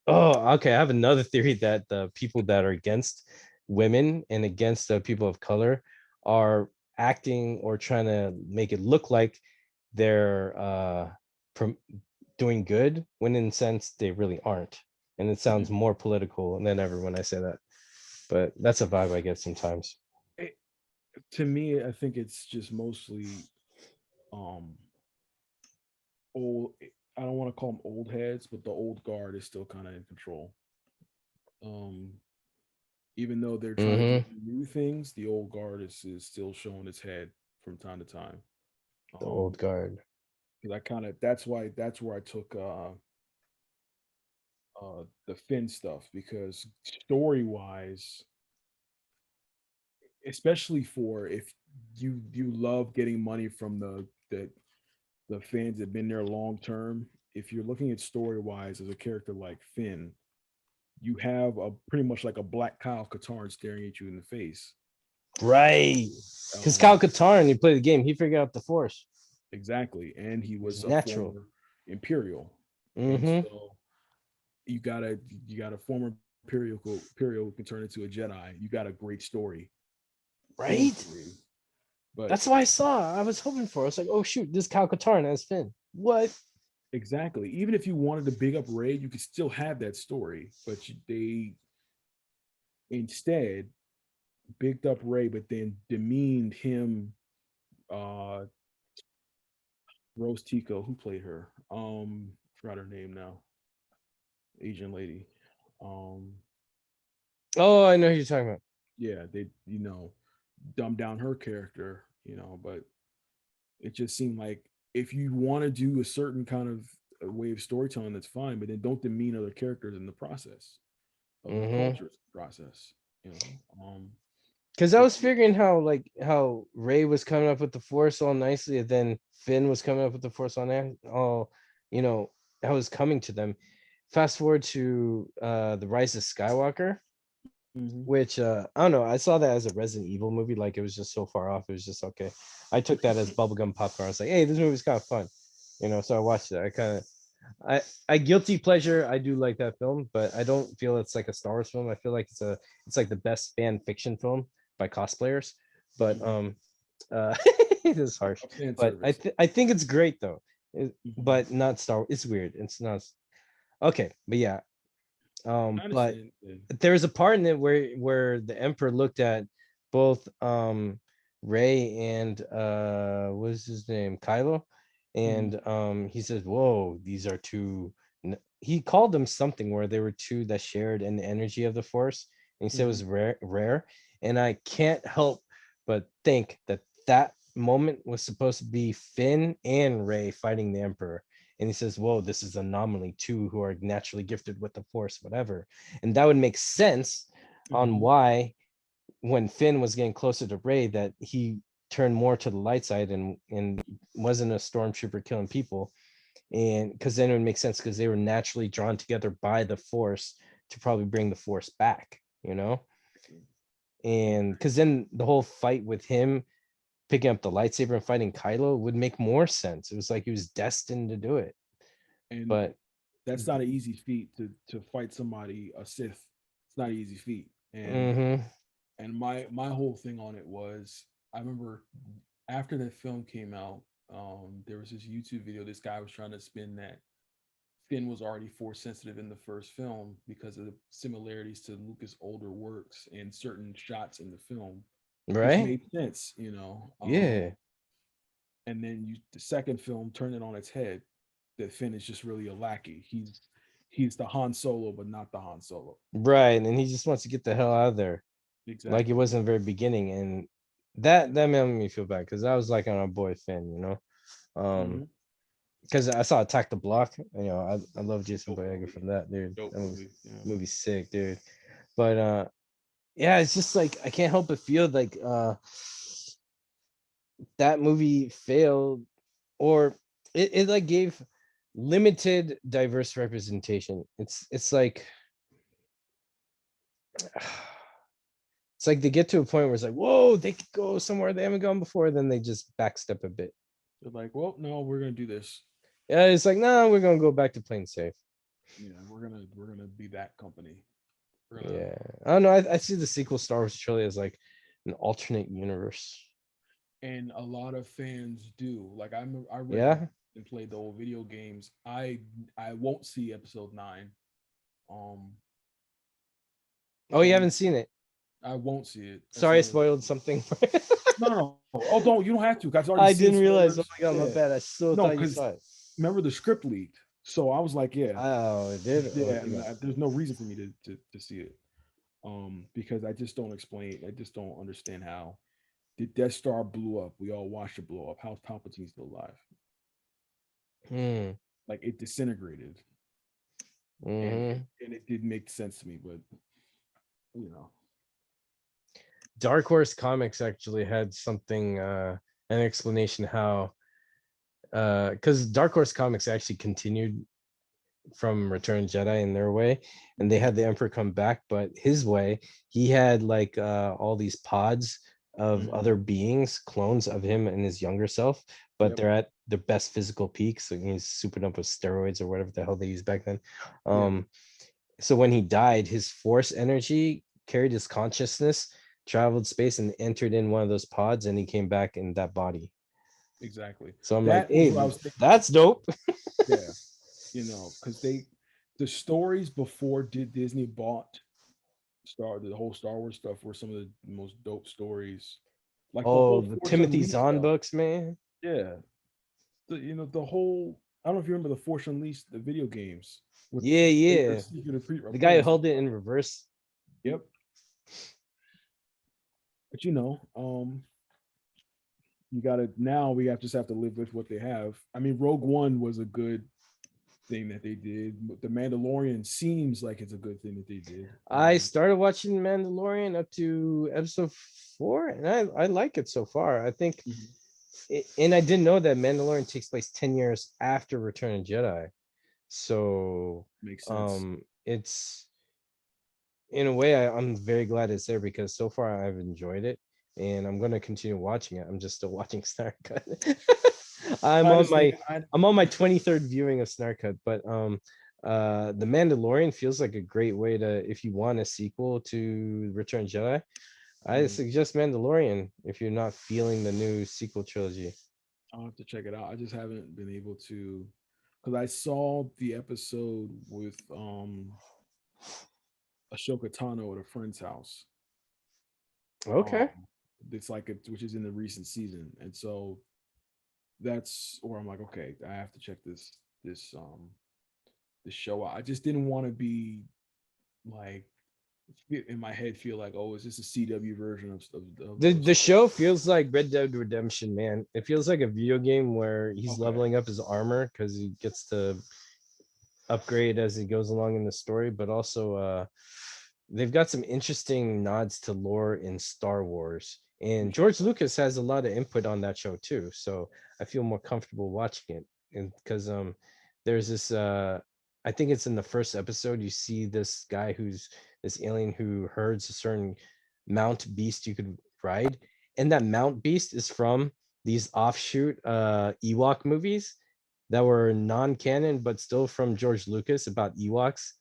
oh, okay. I have another theory that the people that are against women and against the people of color are acting or trying to make it look like they're doing good when in a sense they really aren't. And it sounds more political than ever when I say that. But that's a vibe I get sometimes. It, to me, I think it's just mostly um old. I don't want to call them old heads, but the old guard is still kind of in control. Um, Even though they're trying to do Mm-hmm. new things, the old guard is still showing its head from time to time. The old Um, guard. because I kind of that's where I took the Finn stuff because story wise, especially for if you love getting money from the fans that have been there long term, if you're looking at story wise as a character like Finn, you have a pretty much like a black Kyle Katarn staring at you in the face. Right. Because Kyle Um, Katarn, you play the game, he figured out the force. exactly, and he It's was a natural. former Imperial, and Mm-hmm. so you got a former Imperial who can turn into a Jedi. You got a great story going Right? for you, but That's what I saw. I was hoping for. I was like, oh shoot, this Kyle Katarn as Finn. What? exactly, even if you wanted to big up Ray, you could still have that story, but they instead bigged up Ray, but then demeaned him. Uh, Rose Tico, who played her? Forgot her name now. Asian lady. Um, Oh, I know who you're talking about. yeah, they. dumb down her character, but it just seemed like if you want to do a certain kind of way of storytelling, that's fine, but then don't demean other characters in the process of the Mm-hmm. culture process, you know. Because I was figuring how Ray was coming up with the Force all nicely, and then Finn was coming up with the Force on that all, you know, how it was coming to them. Fast forward to the Rise of Skywalker, Mhm. which I don't know. I saw that as a Resident Evil movie, like it was just so far off. It was just okay. I took that as bubblegum popcorn. I was like, hey, this movie's kind of fun, So I watched it. I guilty pleasure. I do like that film, but I don't feel it's like a Star Wars film. I feel like it's like the best fan fiction film by cosplayers. But it is harsh. A fan But service. I think it's great though. Mhm. But not Star. It's weird. It's not okay. But yeah. I But understand. Yeah. there's a part in it where the Emperor looked at both Ray and what's his name, Kylo, Mhm. and he says, "Whoa, these are two." He called them something where they were two that shared in the energy of the Force, and he said it Mhm. was rare. And I can't help but think that that moment was supposed to be Finn and Ray fighting the Emperor. And he says, "Whoa, this is anomaly, two who are naturally gifted with the Force, whatever." And that would make sense on Mhm. why when Finn was getting closer to Rey that he turned more to the light side and wasn't a stormtrooper killing people. And because then it would make sense because they were naturally drawn together by the Force to probably bring the Force back. And because then the whole fight with him picking up the lightsaber and fighting Kylo would make more sense. It was like he was destined to do it. And But that's not an easy feat to fight somebody, a Sith. It's not an easy feat. mm-hmm. And my whole thing on it was, I remember after that film came out, there was this YouTube video. This guy was trying to spin that Finn was already force sensitive in the first film because of the similarities to Lucas' older works and certain shots in the film, which Right? made sense. Yeah. And then the second film turned it on its head. That Finn is just really a lackey. He's the Han Solo, but not the Han Solo. Right. And he just wants to get the hell out of there. Like it Exactly. was in the very beginning. And that made me feel bad because I was like on our boy Finn. Mm-hmm. Because I saw Attack the Block. I love Jason Dope Boyega movie. from that, dude. Dope That movie. Yeah. movie's sick, dude. But yeah, it's just like I can't help but feel like that movie failed, or it like gave limited diverse representation. It's like it's like they get to a point where it's like, whoa, they could go somewhere they haven't gone before, then they just backstep a bit. They're like, well, no, we're gonna do this. Yeah, it's like, no, we're gonna go back to playing safe. Yeah, we're gonna be that company. We're gonna Yeah, I don't know. I see the sequel Star Wars trilogy as like an alternate universe. and a lot of fans do. Like I read the Yeah. and played the old video games. I won't see episode 9. Um, Oh, you don't haven't seen it? I won't see it. That's Sorry, I another. spoiled something. No. Oh, don't you don't have to. Guys already I seen didn't realize. Oh spoilers. my god, my Yeah. bad. I so No, thought you because saw it. remember the script leaked. So I was like, yeah, Oh, it did. Oh, yeah. And yeah. there's no reason for me to see it. Because I just don't explain. I just don't understand how the Death Star blew up. We all watched it blow up. How's Palpatine still alive? Hmm. Like it disintegrated, and Mm-hmm. it did make sense to me. But you know, Dark Horse Comics actually had something, an explanation how, because Dark Horse Comics actually continued from Return of the Jedi in their way, and they Mhm. had the Emperor come back, but his way, he had like all these pods of Mhm. other beings, clones of him and his younger self, but Yep. they're at their best physical peaks. So he's super up with steroids or whatever the hell they used back then. Yeah. So when he died, his force energy carried his consciousness, traveled space, and entered in one of those pods, and he came back in that body. Exactly. So I'm like, That is hey, what I was thinking. that's dope. Yeah. Because the stories before Disney bought the whole Star Wars stuff were some of the most dope stories. Like the Oh, whole the Force Timothy Unleashed Zahn stuff. books, man. Yeah. The whole. I don't know if you remember the Force Unleashed, the video games with Yeah, Vader's yeah. secret The guy who appearance. held it in reverse. Yep. But you gotta now we have just have to live with what they have. I mean, Rogue One was a good thing that they did. The Mandalorian seems like it's a good thing that they did. I started watching Mandalorian up to episode 4, and I like it so far. I think, Mhm. and I didn't know that Mandalorian takes place 10 years after Return of Jedi. So, Makes sense. it's in a way I'm very glad it's there because so far I've enjoyed it, and I'm gonna continue watching it. I'm just still watching Snark Cut. I'm I on understand. my I'm on my 23rd viewing of Snark Cut, but The Mandalorian feels like a great way to, if you want a sequel to Return of Jedi, I Mhm. suggest Mandalorian if you're not feeling the new sequel trilogy. I'll have to check it out. I just haven't been able to because I saw the episode with Ashoka Tano at a friend's house. Um, Okay. it's like which is in the recent season, and so that's where I'm like, okay, I have to check this show out. I just didn't want to be like in my head feel like, oh, is this a CW version of The show feels like Red Dead Redemption, man. It feels like a video game where he's okay, leveling up his armor because he gets to upgrade as he goes along in the story, but also they've got some interesting nods to lore in Star Wars. And George Lucas has a lot of input on that show too, so I feel more comfortable watching it. And because there's this I think it's in the first episode you see this guy who's this alien who herds a certain mount beast you could ride, and that mount beast is from these offshoot Ewok movies that were non-canon but still from George Lucas about Ewoks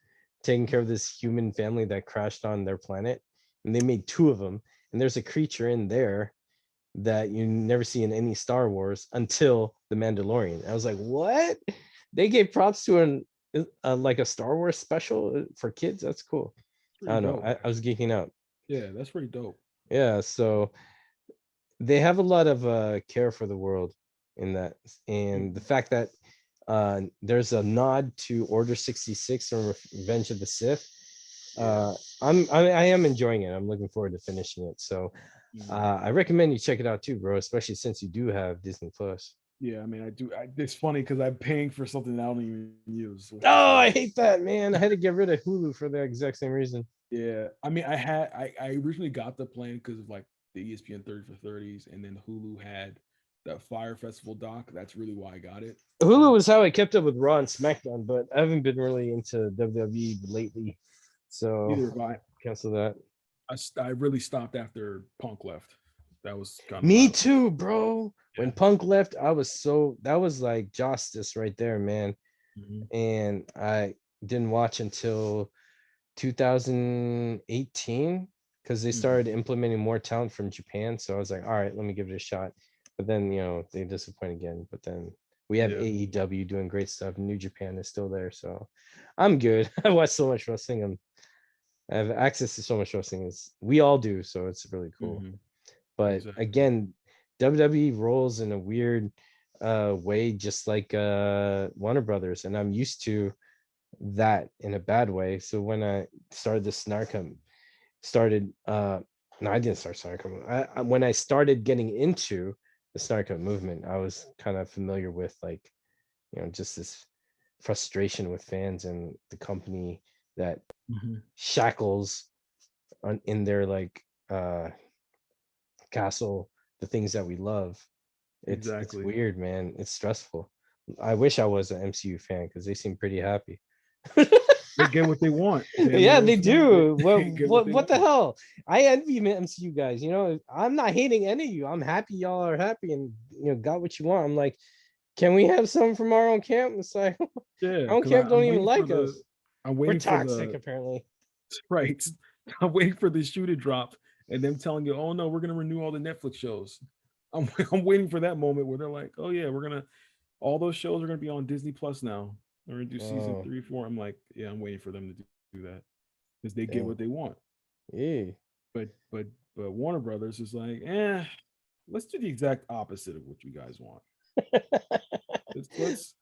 taking care of this human family that crashed on their planet. And they made two of them. And there's a creature in there that you never see in any Star Wars until The Mandalorian. I was like, what? They gave props to like a Star Wars special for kids. That's cool. I pretty don't know. dope. I was geeking out. Yeah, that's pretty dope. Yeah. So they have a lot of care for the world in that, and the Mhm. fact that there's a nod to Order 66 and Revenge of the Sith. Yeah. I am enjoying it. I'm looking forward to finishing it. So Mhm. I recommend you check it out too, bro. Especially since you do have Disney Plus. Yeah, I mean, I do. It's funny because I'm paying for something that I don't even use, which is Oh, I like, hate that, man. I had to get rid of Hulu for the exact same reason. yeah. I mean, I originally got the plan because of like the ESPN 30 for 30s, and then Hulu had that Fire Festival doc. That's really why I got it. Hulu was how I kept up with Raw and SmackDown, but I haven't been really into WWE lately, so Neither have I. cancel that. I really stopped after Punk left. That was kind of Me my too, bro. When yeah. Punk left, I was so that was like justice right there, man. Mhm. And I didn't watch until 2018 because they Mhm. started implementing more talent from Japan. So I was like, all right, let me give it a shot. But then, they disappoint again. But then we have Yeah. AEW doing great stuff. New Japan is still there. So I'm good. I watch so much wrestling. I have access to so much wrestling. We all do. So it's really cool. Mhm. But Exactly. again, WWE rolls in a weird way, just like Warner Brothers. And I'm used to that in a bad way. So when I started the Snarkum, started no, I didn't start Snarkum. When I started getting into the Snarkum movement, I was kind of familiar with like, just this frustration with fans and the company that Mhm. shackles in their like castle the things that we love. It's Exactly. weird, man. It's stressful. I wish I was an MCU fan because they seem pretty happy. They get what they want. They Yeah, they honestly do. What they get what what they what the want. hell? I envy MCU guys. I'm not hating any of you. I'm happy y'all are happy and got what you want. I'm like, can we have some from our own camp? It's like Yeah, our own because camp don't I'm even waiting for like the us. I'm We're waiting for toxic, the apparently. right. I'm waiting for the shoe to drop and them telling you, oh no, we're gonna renew all the Netflix shows. I'm waiting for that moment where they're like, oh yeah, we're gonna all those shows are gonna be on Disney Plus now. We're gonna do season Oh, 3, 4. I'm like, yeah, I'm waiting for them to do that because they get dang. what they want. Yeah. But but but Warner Brothers is like, let's do the exact opposite of what you guys want. Let's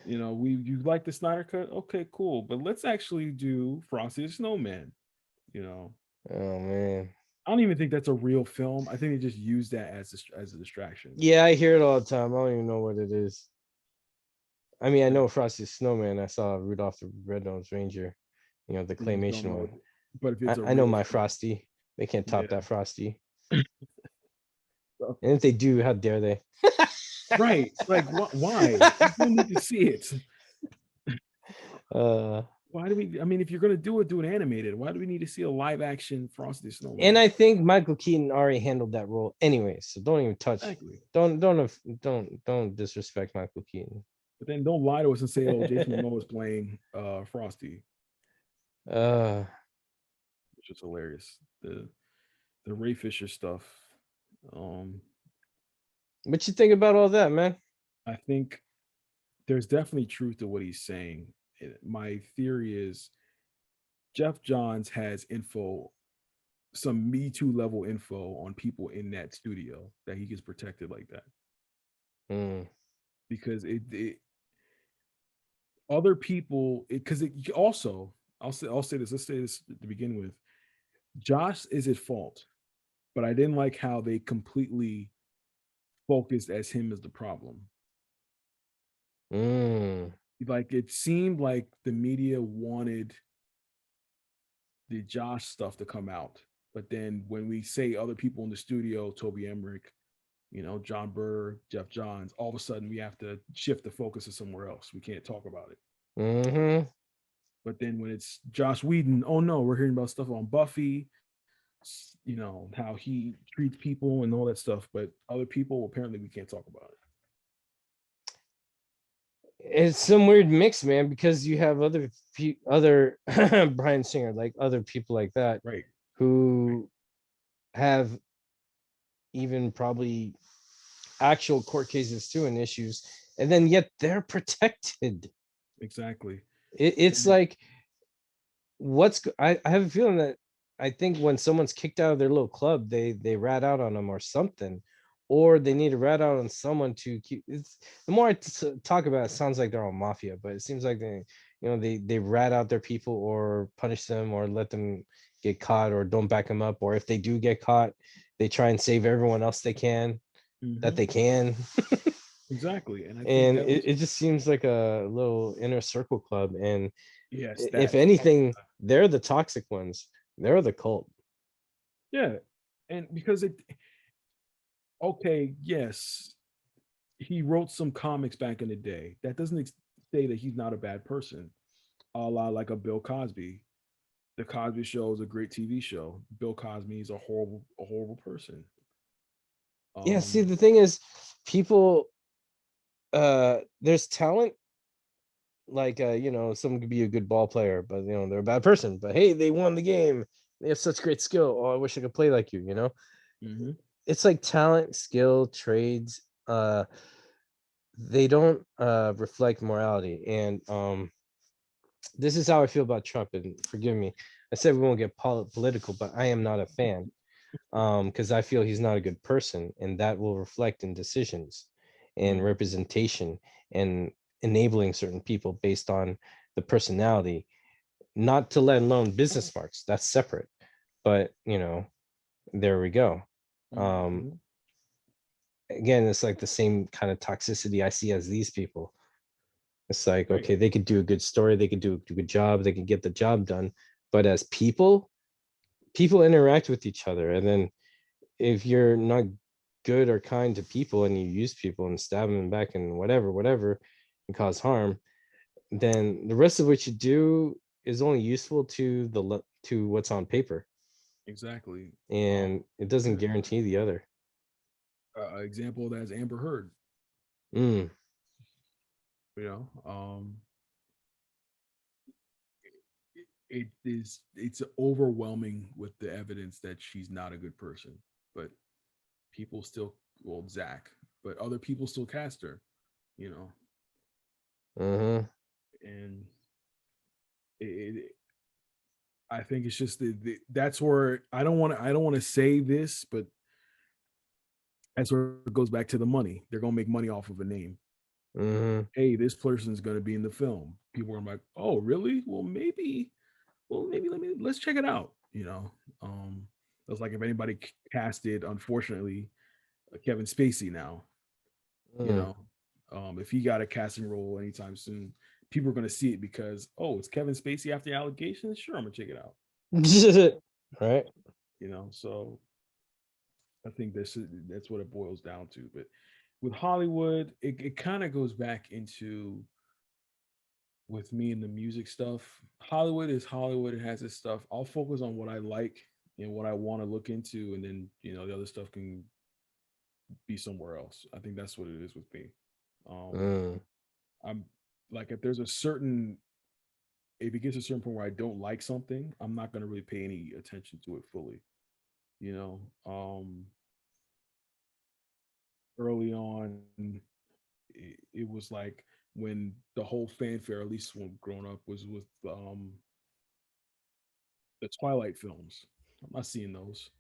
you like the Snyder cut? Okay, cool. But let's actually do Frosty the Snowman. You know, Oh man. I don't even think that's a real film. I think they just use that as a distraction. Yeah, I hear it all the time. I don't even know what it is. I mean, I know Frosty the Snowman. I saw Rudolph the Red-Nosed Reindeer, the You just don't claymation know. one. But if it's a I know real my film, Frosty. They can't top yeah. that Frosty. So- And if they do, how dare they? right. Like why? People need to see it. uh, Why do we? I mean, if you're gonna do it, do it animated. Why do we need to see a live action Frosty the and Snowman? I think Michael Keaton already handled that role anyway. So don't even touch. Exactly. Don't disrespect Michael Keaton. But then don't lie to us and say, "Oh, Jason Momoa is playing Frosty," uh, which is hilarious. The Ray Fisher stuff. Um, what you think about all that, man? I think there's definitely truth to what he's saying. My theory is Jeff Johns has info, some Me Too level info on people in that studio that he gets protected like that Mm, because it other people because it also I'll say this, let's say this to begin with. Josh is at fault, but I didn't like how they completely focused as him as the problem. mm, Like it seemed like the media wanted the Josh stuff to come out, but then when we say other people in the studio, Toby Emmerich, John Burr, Jeff Johns, all of a sudden we have to shift the focus to somewhere else. We can't talk about it. mm-hmm. But then when it's Josh Whedon, oh no, we're hearing about stuff on Buffy, how he treats people and all that stuff. But other people, apparently, we can't talk about it. It's some weird mix, man, because you have other Brian Singer, like other people like that, Right. who have even probably actual court cases too and issues, and then yet they're protected. Exactly. It's like I have a feeling that I think when someone's kicked out of their little club, they rat out on them or something, or they need to rat out on someone to keep. It's the more I talk about it, it sounds like they're all mafia, but it seems like they rat out their people or punish them or let them get caught or don't back them up, or if they do get caught, they try and save everyone else they can that they can. Exactly. And I think And that was, it just seems like a little inner circle club. And yes, if that. anything, they're the toxic ones. They're the cult. Yeah. And because okay, yes, he wrote some comics back in the day. That doesn't say that he's not a bad person. A la like a Bill Cosby. The Cosby Show is a great TV show. Bill Cosby is a horrible person. Yeah, see, Um, the thing is, people, there's talent. Like, someone could be a good ball player, but they're a bad person. But hey, they won the game. They have such great skill. Oh, I wish I could play like you. mhm. It's like talent, skill, trades. They don't reflect morality. And this is how I feel about Trump. And forgive me, I said we won't get political, but I am not a fan because I feel he's not a good person, and that will reflect in decisions and representation and enabling certain people based on the personality, not to let alone business marks. That's separate. But there we go. Um, Mhm. again, it's like the same kind of toxicity I see as these people. It's like, Right. okay, they could do a good story, they could do a good job, they could get the job done. But as people interact with each other. And then if you're not good or kind to people and you use people and stab them back and whatever, and cause harm, then the rest of what you do is only useful to to what's on paper, Exactly. and it doesn't Yeah. guarantee the other. Example of that is Amber Heard. Mm, You know, it's overwhelming with the evidence that she's not a good person, but people still, well, Zach, but other people still cast her. You know, uh-huh. and it I think it's just that's where I don't want to say this, but that's where it goes back to the money. They're gonna make money off of a name. Uh-huh. Hey, this person's gonna be in the film. People are like, oh, really? Well, maybe let's check it out. It's like if anybody casted, unfortunately, Kevin Spacey now, you Mm. know, if he got a casting role anytime soon, people are going to see it because, oh, it's Kevin Spacey after the allegations. Sure, I'm gonna check it out. Right. So I think that's what it boils down to. But with Hollywood, it kind of goes back into with me and the music stuff. Hollywood is Hollywood. It has its stuff. I'll focus on what I like and what I want to look into, and then the other stuff can be somewhere else. I think that's what it is with me. Um, Mm. I'm like if it gets to a certain point where I don't like something, I'm not gonna really pay any attention to it fully. You know, early on, it was like when the whole fanfare, at least when growing up, was with the Twilight films. I'm not seeing those.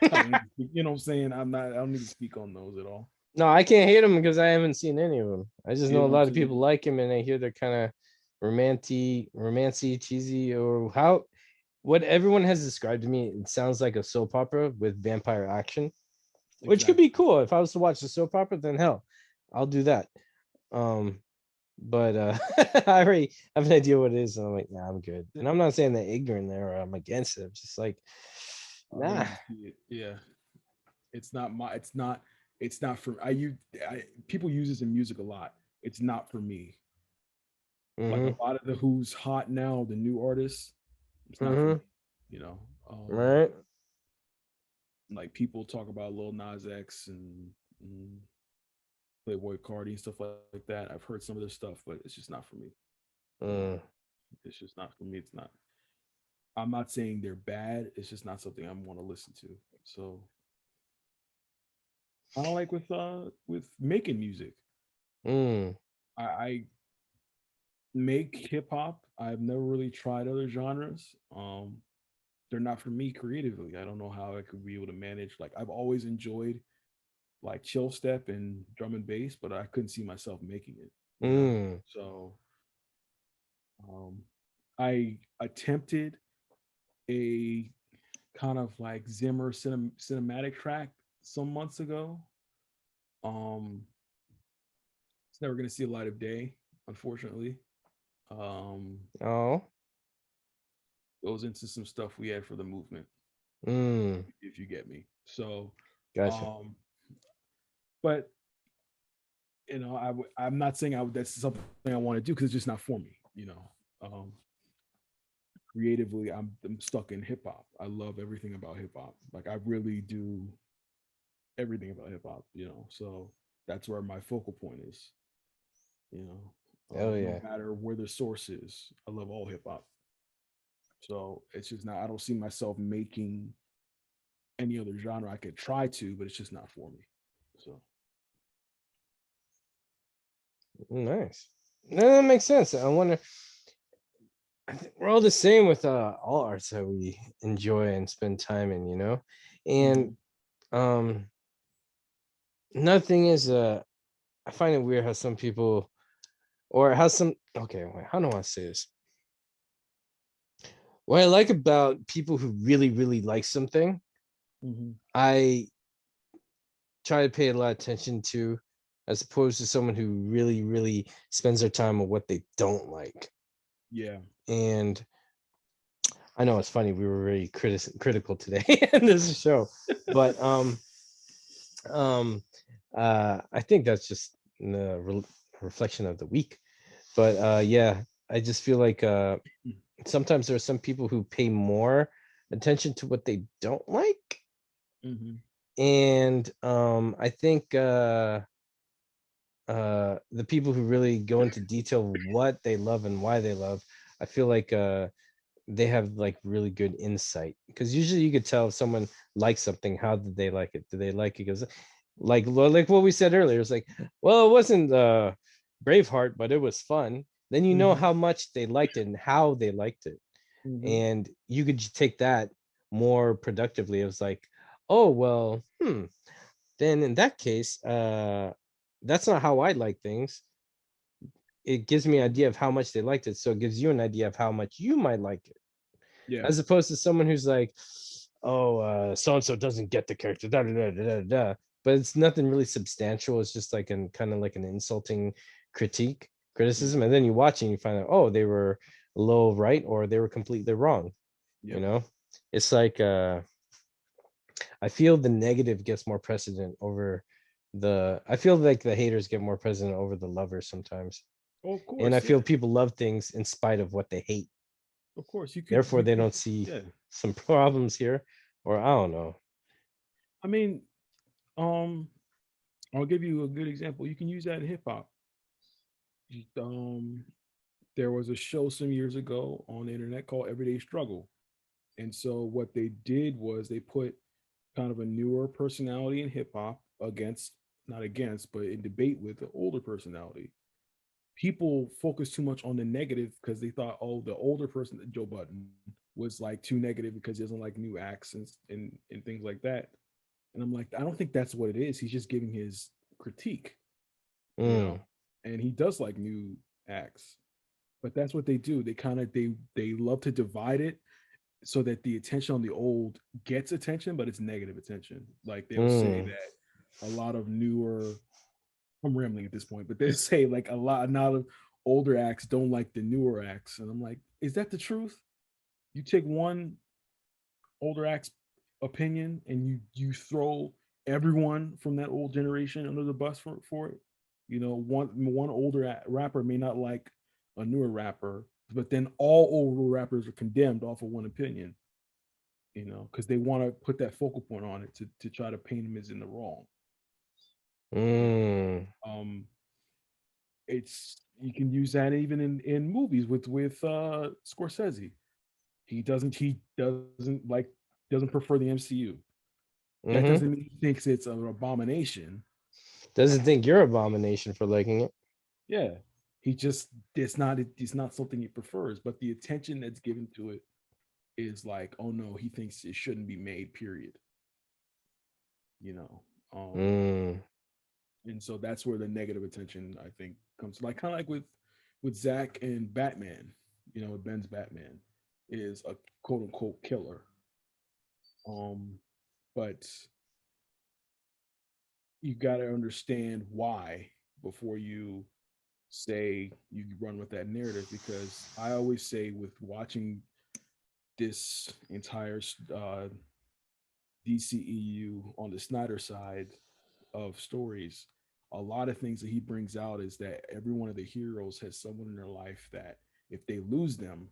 I don't need to speak, you know what I'm saying? I don't need to speak on those at all. No, I can't hate him because I haven't seen any of them. I just You know a know what I'm lot of people saying? like him, and I hear they're kind of romancy, cheesy, or how what everyone has described to me. It sounds like a soap opera with vampire action, which could be Exactly. cool. If I was to watch the soap opera, then hell, I'll do that. Um, but I already have an idea what it is, and I'm like, nah, I'm good. And I'm not saying that ignorant there or I'm against it. I'm just like, I don't nah. need to see it. Yeah. It's not my it's not for people use this in music a lot. It's not for me. Like Mm-hmm. a lot of the who's hot now, the new artists, it's not for me. Mm-hmm. You know, Right. like people talk about Lil Nas X and Playboy Cardi and stuff like that. I've heard some of their stuff, but it's just not for me. Mm. It's just not for me. It's not. I'm not saying they're bad. It's just not something I want to listen to. So I don't like with making music. Mm. I make hip hop. I've never really tried other genres. They're not for me creatively. I don't know how I could be able to manage. Like I've always enjoyed like chill step and drum and bass, but I couldn't see myself making it. Mm. So um, I attempted a kind of like Zimmer cinematic track some months ago. Um, it's never going to see a light of day, unfortunately. Um, Oh. goes into some stuff we had for the movement, Mm. if you get me. So, Gotcha. um, but I'm not saying that's something I want to do because it's just not for me. Creatively, I'm stuck in hip hop. I love everything about hip hop. Like I really do everything about hip hop. So that's where my focal point is. Oh No yeah. matter where the source is, I love all hip hop. So it's just not. I don't see myself making any other genre. I could try to, but it's just not for me. So Nice. No, that makes sense. I wonder. I think we're all the same with all arts that we enjoy and spend time in, And mhm. um another thing is I find it weird how some people or how some okay, wait, how do I want to say this? What I like about people who really, really like something, Mhm. I try to pay a lot of attention to as opposed to someone who really, really spends their time on what they don't like. Yeah. And I know it's funny, we were very critical today in this show, but um I think that's just the reflection of the week. But yeah, I just feel like sometimes there are some people who pay more attention to what they don't like, Mhm. and I think the people who really go into detail what they love and why they love, I feel like they have like really good insight, because usually you could tell if someone likes something. How did they like it? Do they like it because like what we said earlier? It's like, well, it wasn't Braveheart, but it was fun. Then you know Mhm. how much they liked it and how they liked it, Mhm. and you could take that more productively. It was like, oh well, then in that case, that's not how I like things. It gives me an idea of how much they liked it, so it gives you an idea of how much you might like it, Yeah. as opposed to someone who's like, so and so doesn't get the character, da, da, da, da, da, da. But it's nothing really substantial. It's just like an kind of like an insulting criticism, and then you watch it and you find out, oh, they were a little right or they were completely wrong. You Yep. know, it's like I feel the negative gets more precedent over I feel like the haters get more precedent over the lovers sometimes. Oh, of And I course, feel yeah. people love things in spite of what they hate. Of course, Therefore, you they could, don't see yeah. some problems here, or I don't know. I mean, um, I'll give you a good example. You can use that in hip hop. Um, there was a show some years ago on the internet called Everyday Struggle, and so what they did was they put kind of a newer personality in hip hop against, not against, but in debate with the older personality. People focus too much on the negative because they thought, oh, the older person, Joe Button, was like too negative because he doesn't like new acts and things like that. And I'm like, I don't think that's what it is. He's just giving his critique, you know, Mm, and he does like new acts, but that's what they do. They kind of they love to divide it so that the attention on the old gets attention, but it's negative attention. Like they'll say mm, that a lot of newer, I'm rambling at this point, but they say like not of older acts don't like the newer acts, and I'm like, is that the truth? You take one older act's opinion and you throw everyone from that old generation under the bus for it. You know, one older rapper may not like a newer rapper, but then all older rappers are condemned off of one opinion. You know, because they want to put that focal point on it to try to paint him as in the wrong. You know, mm. it's you can use that even in movies with Scorsese. He doesn't prefer the MCU. That Mm-hmm. doesn't mean he thinks it's an abomination. Doesn't think you're abomination for liking it. Yeah, he just it's not something he prefers. But the attention that's given to it is like, oh no, he thinks it shouldn't be made. Period. You know, Mm, and so that's where the negative attention I think comes. Like kind of like with Zack and Batman. You know, with Ben's Batman is a quote unquote killer. Um, but you got to understand why before you say you run with that narrative, because I always say with watching this entire DCEU on the Snyder side of stories, a lot of things that he brings out is that every one of the heroes has someone in their life that if they lose them,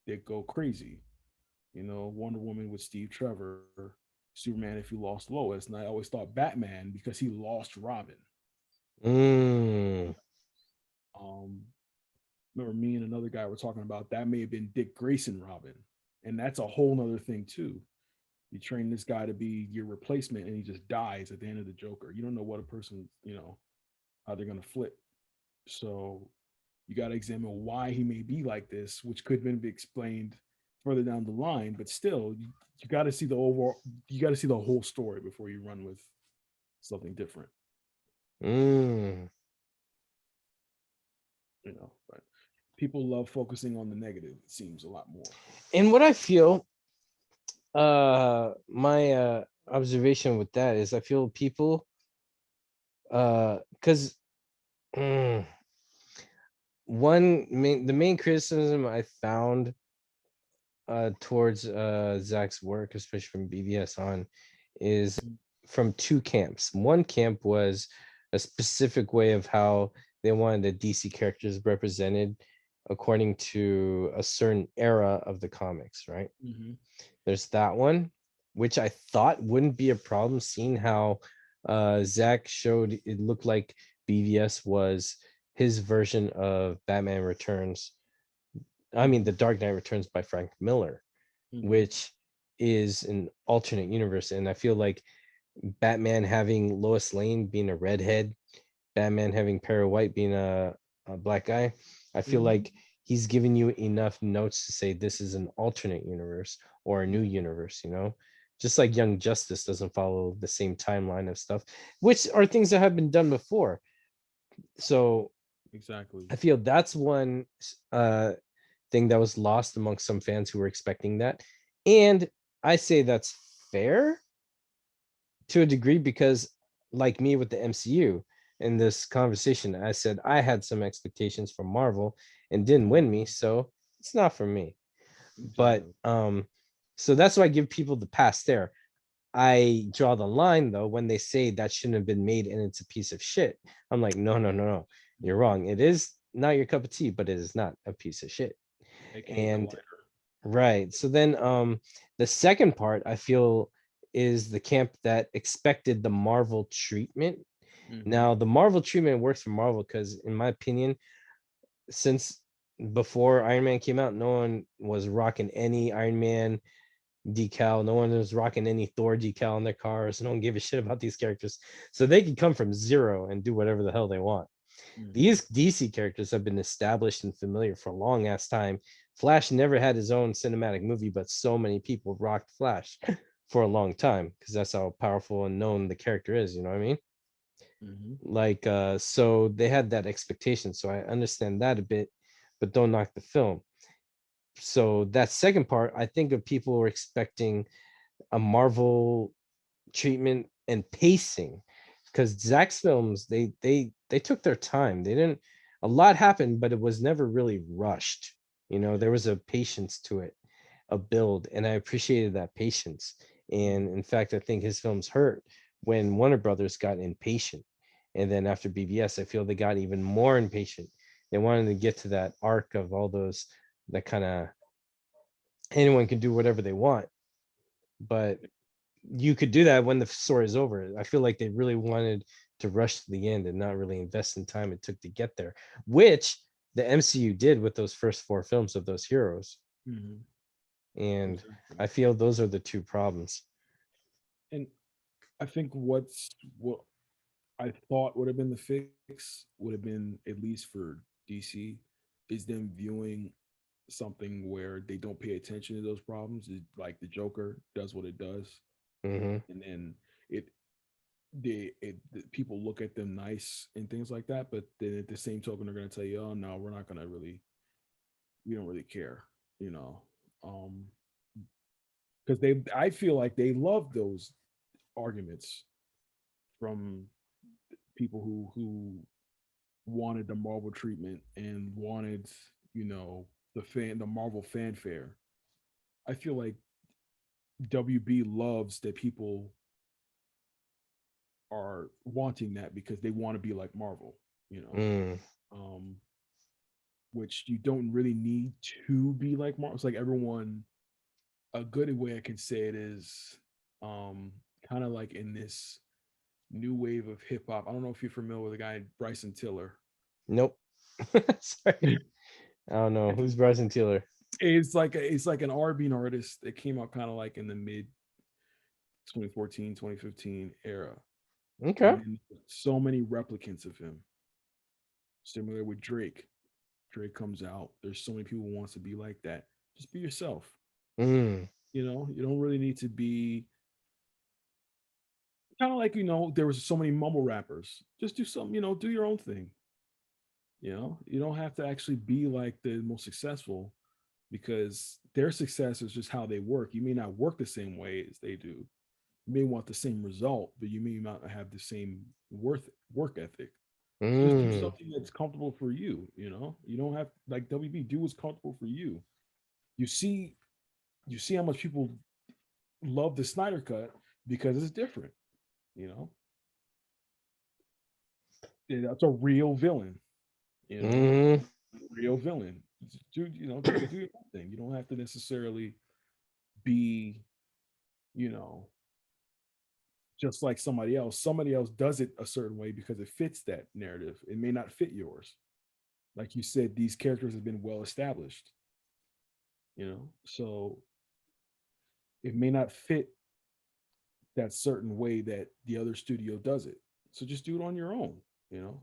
they go crazy. You know, Wonder Woman with Steve Trevor, Superman if he lost Lois, and I always thought Batman because he lost Robin. mm, Um, Remember me and another guy were talking about that may have been Dick Grayson Robin, and that's a whole nother thing too. You train this guy to be your replacement, and he just dies at the end of the Joker. You don't know what a person, you know, how they're gonna flip. So you got to examine why he may be like this, which could then be explained further down the line. But still, you got to see the overall, you got to see the whole story before you run with something different. mm. You know, but people love focusing on the negative. It seems a lot more. And what I feel, my observation with that is, I feel people, because the main criticism I found towards Zach's work, especially from BVS on, is from two camps. One camp was a specific way of how they wanted the DC characters represented according to a certain era of the comics, right? Mm-hmm. There's that one, which I thought wouldn't be a problem, seeing how Zach showed it looked like BVS was his version of Batman Returns. I mean, The Dark Knight Returns by Frank Miller, Mm-hmm. which is an alternate universe. And I feel like Batman having Lois Lane being a redhead, Batman having Perry White being a black guy, I feel Mm-hmm. like he's giving you enough notes to say this is an alternate universe or a new universe, you know? Just like Young Justice doesn't follow the same timeline of stuff, which are things that have been done before. So Exactly. I feel that's one thing that was lost among some fans who were expecting that. And I say that's fair to a degree because, like me with the MCU in this conversation, I said I had some expectations from Marvel and didn't win me, so it's not for me. But Exactly. so that's why I give people the pass there. I draw the line though when they say that shouldn't have been made and it's a piece of shit. I'm like, no, no, no, no. You're wrong. It is not your cup of tea, but it is not a piece of shit. AKA And Collider. right. So then the second part I feel is the camp that expected the Marvel treatment. Mm-hmm. Now, the Marvel treatment works for Marvel because in my opinion, since before Iron Man came out, no one was rocking any Iron Man decal. No one was rocking any Thor decal on their cars. No one gave a shit about these characters. So they could come from zero and do whatever the hell they want. Mm-hmm. These DC characters have been established and familiar for a long ass time. Flash never had his own cinematic movie, but so many people rocked Flash for a long time because that's how powerful and known the character is. You know what I mean? Mm-hmm. Like, so they had that expectation. So I understand that a bit, but don't knock the film. So that second part, I think of people were expecting a Marvel treatment and pacing because Zack's films they took their time. They didn't a lot happened, but it was never really rushed. You know, there was a patience to it, a build, and I appreciated that patience. And in fact, I think his films hurt when Warner Brothers got impatient. And then after BBS, I feel they got even more impatient. They wanted to get to that arc of all those that kind of anyone can do whatever they want, but you could do that when the story is over. I feel like they really wanted to rush to the end and not really invest in time it took to get there, which the MCU did with those first four films of those heroes. Mm-hmm. And Exactly. I feel those are the two problems. And I think what I thought would have been the fix would have been, at least for DC, is them viewing something where they don't pay attention to those problems. Like the Joker does what it does, Hmm. and then it people look at them nice and things like that. But then at the same token, they're going to tell you, "Oh no, we're not going to really, we don't really care," you know, because I feel like they love those arguments from people who wanted the Marvel treatment and wanted, the Marvel fanfare. I feel like WB loves that people are wanting that because they want to be like Marvel, you know. Mm. Um, which you don't really need to be like Marvel. It's like everyone. A good way I can say it is, um, kind of like in this new wave of hip hop. I don't know if you're familiar with a guy Bryson Tiller. Nope. Sorry. I don't know. Who's Bryson Tiller? It's like an R&B artist that came out kind of like in the mid 2014, 2015 era. Okay. And then so many replicants of him. Similar with Drake. Drake comes out. There's so many people who wants to be like that. Just be yourself. Mm. You don't really need to be kind of like, there was so many mumble rappers. Just do something, do your own thing. You don't have to actually be like the most successful, because their success is just how they work. You may not work the same way as they do. You may want the same result, but you may not have the same work ethic. So just do Mm. something that's comfortable for you. You don't have, like WB, do what's comfortable for you. You see, you see how much people love the Snyder cut because it's different. You know, that's a real villain. You know, Mm. real villain. Do your own thing. You don't have to necessarily be, you know, just like somebody else. Somebody else does it a certain way because it fits that narrative. It may not fit yours. Like you said, these characters have been well established, so it may not fit that certain way that the other studio does it. So just do it on your own, you know.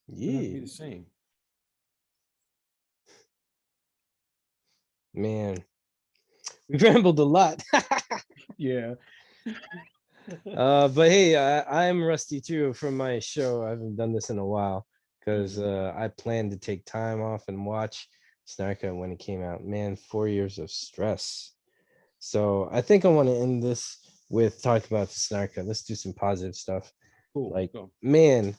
It doesn't have to Yeah, be the same. man. We rambled a lot. Yeah. But hey, I'm rusty too from my show. I haven't done this in a while because Mhm. I planned to take time off and watch Snarka when it came out. Man, 4 years of stress. So I think I want to end this with talking about the Snyder Cut. Let's do some positive stuff. Cool. Like, Go. man,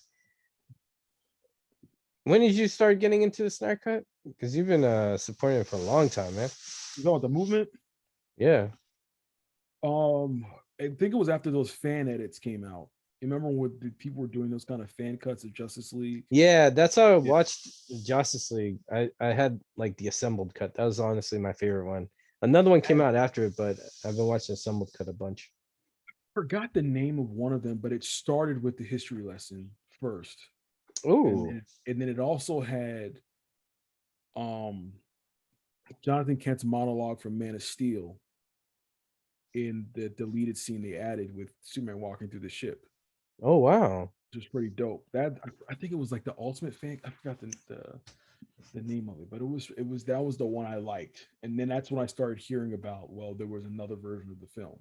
when did you start getting into the Snyder Cut? Because you've been supporting it for a long time, man. You know what, the movement? Yeah. I think it was after those fan edits came out. You remember when the people were doing those kind of fan cuts of Justice League? Yeah, that's how I Yeah. watched Justice League. I had like the assembled cut. That was honestly my favorite one. Another one came out after it, but I've been watching assembled cut a bunch. Forgot the name of one of them, but it started with the history lesson first. Ooh. And then it also had um Jonathan Kent's monologue from Man of Steel in the deleted scene they added with Superman walking through the ship, Oh wow. which was pretty dope. That I think it was like the Ultimate Fan. I forgot the name of it, but it was that was the one I liked. And then that's when I started hearing about, well, there was another version of the film.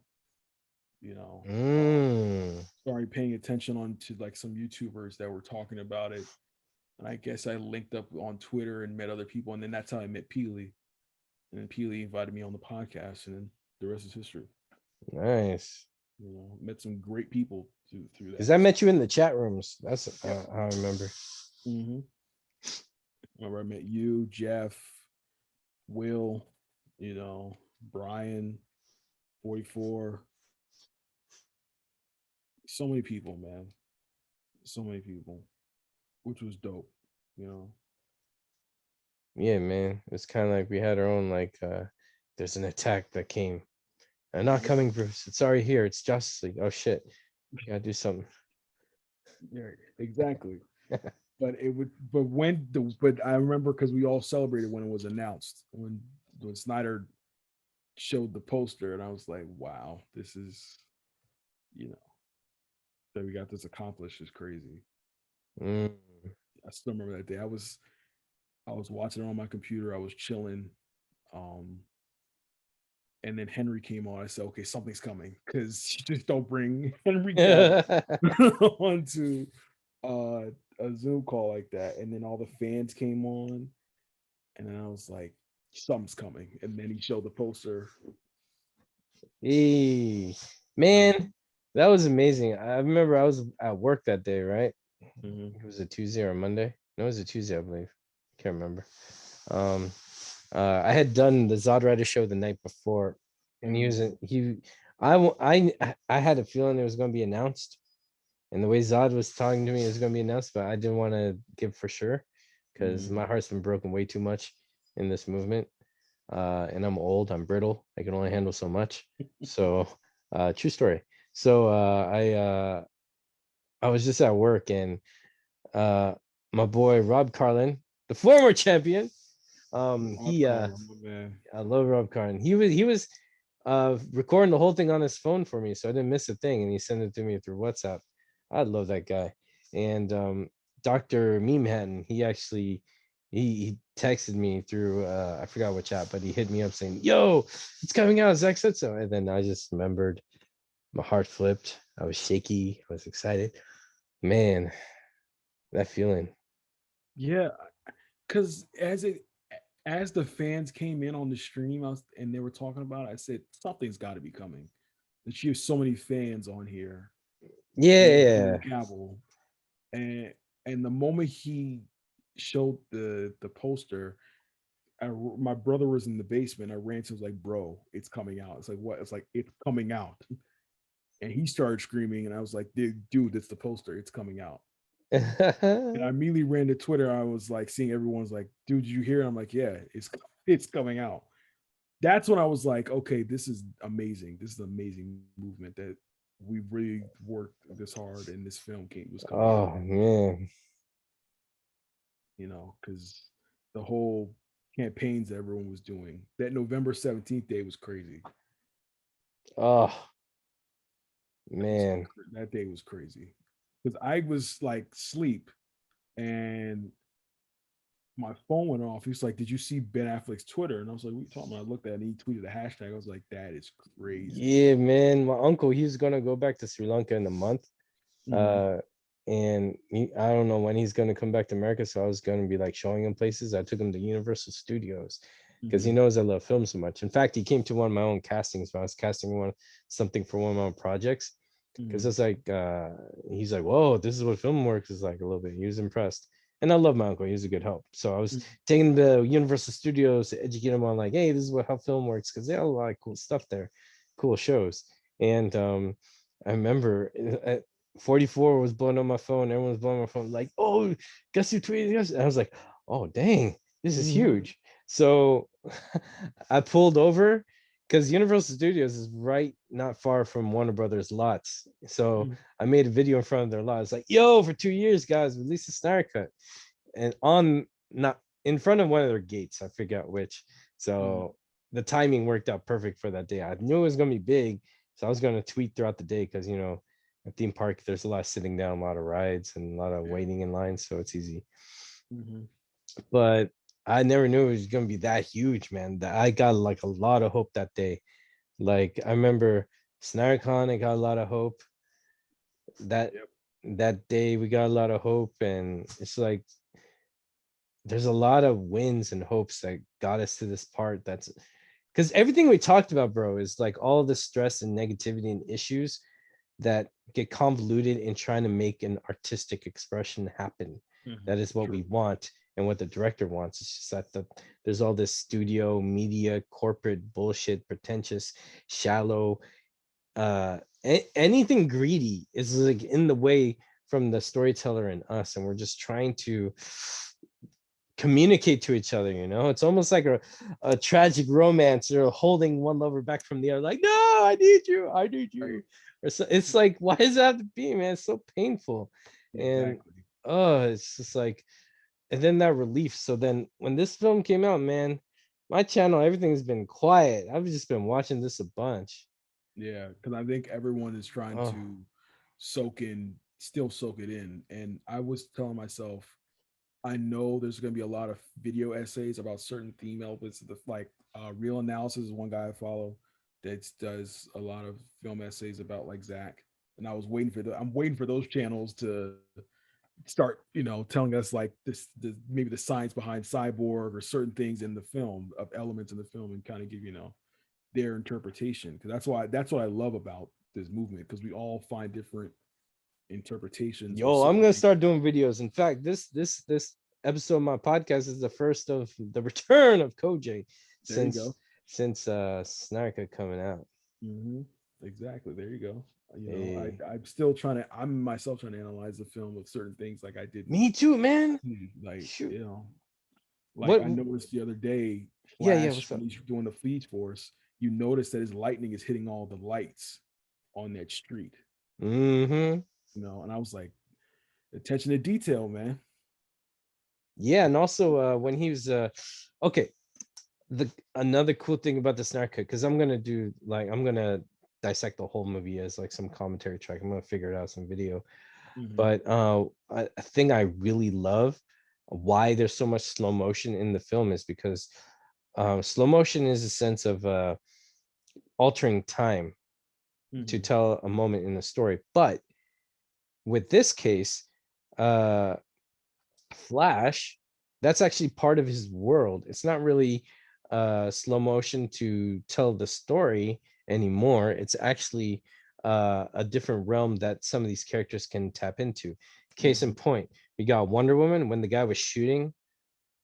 You know, started paying attention on to like some YouTubers that were talking about it. And I guess I linked up on Twitter and met other people, and then that's how I met Peely. And then Peely invited me on the podcast, and then the rest is history. Nice. You know, met some great people through Because that. I met you in the chat rooms. That's Yeah. how I remember. Mm-hmm. Remember, I met you, Jeff, Will, you know, Brian, 44. So many people, man. So many people, which was dope, you know. Yeah, man. It's kind of like we had our own like there's an attack that came. I'm not coming, Bruce. It's already here. It's Justice League. Oh shit. Gotta do something. Yeah, exactly. But it would, but I remember because we all celebrated when it was announced, when Snyder showed the poster, and I was like, wow, this is, you know, that we got this accomplished is crazy. Mm. I still remember that day. I was watching it on my computer. I was chilling. Um, and then Henry came on. I said, okay, something's coming because you just don't bring Henry Cavill onto a Zoom call like that. And then all the fans came on, and then I was like, something's coming. And then he showed the poster. Hey, man, that was amazing. I remember I was at work that day, right? Mhm. It was a Tuesday or a Monday. No, it was a Tuesday, I believe. Can't remember. Um, I had done the Zod Rider show the night before, and he was he. I had a feeling it was going to be announced, and the way Zod was talking to me, it was going to be announced, but I didn't want to give for sure because my heart's been broken way too much in this movement. And I'm old, I'm brittle, I can only handle so much. So, true story. So, I was just at work, and my boy Rob Carlin, the former champion, he Man. I love Rob Carlin. He was recording the whole thing on his phone for me, so I didn't miss a thing, and he sent it to me through WhatsApp. I love that guy. And Dr. Meme Hatton, he actually he texted me through I forgot which app, but he hit me up saying, "Yo, it's coming out. Zack said so." And then I just remembered, my heart flipped. I was shaky. I was excited. Man, that feeling. Yeah, because as the fans came in on the stream, and they were talking about it, I said something's got to be coming. And she has so many fans on here. Yeah. Cavill, and the moment he showed the poster, my brother was in the basement. I ran to him, was like, "Bro, it's coming out." It's like, "What?" It's like, "It's coming out." And he started screaming, and I was like, "Dude, it's the poster. It's coming out." And I immediately ran to Twitter. I was like, seeing everyone's like, "Dude, did you hear it?" I'm like, "Yeah, it's coming out." That's when I was like, "Okay, this is amazing. This is an amazing movement that we really worked this hard, and this film was coming Oh out." man. You know, because the whole campaigns that everyone was doing, that November 17th day was crazy. Oh man. That day was crazy because I was like sleep, and my phone went off. He was like, "Did you see Ben Affleck's Twitter?" And I was like, "What are you talking about?" I looked at it, and he tweeted a hashtag. I was like, "That is crazy." Yeah, man. My uncle, he's gonna go back to Sri Lanka in a month. Mhm. Uh and I don't know when he's gonna come back to America. So I was gonna be like showing him places. I took him to Universal Studios. because he Mhm. knows I love film so much. In fact, he came to one of my own castings when I was casting something for one of my own projects. Because Mhm. it's like he's like, whoa, this is what film works is like a little bit. He was impressed. And I love my uncle. He was a good help. So I was Mhm. taking him to Universal Studios to educate him on like, hey, this is how film works, because they have a lot of cool stuff there, cool shows. And I remember at 44 was blowing up my phone. Everyone was blowing my phone, like, oh, guess who tweeted this? And I was like, oh dang, this is Mhm. huge. So I pulled over because Universal Studios is right not far from Warner Brothers lots. So Mhm. I made a video in front of their lot. It's like, yo, for 2 years, guys, release the Snyder cut. And on not in front of one of their gates, I forget which. Mhm. So the timing worked out perfect for that day. I knew it was gonna be big. So I was gonna tweet throughout the day because at theme park there's a lot of sitting down, a lot of rides, and a lot of Yeah. waiting in line. So it's easy. Mhm. But I never knew it was gonna be that huge, man. That I got like a lot of hope that day. Like I remember SnyderCon, I got a lot of hope. That Yep. that day we got a lot of hope, and it's like there's a lot of wins and hopes that got us to this part. That's because everything we talked about, bro, is like all the stress and negativity and issues that get convoluted in trying to make an artistic expression happen. Mhm. That is what we True. want and what the director wants. It's just that there's all this studio media corporate bullshit, pretentious, shallow, anything greedy is like in the way from the storyteller and us, and we're just trying to communicate to each other. It's almost like a tragic romance. You're holding one lover back from the other, like, no, I need Right. you. Or so, it's like, why does that have to be, man? It's so painful. And Exactly. oh, it's just like, and then that relief. So then when this film came out, man, my channel, everything's been quiet. I've just been watching this a bunch. Yeah, because I think everyone is trying Oh, to still soak it in. And I was telling myself, I know there's going to be a lot of video essays about certain theme elements. Like Real Analysis is one guy I follow that does a lot of film essays about like Zach. And I'm waiting for those channels to start, telling us like this maybe the science behind Cyborg or certain things in the film of elements in the film and kind of give, their interpretation. Because that's what I love about this movement, because we all find different interpretations with yo, I'm certain gonna things. start doing videos. In fact, this episode of my podcast is the first of the return of Kojay There you since go. Snarka coming out. Mm-hmm. Exactly. There you go. Hey, I'm myself trying to analyze the film with certain things like I didn't me too, man. see. Like, Shoot. like What? I noticed the other day, Yeah, Flash, what's when up? he's doing the Fleet Force, you notice that his lightning is hitting all the lights on that street, Mm-hmm. and I was like, attention to detail, man. Yeah, and also when he was okay, the another cool thing about the Snarka, because I'm gonna dissect the whole movie as like some commentary track. I'm gonna figure it out some video. Mm-hmm. But a thing I really love why there's so much slow motion in the film is because slow motion is a sense of altering time to Mm-hmm. tell a moment in the story. But with this case, uh, Flash, that's actually part of his world. It's not really slow motion to tell the story anymore. It's actually a different realm that some of these characters can tap into. Case Mm-hmm. in point, we got Wonder Woman when the guy was shooting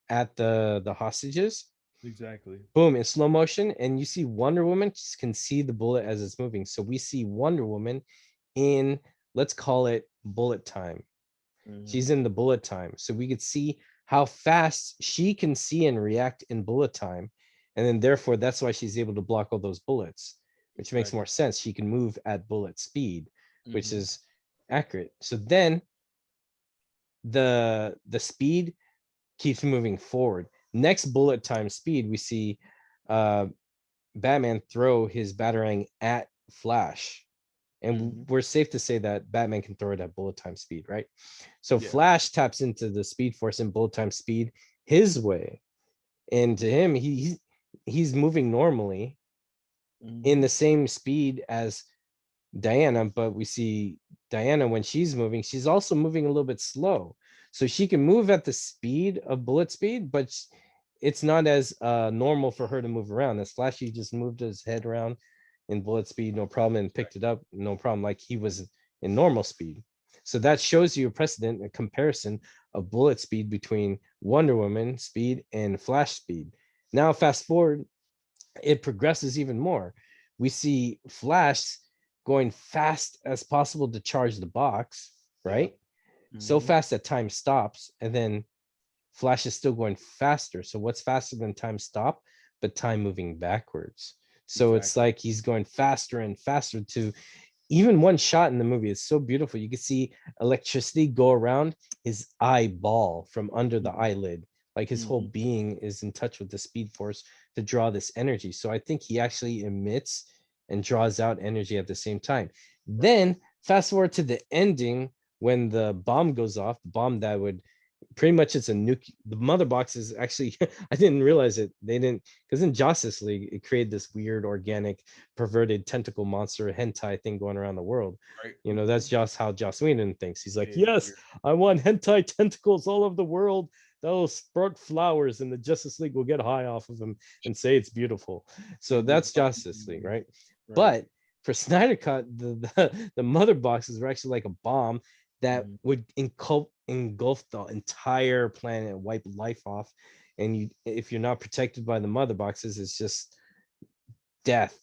at the hostages. Exactly. Boom, in slow motion, and you see Wonder Woman can see the bullet as it's moving. So we see Wonder Woman in, let's call it bullet time. Mm-hmm. She's in the bullet time. So we could see how fast she can see and react in bullet time. And then therefore that's why she's able to block all those bullets, which makes more Exactly. sense. She can move at bullet speed, which Mm-hmm. is accurate. So then the speed keeps moving forward. Next bullet time speed, we see uh Batman throw his batarang at Flash. And Mm-hmm. we're safe to say that Batman can throw it at bullet time speed, right? So Yeah. Flash taps into the Speed Force and bullet time speed his way, and to him, he's moving normally in Mm-hmm. the same speed as Diana, but we see Diana when she's moving, she's also moving a little bit slow. So she can move at the speed of bullet speed, but it's not as normal for her to move around. As Flash, he just moved his head around in bullet speed, no problem, and picked it up, no problem, like he was in normal speed. So that shows you a precedent, a comparison of bullet speed between Wonder Woman speed and Flash speed. Now, fast forward, it progresses even more. We see Flash going fast as possible to charge the box, right? So fast that time stops, and then Flash is still going faster. So what's faster than time stop, but time moving backwards? So it's Exactly. like he's going faster and faster to even one shot in the movie is so beautiful. You can see electricity go around his eyeball from under the eyelid. Like his whole being is in touch with the speed force to draw this energy. So I think he actually emits and draws out energy at the same time. Then fast forward to the ending when the bomb goes off, the bomb that would pretty much it's a nuke. The mother box is actually I didn't realize it. They didn't because in Justice League it created this weird organic perverted tentacle monster hentai thing going around the world. Right. You know, that's just how Joss Whedon thinks. He's like, Yeah, yes, I want hentai tentacles all over the world. That'll sprout flowers, and the Justice League will get high off of them and say it's beautiful. So and do that's Justice League, right? right. But for Snyder Cut, the mother boxes were actually like a bomb that would engulf the entire planet, wipe life off. And you, if you're not protected by the mother boxes, it's just death.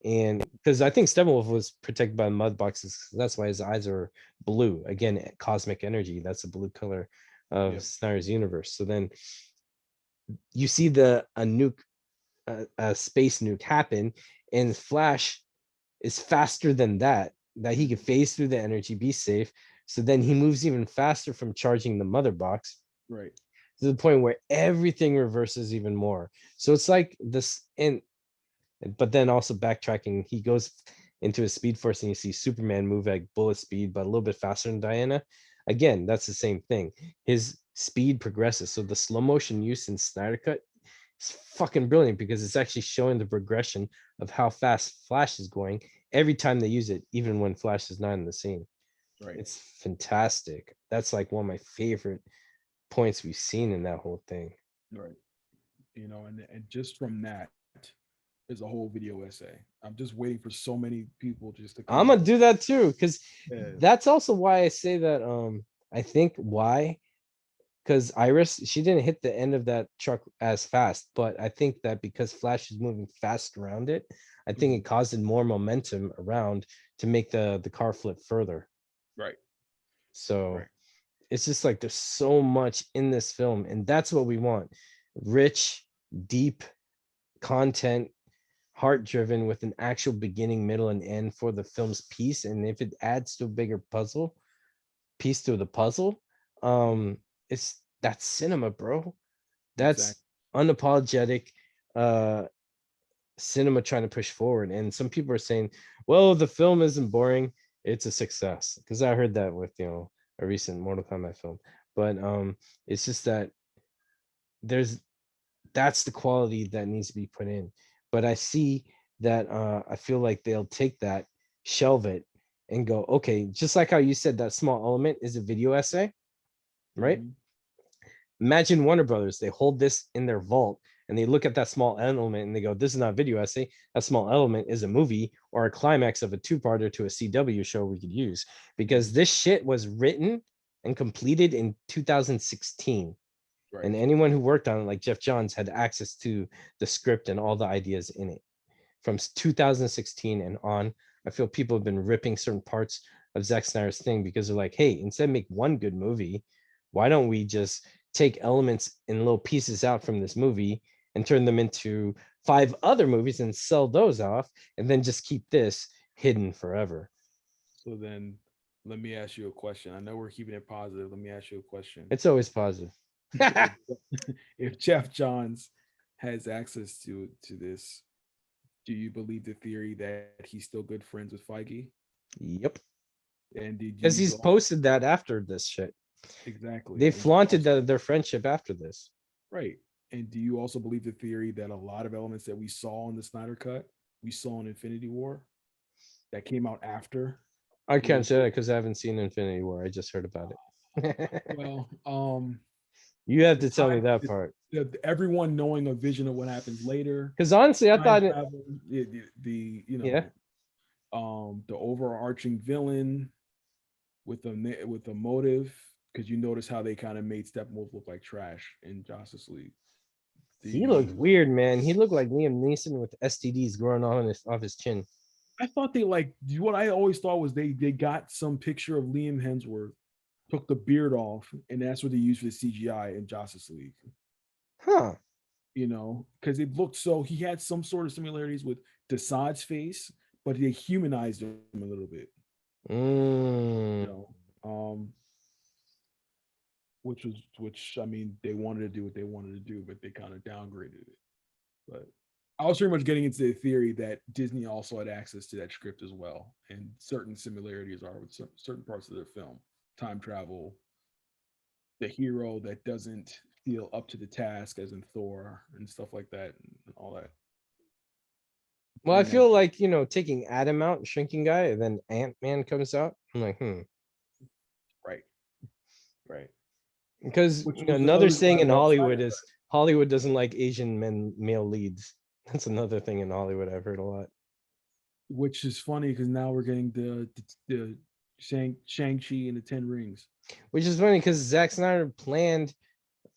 And because I think Steppenwolf was protected by the mud boxes, that's why his eyes are blue. Again, cosmic energy. That's the blue color of Snyder's universe. So then you see a nuke, a space nuke happen, and Flash is faster than that. That he could phase through the energy, be safe. So then he moves even faster from charging the mother box Right. to the point where everything reverses even more. So it's like this, and but then also backtracking, he goes into his speed force and you see Superman move at bullet speed, but a little bit faster than Diana. Again, that's the same thing. His speed progresses. So the slow motion use in Snyder Cut is fucking brilliant because it's actually showing the progression of how fast Flash is going every time they use it, even when Flash is not in the scene. Right. It's fantastic. That's like one of my favorite points we've seen in that whole thing. Right. You know, and just from that is a whole video essay. I'm just waiting for so many people just to come I'm up gonna do that too, because with that's also why I say that. I think why, because Iris she didn't hit the end of that truck as fast, but I think that because Flash is moving fast around it, I think it caused more momentum around to make the car flip further. right. So Right. it's just like there's so much in this film, and that's what we want: rich, deep content, heart driven, with an actual beginning, middle, and end for the film's piece. And if it adds to a bigger piece to the puzzle, it's that's cinema, bro. That's Exactly. unapologetic uh cinema trying to push forward. And some people are saying, well, the film isn't boring, it's a success. Because I heard that with a recent Mortal Kombat film. But it's just that there's that's the quality that needs to be put in. But I see that I feel like they'll take that, shelve it, and go, okay, just like how you said that small element is a video essay, right? Imagine Warner Brothers, they hold this in their vault and they look at that small element and they go, this is not a video essay. That small element is a movie or a climax of a two-parter to a CW show we could use. Because this shit was written and completed in 2016. Right. And anyone who worked on it, like Jeff Johns, had access to the script and all the ideas in it. From 2016 and on, I feel people have been ripping certain parts of Zack Snyder's thing because they're like, hey, instead of make one good movie, why don't we just take elements and little pieces out from this movie and turn them into 5 other movies and sell those off, and then just keep this hidden forever. So then let me ask you a question. I know we're keeping it positive. Let me ask you a question. It's always positive. if, if Jeff Johns has access to this, do you believe the theory that he's still good friends with Feige? Yep. And did Because you he's posted that after this shit. exactly? They And you flaunted also- their friendship after this. right. And do you also believe the theory that a lot of elements that we saw in the Snyder Cut, we saw in Infinity War, that came out after? I can't was- say that because I haven't seen Infinity War. I just heard about it. Well, You have The to tell me time, that part. everyone knowing a vision of what happens later. Because honestly, I Time thought it. travel, the Yeah, the overarching villain with a motive, because you notice how they kind of made Steppenwolf look like trash in Justice League. he looked The weird, man. He looked like Liam Neeson with STDs growing on his off his chin. I thought they like what I always thought was they got some picture of Liam Hemsworth, took the beard off, and that's what they used for the CGI in Justice League. Huh. Because it looked so he had some sort of similarities with Desaad's face, but they humanized him a little bit. Mm. You know, which I mean they wanted to do what they wanted to do, but they kind of downgraded it. But I was pretty much getting into the theory that Disney also had access to that script as well, and certain similarities are with certain parts of their film, time travel, the hero that doesn't feel up to the task, as in Thor and stuff like that, and all that. Well, I Very much feel like taking Adam out, shrinking guy, and then Ant-Man comes out. I'm like, right, right. because Which was another another reason why thing I in love Hollywood Snyder is Hollywood doesn't like Asian male leads. That's another thing in Hollywood I've heard a lot. which is funny because now we're getting the Shang-Chi and the Ten Rings. Which is funny because Zack Snyder planned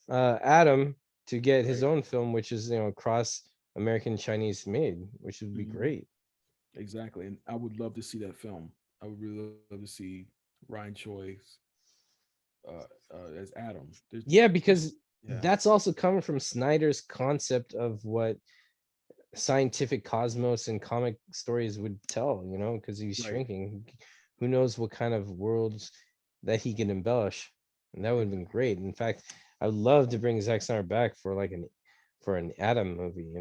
Adam to get his Right. own film, which is cross American Chinese made, which would be Mhm. great. Exactly, and I would love to see that film. I would really love to see Ryan Choi's as Adam. Yeah, because Yeah, that's also coming from Snyder's concept of what scientific cosmos and comic stories would tell, because he's right. shrinking. Who knows what kind of worlds that he can embellish? And that would have been great. In fact, I would love to bring Zack Snyder back for an Adam movie.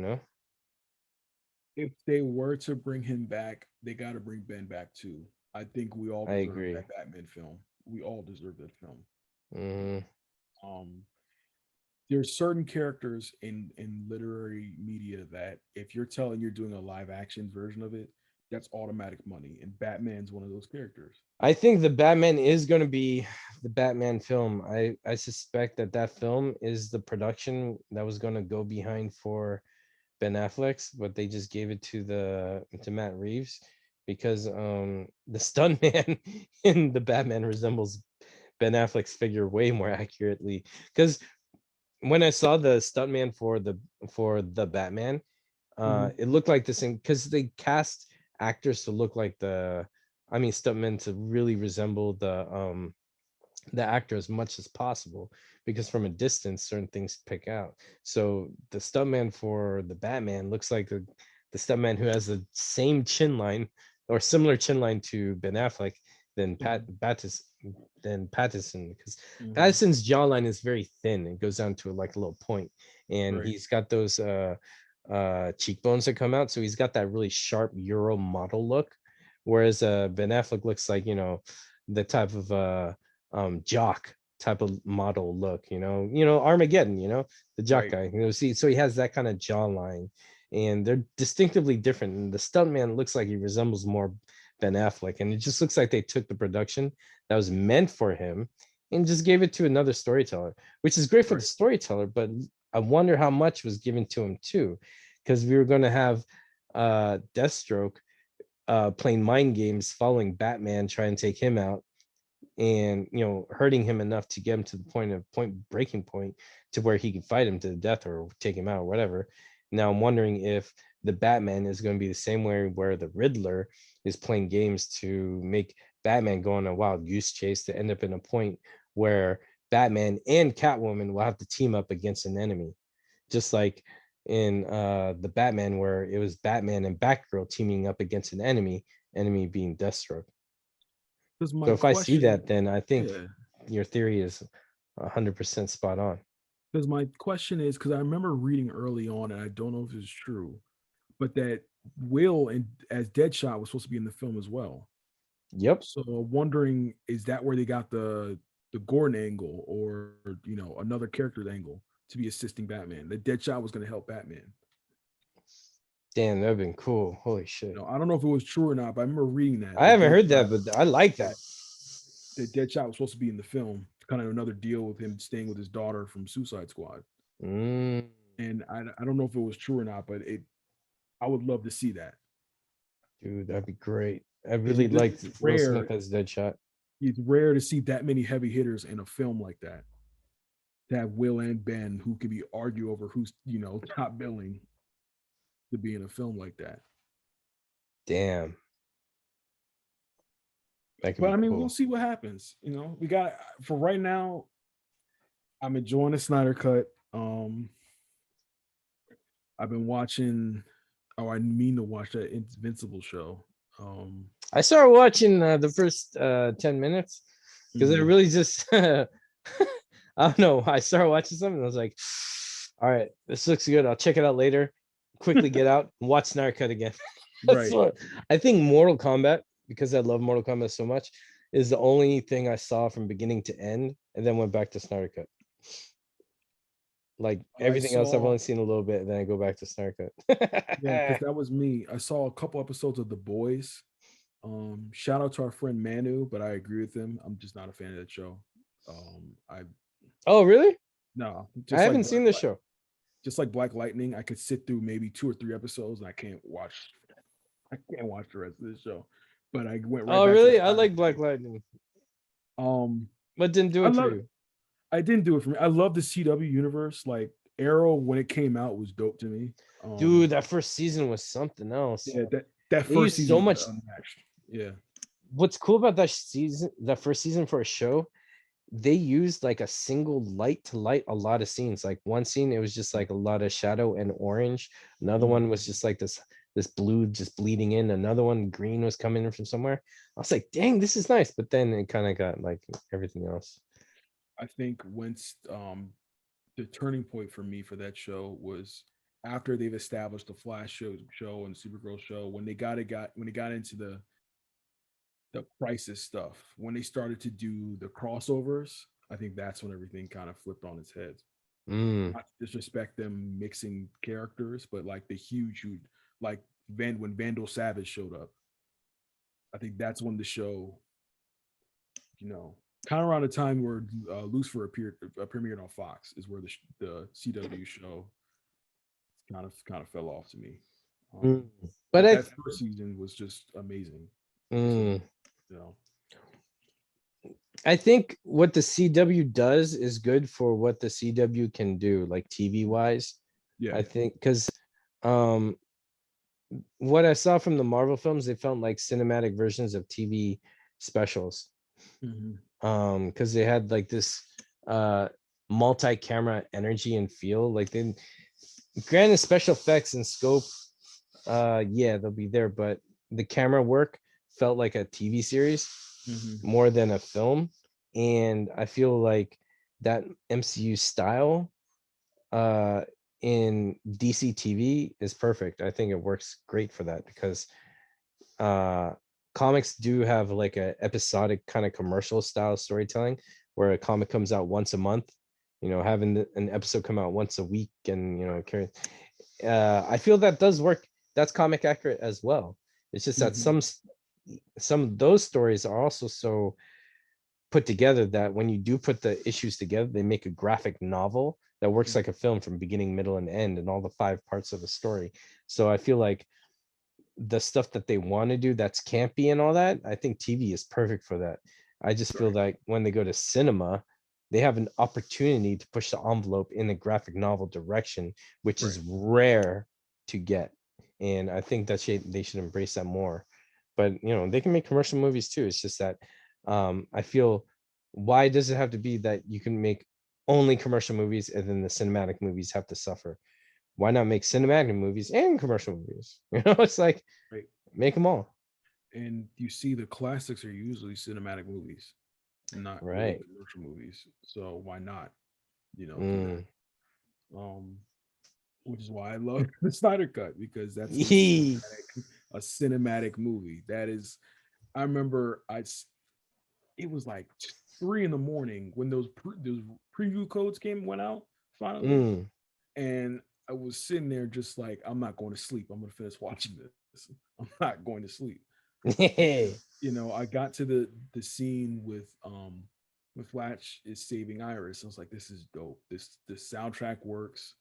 If they were to bring him back, they got to bring Ben back too. I think we all I deserve agree. that Batman film. We all deserve that film. Hmm. Um, there's certain characters in literary media that if you're doing a live action version of it, that's automatic money, and Batman's one of those characters. I think the Batman is going to be the Batman film. I suspect that film is the production that was going to go behind for Ben Affleck's, but they just gave it to Matt Reeves because the stuntman in the Batman resembles Ben Affleck's figure way more accurately. Because when I saw the stuntman for the Batman, Mhm. it looked like this thing because they cast actors to look like stuntmen to really resemble the actor as much as possible, because from a distance certain things pick out. So the stuntman for the Batman looks like the stuntman who has the same chin line or similar chin line to Ben Affleck than Pattinson, because Mhm. Pattinson's jawline is very thin. It goes down to like a little point, and Right. he's got those cheekbones that come out, so he's got that really sharp Euro model look, whereas Ben Affleck looks like the type of jock type of model look, Armageddon, the jock Right. guy, see, so he has that kind of jawline, and they're distinctively different, and the stuntman looks like he resembles more Ben Affleck, and it just looks like they took the production that was meant for him and just gave it to another storyteller, which is great for the Right. storyteller, but I wonder how much was given to him too, because we were going to have Deathstroke playing mind games following Batman, trying to take him out, and hurting him enough to get him to the point breaking point to where he can fight him to the death or take him out or whatever. Now I'm wondering if the Batman is going to be the same way where the Riddler is playing games to make Batman go on a wild goose chase to end up in a point where Batman and Catwoman will have to team up against an enemy, just like in the Batman where it was Batman and Batgirl teaming up against an enemy being Deathstroke. Because So my if I see question, that, then I think yeah. your theory is 100% spot on. Because my question is, because I remember reading early on, and I don't know if it's true, but that Will and as Deadshot was supposed to be in the film as well. Yep. So wondering, is that where they got the Gordon angle, or another character's angle to be assisting Batman? The Deadshot was going to help Batman. Damn, that'd been cool. Holy shit. I don't know if it was true or not, but I remember reading that I the haven't heard Deadshot. that, but I like that. that Deadshot was supposed to be in the film. Kind of another deal with him staying with his daughter from Suicide Squad. Mm, And I don't know if it was true or not, but I would love to see that. dude, that'd be great. I Because really liked it's Will rare. Smith as Deadshot. It's rare to see that many heavy hitters in a film like that. To have Will and Ben who could be argue over who's top billing to be in a film like that. Damn, that could But be I mean, we'll cool. see what happens. We got for right now. I'm enjoying the Snyder Cut. I've been watching. Oh, I mean to watch that Invincible show. I started watching the first 10 minutes because I Mhm. really just I don't know. I started watching something and I was like, all right, this looks good. I'll check it out later. Quickly get out and watch Snyder Cut again. That's Right. what I think. Mortal Kombat, because I love Mortal Kombat so much, is the only thing I saw from beginning to end, and then went back to Snyder Cut. Like I everything else, I've saw. only seen a little bit, and then I go back to Snyder Yeah, because Cut. that was me. I saw a couple episodes of The Boys. Shout out to our friend Manu, but I agree with him. I'm just not a fan of that show. I Oh, really? No, I haven't seen the show. Just like Black Lightning, I could sit through maybe 2 or 3 episodes, and I can't watch. I can't watch the rest of the show. But I went right Oh, back to the really? I Snyder like Cut. Black Lightning. Um, What didn't do I it for love. you? I didn't do it for me. I love the CW universe. Like Arrow, when it came out, was dope to me. Dude, that first season was something else. Yeah, that They first used season so was much. unmatched. Yeah. What's cool about that first season for a show, they used like a single light to light a lot of scenes. Like one scene, it was just like a lot of shadow and orange. Another one was just like this blue just bleeding in. Another one, green was coming in from somewhere. I was like, dang, this is nice. But then it kind of got like everything else. I think once the turning point for me for that show was after they've established the Flash show and Supergirl show, when they got into the crisis stuff, when they started to do the crossovers, I think that's when everything kind of flipped on its head. Mm. Not to disrespect them mixing characters, but like the huge like when Vandal Savage showed up, I think that's when the show, kind of around the time where Lucifer premiered on Fox, is where the CW show kind of fell off to me. Mm. But But that first season was just amazing. mm, So, I think what the CW does is good for what the CW can do, like TV wise. yeah. I think because um, what I saw from the Marvel films, they felt like cinematic versions of TV specials. Mhm. Because they had like this multi-camera energy and feel. Like they, granted, special effects and scope, yeah, they'll be there, but the camera work felt like a TV series Mhm. more than a film. And I feel like that MCU style uh in DC TV is perfect. I think it works great for that because uh comics do have like a episodic kind of commercial style storytelling where a comic comes out once a month, having an episode come out once a week and carry. I feel that does work. That's comic accurate as well. It's just that Mhm. some of those stories are also so put together that when you do put the issues together, they make a graphic novel that works like a film from beginning, middle, and end, and all the 5 parts of the story. So I feel like the stuff that they want to do that's campy and all that, I think TV is perfect for that. I just feel Right. like when they go to cinema, they have an opportunity to push the envelope in the graphic novel direction, which Right. is rare to get. And I think that they should embrace that more. But they can make commercial movies too. It's just that I feel, why does it have to be that you can make only commercial movies and then the cinematic movies have to suffer? Why not make cinematic movies and commercial movies? It's like, Right. make them all. And you see, the classics are usually cinematic movies, not really Right. commercial movies. So why not, do Mm. that? Which is why I love the Snyder Cut, because that's Yee. a cinematic movie. That is, I remember it was like 3 in the morning when those preview codes went out finally, Mm. and I was sitting there just like, I'm not going to sleep. I'm going to finish watching this. I'm not going to sleep. You know, I got to the scene with Flash is saving Iris. I was like, this is dope. The soundtrack works,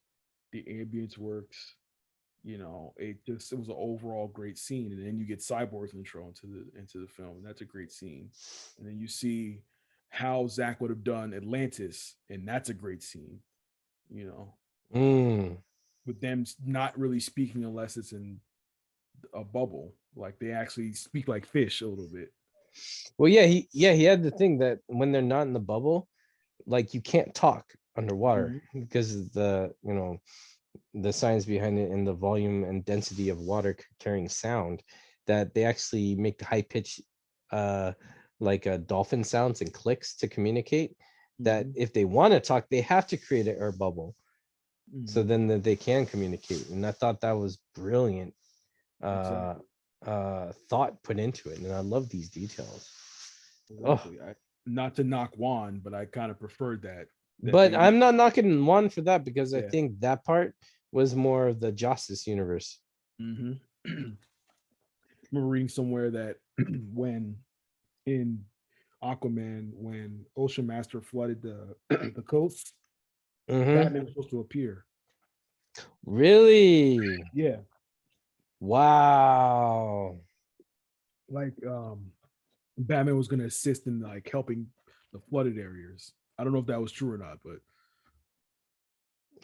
the ambience works. You know, it was an overall great scene. And then you get Cyborg's intro into the film, and that's a great scene. And then you see how Zach would have done Atlantis, and that's a great scene. You know, Mm. with them not really speaking unless it's in a bubble. Like they actually speak like fish a little bit. Well, he had the thing that when they're not in the bubble, like you can't talk underwater Mhm. because of the the science behind it and the volume and density of water carrying sound, that they actually make high pitch uh dolphin sounds and clicks to communicate, that Mhm. if they want to talk they have to create an air bubble so Mhm. then that they can communicate. And I thought that was brilliant uh Exactly. thought put into it, and I love these details. Oh, Exactly. I not to knock Juan, but I kind of preferred that but they I'm not knocking one for that because I yeah. think that part was more of the Justice universe. Mm-hmm. Remember reading somewhere that when in Aquaman, when Ocean Master flooded the the coast, Hmm. Batman was supposed to appear. Really? Yeah, Wow. like Batman was going to assist in like helping the flooded areas. I don't know if that was true or not, but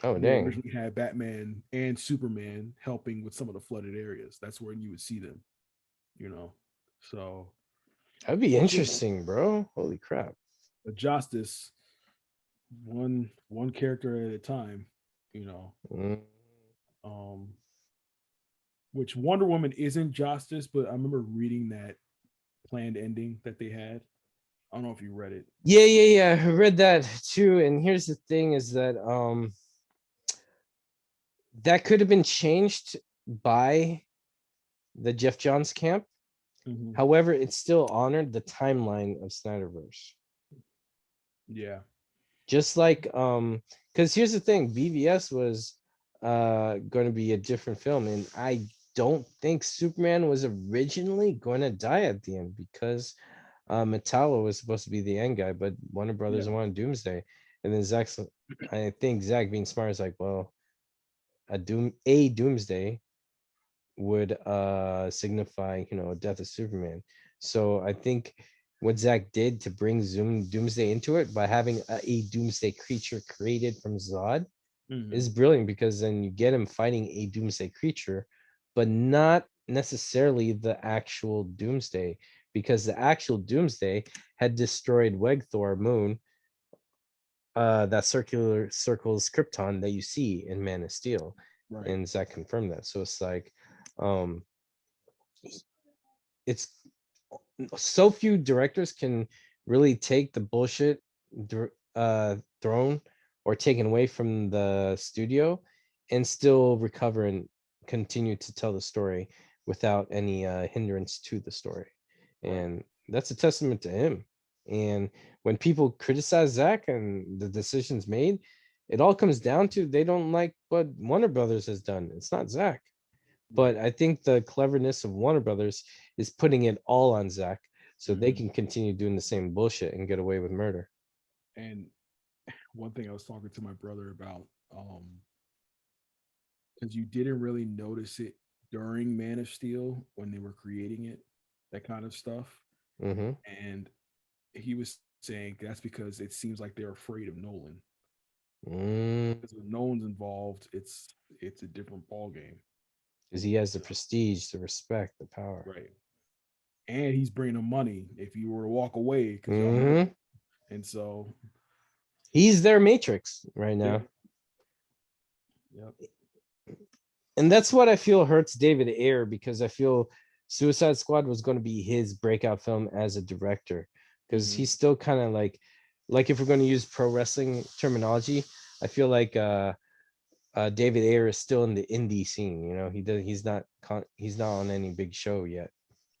Oh they dang. originally had Batman and Superman helping with some of the flooded areas. That's where you would see them, you know. So That'd be yeah, interesting, bro. Holy crap. a justice one character at a time, you know. Mm. Um, which Wonder Woman isn't justice, but I remember reading that planned ending that they had. I don't know if you read it. Yeah. I read that too. And here's the thing is that that could have been changed by the Jeff Johns camp. Mm-hmm. However, it still honored the timeline of Snyderverse. Yeah. Just like because here's the thing, BVS was going to be a different film, and I don't think Superman was originally going to die at the end because Metallo was supposed to be the end guy, but Warner Brothers Yeah. wanted Doomsday. And then I think Zach being smart is like, well, a Doomsday would signify, death of Superman. So I think what Zach did to bring Doomsday into it by having a Doomsday creature created from Zod Mm-hmm. is brilliant, because then you get him fighting a Doomsday creature, but not necessarily the actual Doomsday, because the actual Doomsday had destroyed Wegthor Moon, that circular circles Krypton that you see in Man of Steel, Right. and Zach confirmed that. So it's like, um, it's so few directors can really take the bullshit thrown or taken away from the studio and still recover and continue to tell the story without any hindrance to the story. Right. And that's a testament to him. And when people criticize Zach and the decisions made, it all comes down to they don't like what Warner Brothers has done. It's not Zach. But Right. I think the cleverness of Warner Brothers is putting it all on Zach so they Mm-hmm. can continue doing the same bullshit and get away with murder. And one thing I was talking to my brother about, because you didn't really notice it during Man of Steel when they were creating it, that kind of stuff. Mm-hmm. And he was saying that's because it seems like they're afraid of Nolan. Mm, Because when Nolan's involved, it's a different ball game. because he has the So prestige, the respect, the power. right, and he's bringing them money if you were to walk away because y'all know Mm-hmm. him. And so He's their Matrix right yeah, now. yep, And that's what I feel hurts David Ayer, because I feel Suicide Squad was going to be his breakout film as a director, because mm-hmm. he's still kind of like if we're going to use pro wrestling terminology, I feel like David Ayer is still in the indie scene. He's not on any big show yet.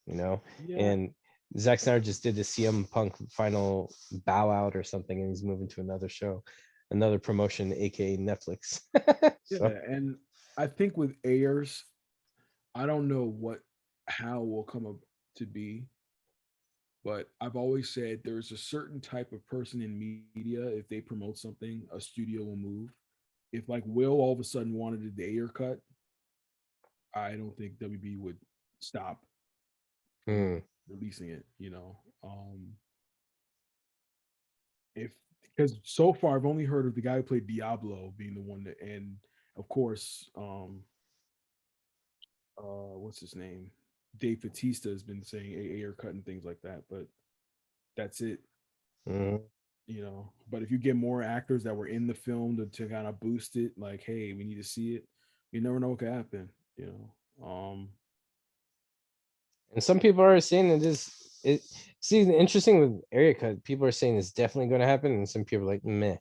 Yeah, And Zack Snyder just did the CM Punk final bow out or something, and he's moving to another show, another promotion, aka Netflix. yeah, So and I think with Ayers, I don't know how will come up. to be. But I've always said there's a certain type of person in media, if they promote something, a studio will move. If like Will all of a sudden wanted the Ayer cut, I don't think WB would stop from Hmm. releasing it, if because so far I've only heard of the guy who played Diablo being the one that, and of course, what's his name? Dave Bautista has been saying a Ayer cut and things like that, but that's it. Hmm. But if you get more actors that were in the film to kind of boost it, like, hey, we need to see it, you never know what could happen. And some people are saying it is it. See, the interesting with area cut, people are saying it's definitely going to happen, and some people are like, meh.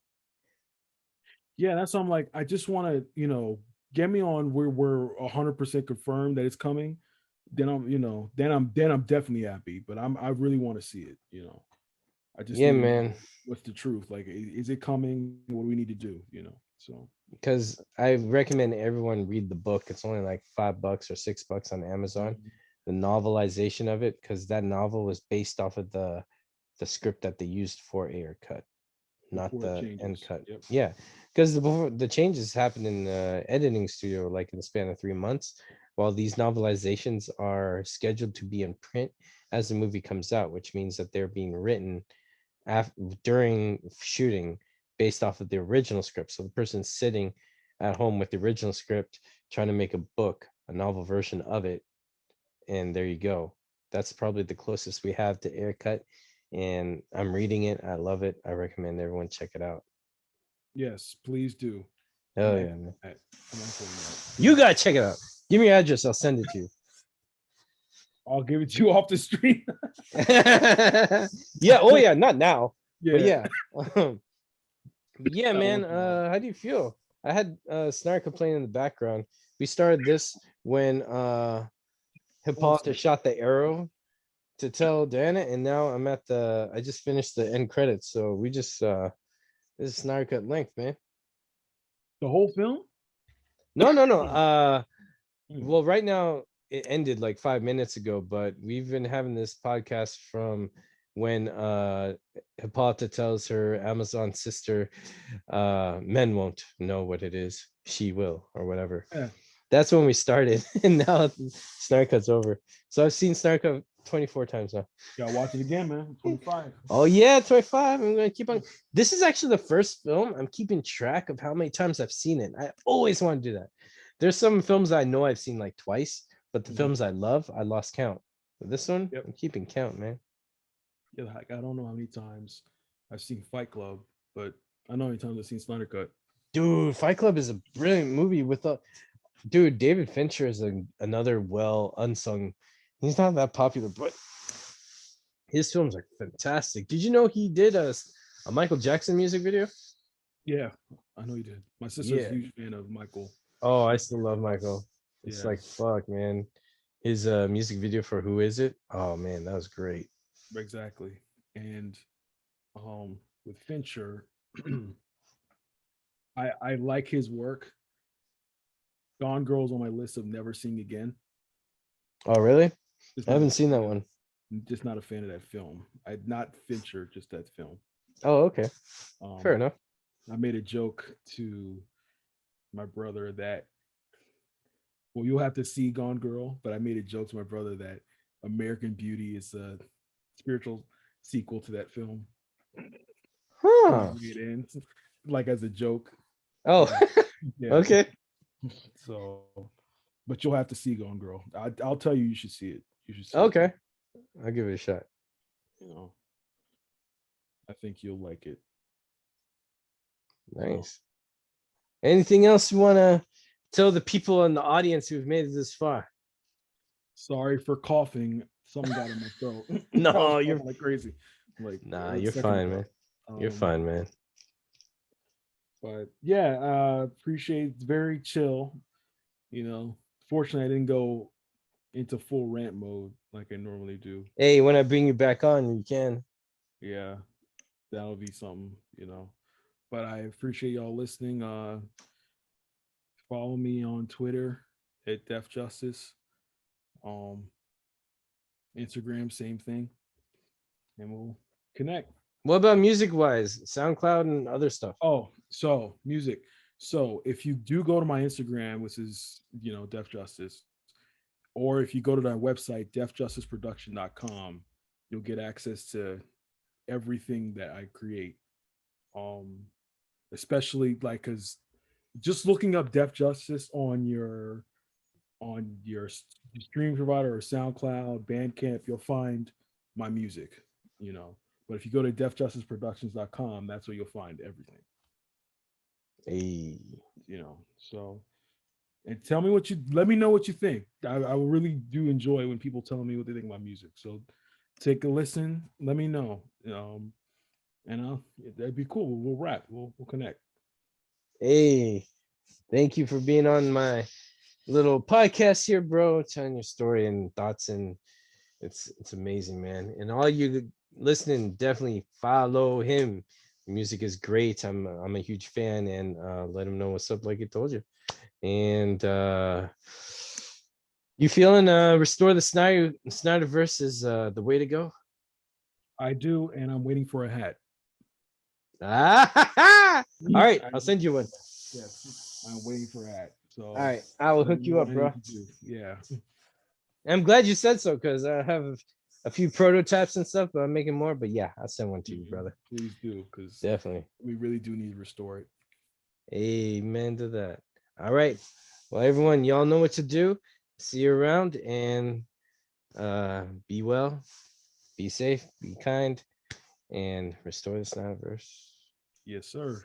Yeah, that's why I'm like, I just want to, get me on where we're 100% confirmed that it's coming. Then I'm definitely happy. But I really want to see it. I just Yeah, need to man. know what's the truth. Like, is it coming? What do we need to do? So Because I recommend everyone read the book. It's only like $5 or $6 on Amazon. Mhm. The novelization of it, because that novel was based off of the script that they used for Air Cut, not Before it the end changes. cut. Yep. Yeah, because the changes happened in the editing studio like in the span of 3 months, while these novelizations are scheduled to be in print as the movie comes out, which means that they're being written during shooting based off of the original script. So the person's sitting at home with the original script trying to make a book, a novel version of it, and there you go. That's probably the closest we have to Air Cut, and I'm reading it. I love it. I recommend everyone check it out. Yes, please do. I'm Oh yeah, echoing man. that. I'm echoing that. You gotta check it out. Give me your address. I'll send it to you. I'll give it to you off the street. Yeah. Oh yeah. Not now, but Yeah. yeah. Yeah, That'll man. work out. How do you feel? I had Snark playing in the background. We started this when Hippolyta Awesome. shot the arrow to tell Diana, and now I'm at the. I just finished the end credits, so we just this is Snark at length, man. The whole film? No, no, no. Hmm. Well, right now it ended like 5 minutes ago, but we've been having this podcast from when Hippolyta tells her Amazon sister, men won't know what it is, she will, or whatever. Yeah. That's when we started, and now Snarkut's over. So I've seen Snarkut 24 times now. Gotta watch it again, man. 25. Oh yeah, 25. I'm gonna keep on. This is actually the first film I'm keeping track of how many times I've seen it. I always want to do that. There's some films I know I've seen like twice, but the Mhm. films I love, I lost count. But this one, Yep. I'm keeping count, man. Yeah, like, I don't know how many times I've seen Fight Club, but I know how many times I've seen Snyder Cut. Dude, Fight Club is a brilliant movie with a dude. David Fincher is another well unsung. He's not that popular, but his films are fantastic. Did you know he did a Michael Jackson music video? Yeah, I know you did. My sister's a Yeah. huge fan of Michael. Oh, I still love Michael. It's Yeah, like fuck, man. His music video for Who Is It? Oh man, that was great. exactly. And with Fincher, I like his work. Gone Girl's on my list of never seeing again. Oh really? Just I not a haven't seen that fan of one. just not a fan of that film. I not Fincher, just that film. Oh, okay. Fair Um, enough. I made a joke to my brother that, well, you'll have to see Gone Girl, but I made a joke to my brother that American Beauty is a spiritual sequel to that film. The Huh. way it ends, like as a joke. Oh, Yeah, yeah. okay. So, but you'll have to see Gone Girl. I'll tell you, you should see it. You should see it. Okay. I'll give it a shot. You know, I think you'll like it. Nice. Anything else you want to tell the people in the audience who've made it this far? Sorry for coughing. Something got in my throat. I was No, you're coughing like crazy, like nah, a you're second fine, ago. man. You're fine, man. But yeah, appreciate it's very chill. Fortunately, I didn't go into full rant mode like I normally do. Hey, when I bring you back on, you can. Yeah, that'll be something. But I appreciate y'all listening. Follow me on Twitter at Def Justice. Um, Instagram, same thing, and we'll connect. What about music wise? SoundCloud and other stuff. Oh, so music. So if you do go to my Instagram, which is Def Justice, or if you go to that website, defjusticeproduction.com, you'll get access to everything that I create. Um, especially like because just looking up Def Justice on your stream provider or SoundCloud, Bandcamp, you'll find my music. But if you go to defjusticeproductions.com, that's where you'll find everything. Hey. So and let me know what you think. I really do enjoy when people tell me what they think about music. So take a listen, let me know. And that'd be cool. We'll rap. We'll connect. Hey, thank you for being on my little podcast here, bro. Telling your story and thoughts, and it's amazing, man. And all you listening, definitely follow him. Music is great. I'm a huge fan, and let him know what's up, like I told you. And you feeling restore the Snyderverse is the way to go? I do, and I'm waiting for a hat. All right, I'll send you one. Yes, I'm waiting for a hat. So all right, I will hook you up, bro. Yeah. I'm glad you said so because I have a few prototypes and stuff, but I'm making more. But yeah, I'll send one to you, brother. Please do, because definitely we really do need to restore it. Amen to that. All right. Well, everyone, y'all know what to do. See you around, and be well, be safe, be kind, and restore the Snyderverse. Yes, sir.